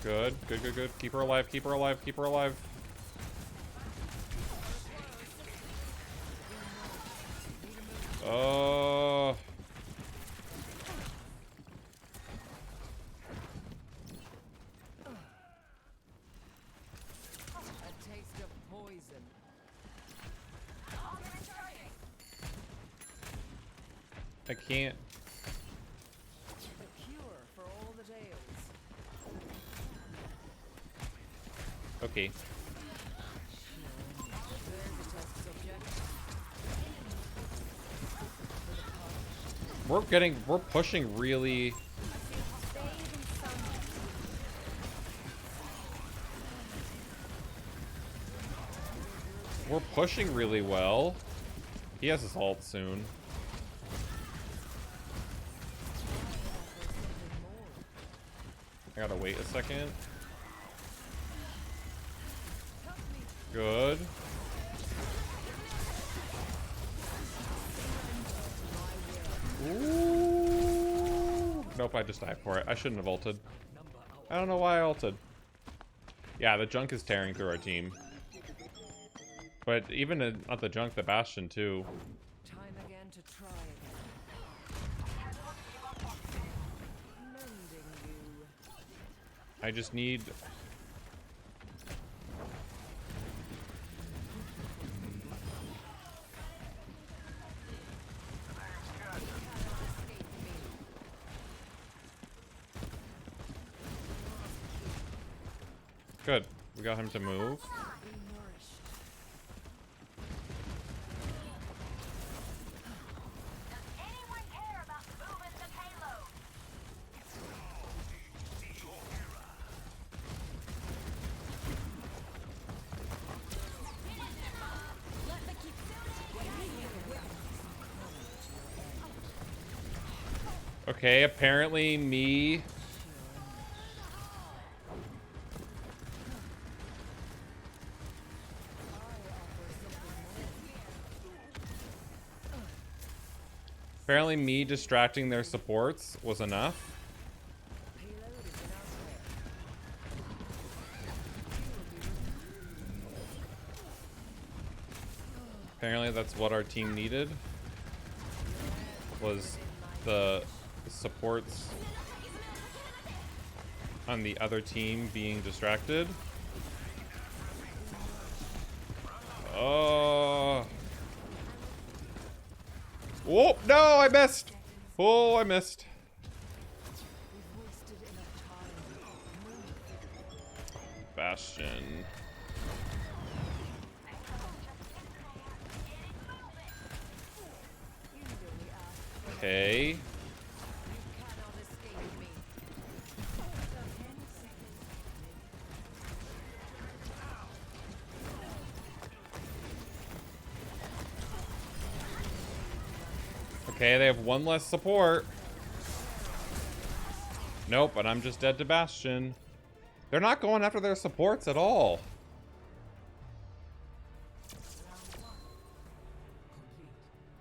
Good, good, good, good. Keep her alive, keep her alive, keep her alive. Oh. I can't. The cure for all the tales. Okay. There's a test subject. We're pushing really. We're pushing really well. He has his ult soon. I gotta wait a second. Good. Ooh. Nope, I just died for it. I shouldn't have ulted. I don't know why I ulted. Yeah, the junk is tearing through our team. But even not the junk, the Bastion too. Time again to try again. Mending you. I just need... Good. We got him to move. Okay, apparently me... Apparently me distracting their supports was enough. Apparently that's what our team needed. Was the supports on the other team being distracted. Oh. Oh, no, I missed. Oh, I missed. Bastion. Okay. Okay, they have one less support. Nope, but I'm just dead to Bastion. They're not going after their supports at all.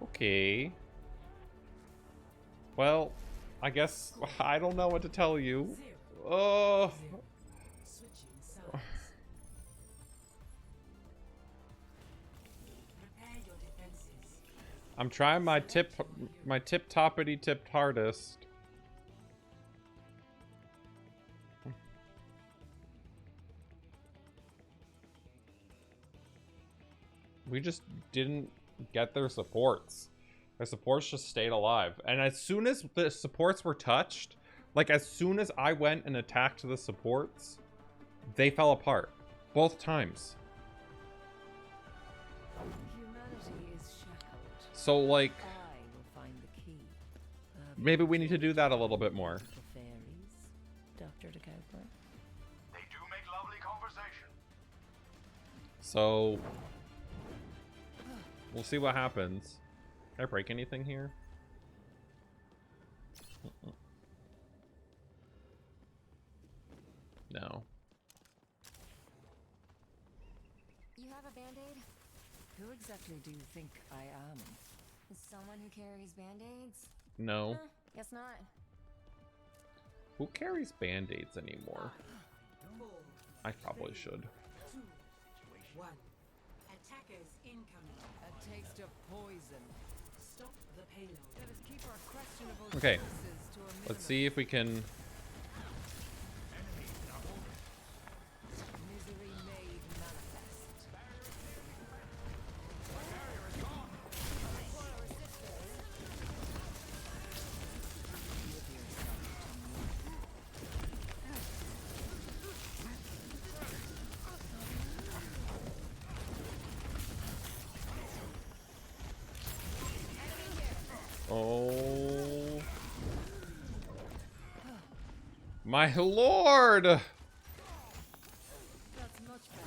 Okay. Well, I guess I don't know what to tell you. Oh. I'm trying my tip-toppity tipped hardest. We just didn't get their supports. Their supports just stayed alive. And as soon as the supports were touched, like as soon as I went and attacked the supports, they fell apart. Both times. So, like, maybe we need to do that a little bit more. They do make lovely conversation. So, we'll see what happens. Can I break anything here? No. You have a band-aid? Who exactly do you think I am? Someone who carries band-aids? No. Guess not. Who carries band-aids anymore? I probably should. 2, 1. Attackers incoming. A taste of poison. Stop the payload. Let us keep our questionable Okay. choices to a minimum. Let's see if we can... Misery made manifest. Oh. My lord! That's much better.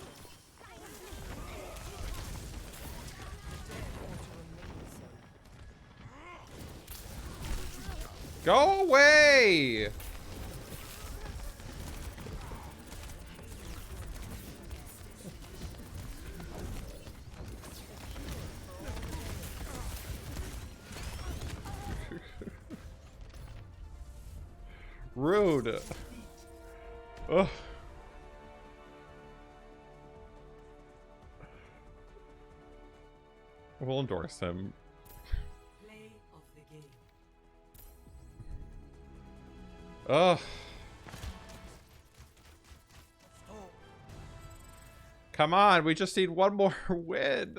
Go away! Rude. Ugh. We'll endorse him. Play of the game. Ugh. Come on, we just need one more win.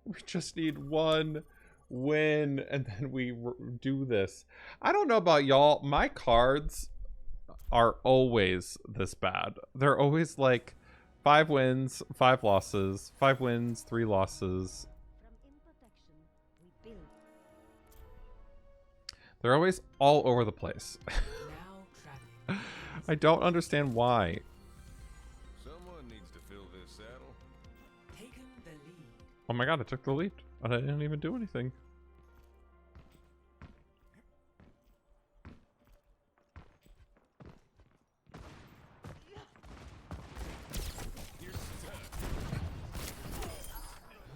We just need one win, and then we do this. I don't know about y'all. My cards are always this bad. They're always like 5 wins, 5 losses, 5 wins, 3 losses. They're always all over the place. I don't understand why. Someone needs to fill this saddle. Taken the lead. Oh my god, I took the lead. And I didn't even do anything.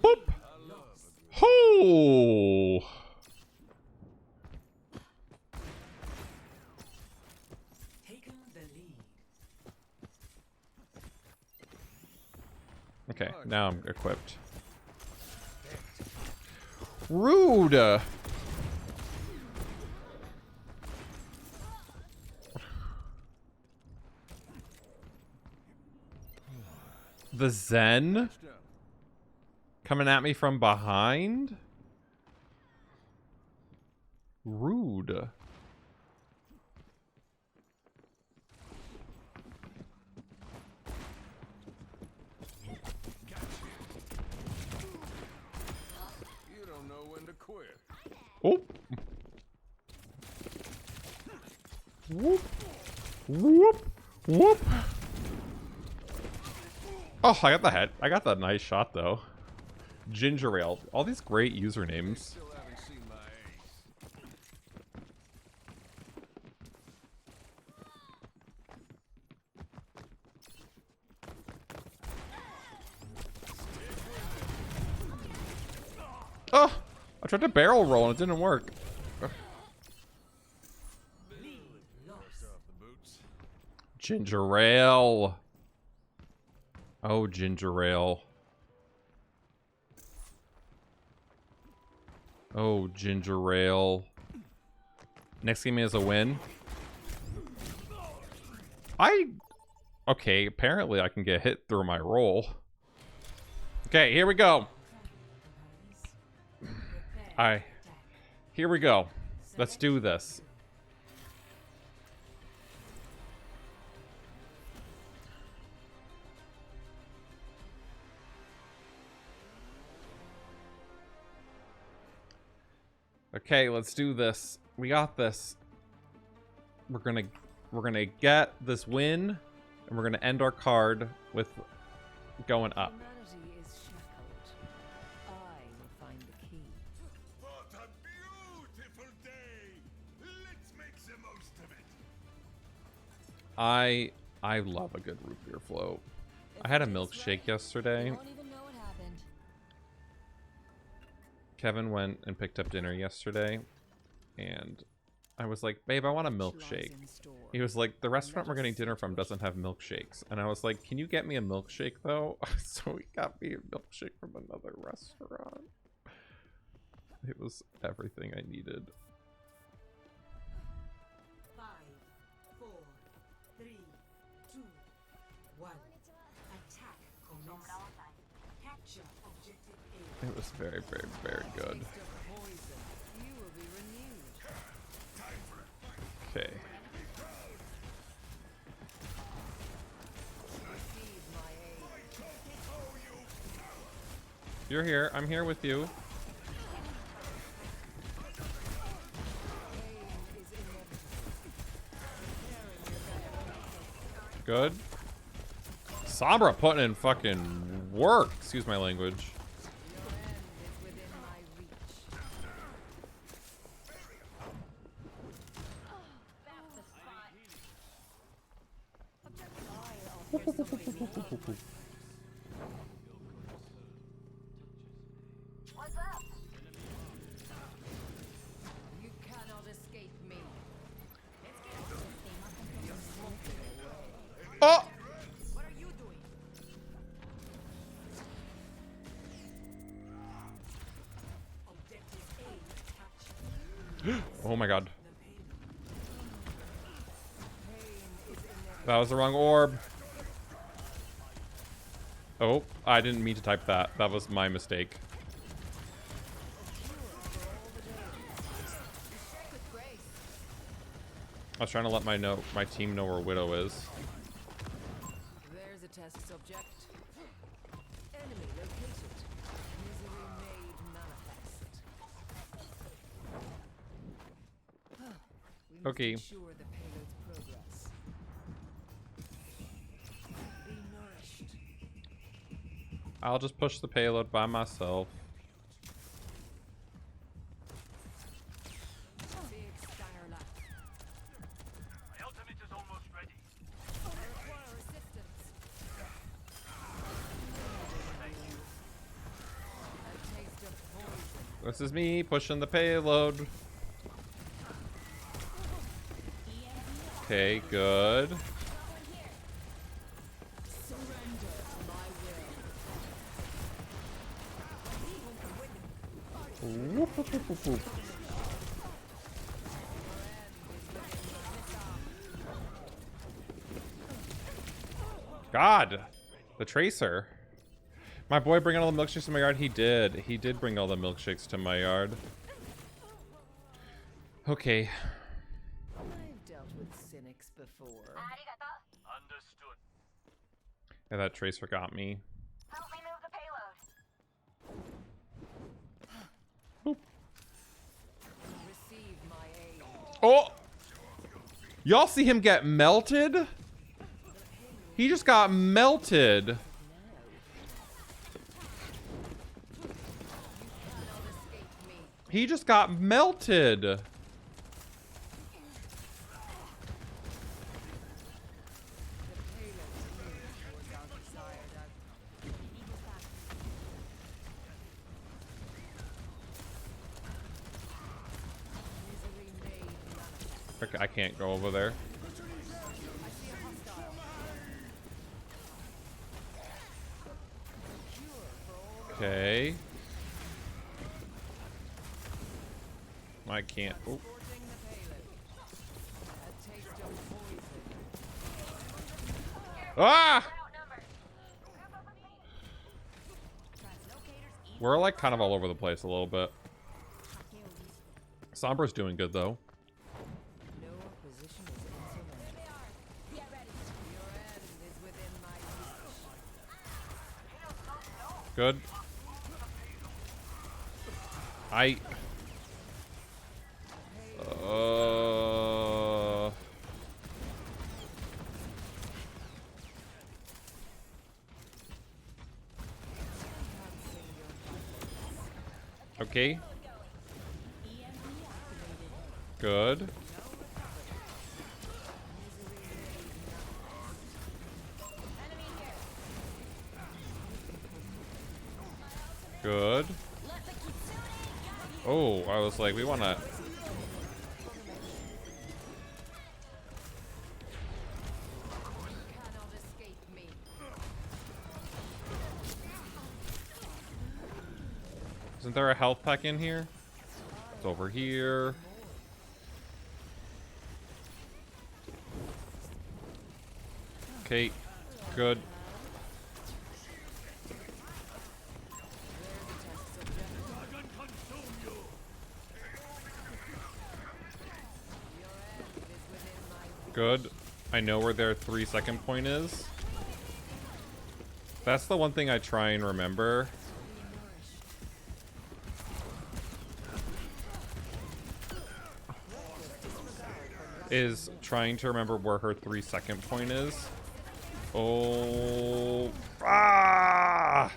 Boop! Ho! Taken the lead. Okay, now I'm equipped. Rude! The Zen? Coming at me from behind? Rude. You don't know when to quit. Oh. Whoop. Whoop. Whoop. Oh, I got the head. I got that nice shot though. Ginger Ale. All these great usernames. Still haven't seen my ace. Oh, I tried to barrel roll and it didn't work. First off the boots. Ginger Ale. Oh, ginger ale. Oh, ginger ale. Next game is a win. Okay, apparently I can get hit through my roll. Okay, here we go. Here we go. Let's do this. Okay, let's do this. We got this. We're gonna get this win, and we're gonna end our card with going up. Humanity is shackled. I will find the key. What a beautiful day! Let's make the most of it. I love a good root beer float. I had a milkshake yesterday. You won't even know what happened. Kevin went and picked up dinner yesterday, and I was like, babe, I want a milkshake. He was like, the restaurant we're getting dinner from doesn't have milkshakes. And I was like, can you get me a milkshake though? So he got me a milkshake from another restaurant. It was everything I needed. 5, 4, 3, 2, 1. Attack commences. Capture objective A. It was very, very, very good. Taste of poison. You will be renewed. Okay. Receive my aid. You're here. I'm here with you. Good. Sombra putting in fucking work. Excuse my language. What's up? You cannot escape me. Oh! What are you doing? Oh my god. That was the wrong orb. Oh, I didn't mean to type that. That was my mistake. I was trying to let my team know where Widow is. There's a test subject. Enemy located. Misery made manifest. We must Okay. ensure the payload's progress. Be nourished. I'll just push the payload by myself. Big stanger lap. My ultimate is almost ready. I require assistance. A taste of poison. This is me pushing the payload. Okay, good. Surrender to my will. God, the Tracer. My boy bringing all the milkshakes to my yard. He did bring all the milkshakes to my yard. Okay. I've dealt with cynics before. Understood. Yeah, that Tracer got me. Help me move the payload. Receive my aid. Oh! Y'all see him get melted? He just got melted. He just got melted. Okay, I can't go over there. Okay. I can't. Oh. Ah! We're like kind of all over the place a little bit. Sombra's doing good though. No opposition is insurmountable. Get ready. Your end is within my reach. Good. Okay. Good. Good. Oh, I was like, we want to... Isn't there a health pack in here? It's over here. Okay, good. Good. I know where their 3-second point is. That's the one thing I try and remember. Is trying to remember where her 3-second point is. Oh. Ah!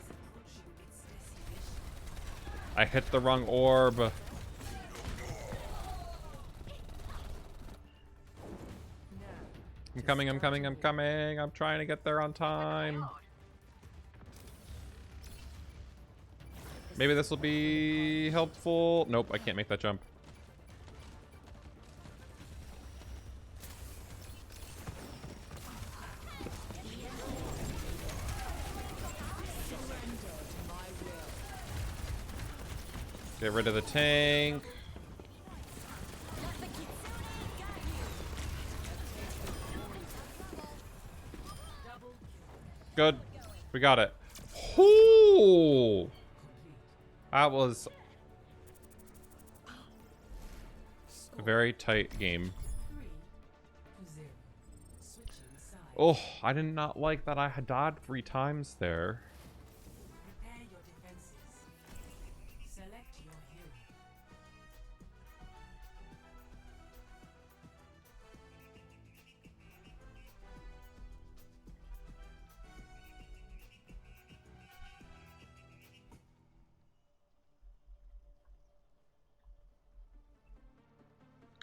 I hit the wrong orb. I'm coming, I'm coming, I'm coming. I'm trying to get there on time. Maybe this will be helpful. Nope, I can't make that jump. Get rid of the tank. Good. We got it. Ooh. That was a very tight game. Oh, I did not like that I had died 3 times there. Prepare your defenses. Select your hero.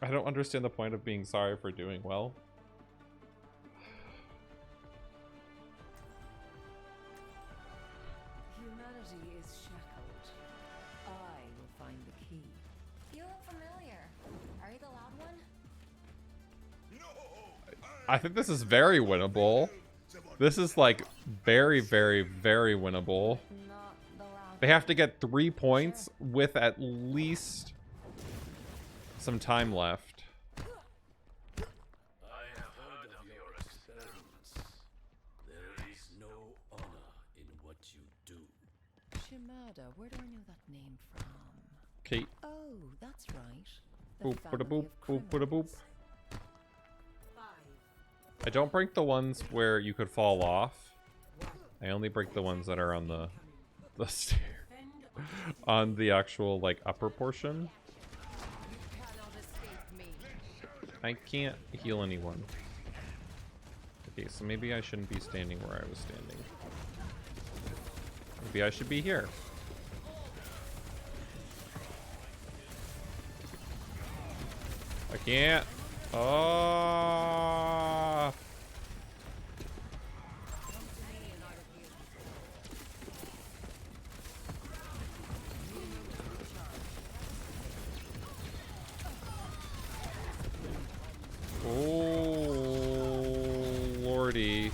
I don't understand the point of being sorry for doing well. Humanity is shackled. I will find the key. You look familiar. Are you the loud one? I think this is very winnable. This is like very, very, very winnable. Not the loud They have to get 3 points with at least some time left. I have heard of your experiments. There is no honor in what you do. Shimada, where do I know that name from? Okay. Oh, that's right. The Boop, bada family boop, of boop, bada boop. criminals. I don't break the ones where you could fall off. I only break the ones that are on the stair. On the actual like upper portion. Cannot escape me. I can't heal anyone. Okay, so maybe I shouldn't be standing where I was standing. Maybe I should be here. I can't. Oh. Oh, lordy.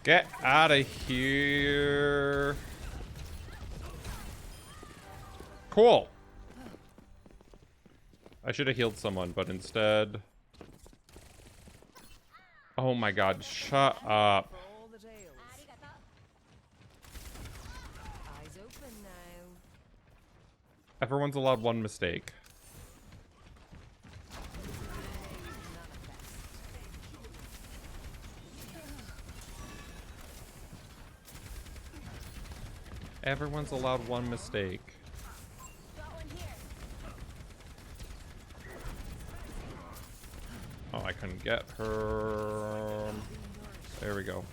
Get out of here. Cool. I should have healed someone, but instead... Oh my god, shut up. For all the tales. Eyes open now. Everyone's allowed 1 mistake. Everyone's allowed 1 mistake. Oh, I couldn't get her. There we go.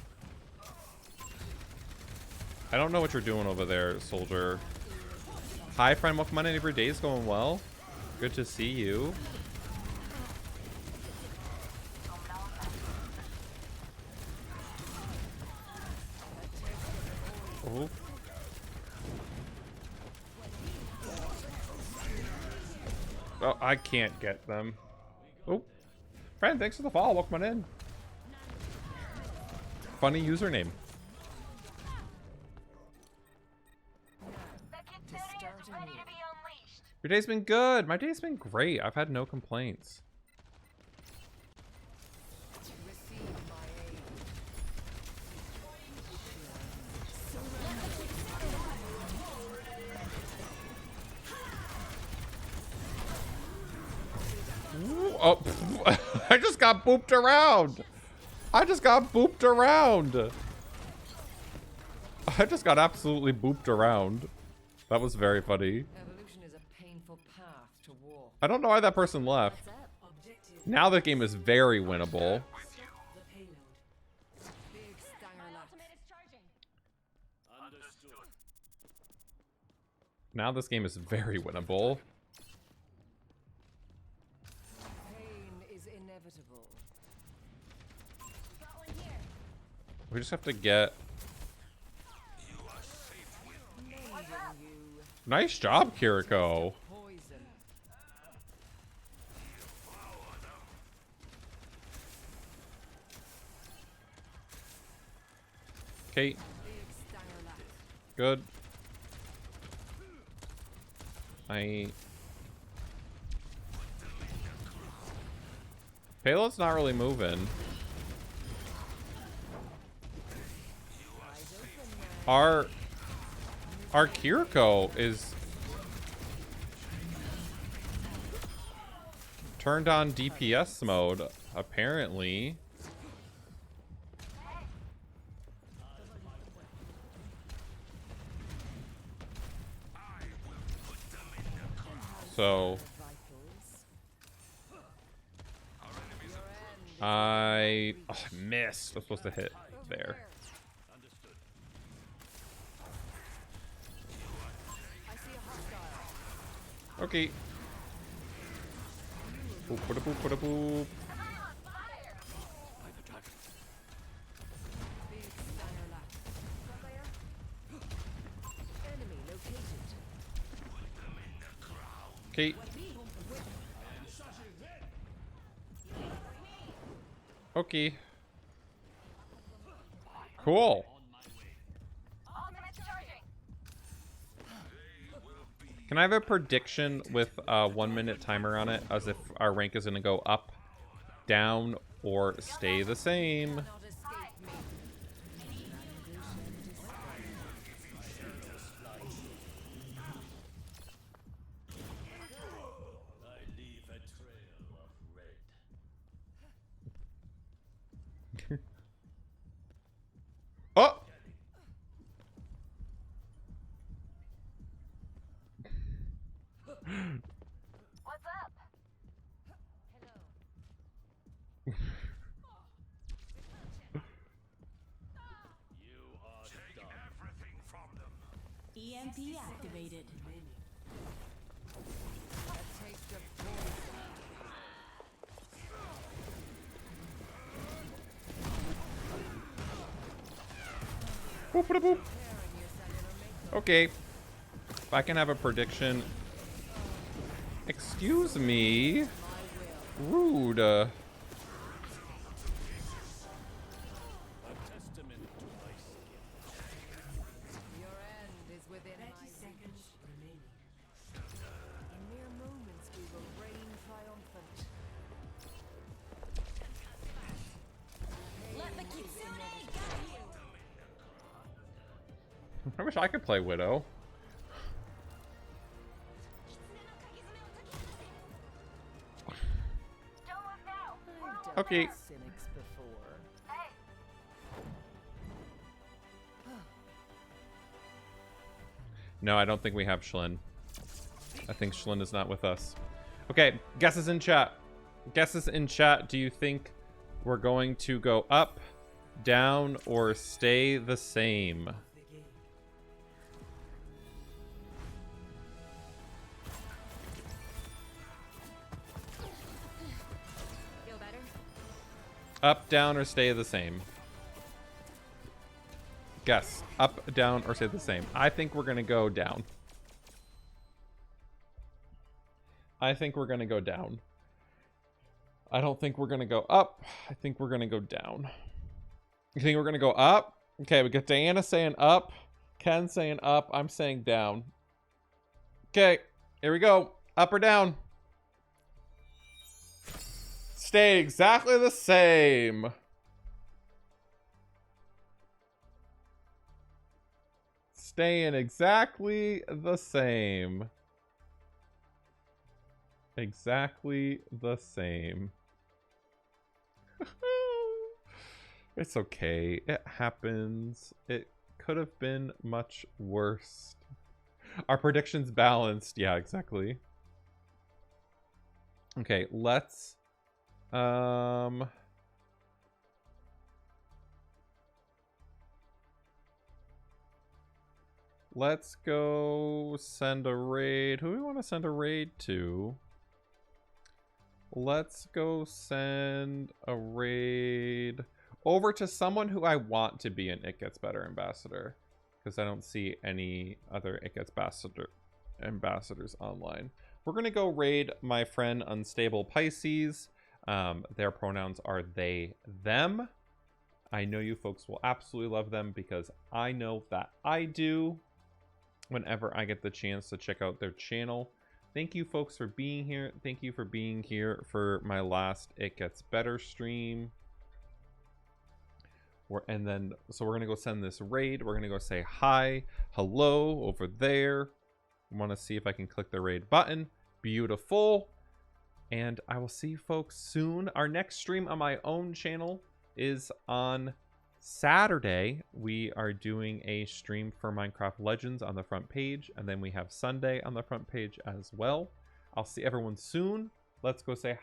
I don't know what you're doing over there, soldier. Hi, friend. Welcome on in. Every day's going well. Good to see you. Oh. Oh, I can't get them. Oh. Friend, thanks for the follow. Welcome on in. Funny username. The Kitsune is ready to be unleashed. Your day's been good. My day's been great. I've had no complaints. Receive my aid. Ooh, oh, I just got booped around. I just got booped around. I just got absolutely booped around. That was very funny. Evolution is a painful path to walk. I don't know why that person left. What's up? Objective. Now the game is very winnable. Stop the payload. Big stanger left. Ultimate is charging. Understood. Now this game is very winnable. Pain is inevitable. Got one here. We just have to get... Mending you. Nice job, Kiriko. Poison. Okay, Big stanger left. good. Payload's not really moving. Eyes open now. Our Kiriko is turned on DPS mode, apparently. So Vitals. I missed. I was supposed to hit there. Understood. I see a hostile. Okay. Boop, boop, boop, boop, boop. I've attacked. Big stanger left. Enemy located. Okay. Okay. Cool. Ultimate's charging. Can I have a prediction with a 1 minute timer on it, as if our rank is going to go up, down, or stay the same? Not escape me. I leave a trail of red. Oh! What's up? You are done. Everything from them. EMP activated. A taste of poison. Boop, boop, boop. Tearing your cellular makeup. Okay. If I can have a prediction. Excuse me. My will. Rude. A testament to my skill. Your end is within 30 my reach. seconds remaining. In mere moments we will reign triumphant. Let the kitsune guide you. I wish I could play Widow. Don't look now. I've dealt Okay. with cynics before. Hey, No, I don't think we have Schlin. I think Schlin is not with us. Okay, guesses in chat. Guesses in chat. Do you think we're going to go up, down, or stay the same? The game. feel better? Up, down, or stay the same? Guess. Up, down, or stay the same. I think we're going to go down. I think we're going to go down. I don't think we're going to go up. I think we're going to go down. You think we're going to go up? Okay, we got Diana saying up. Ken saying up. I'm saying down. Okay, here we go. Up or down? Stay exactly the same. Staying exactly the same. Exactly the same. It's okay. It happens. It could have been much worse. Our predictions balanced. Yeah, exactly. Okay, let's let's go send a raid. Who do we want to send a raid to? Let's go send a raid over to someone who I want to be an It Gets Better ambassador, because I don't see any other It Gets ambassadors online. We're going to go raid my friend Unstable Pisces. Their pronouns are they, them. I know you folks will absolutely love them because I know that I do whenever I get the chance to check out their channel. Thank you folks for being here. Thank you for being here for my last It Gets Better stream. And then, so we're going to go send this raid. We're going to go say hi, hello over there. I want to see if I can click the raid button. Beautiful. And I will see you folks soon. Our next stream on my own channel is on Saturday. We are doing a stream for Minecraft Legends on the front page, and then we have Sunday on the front page as well. I'll see everyone soon. Let's go say hi.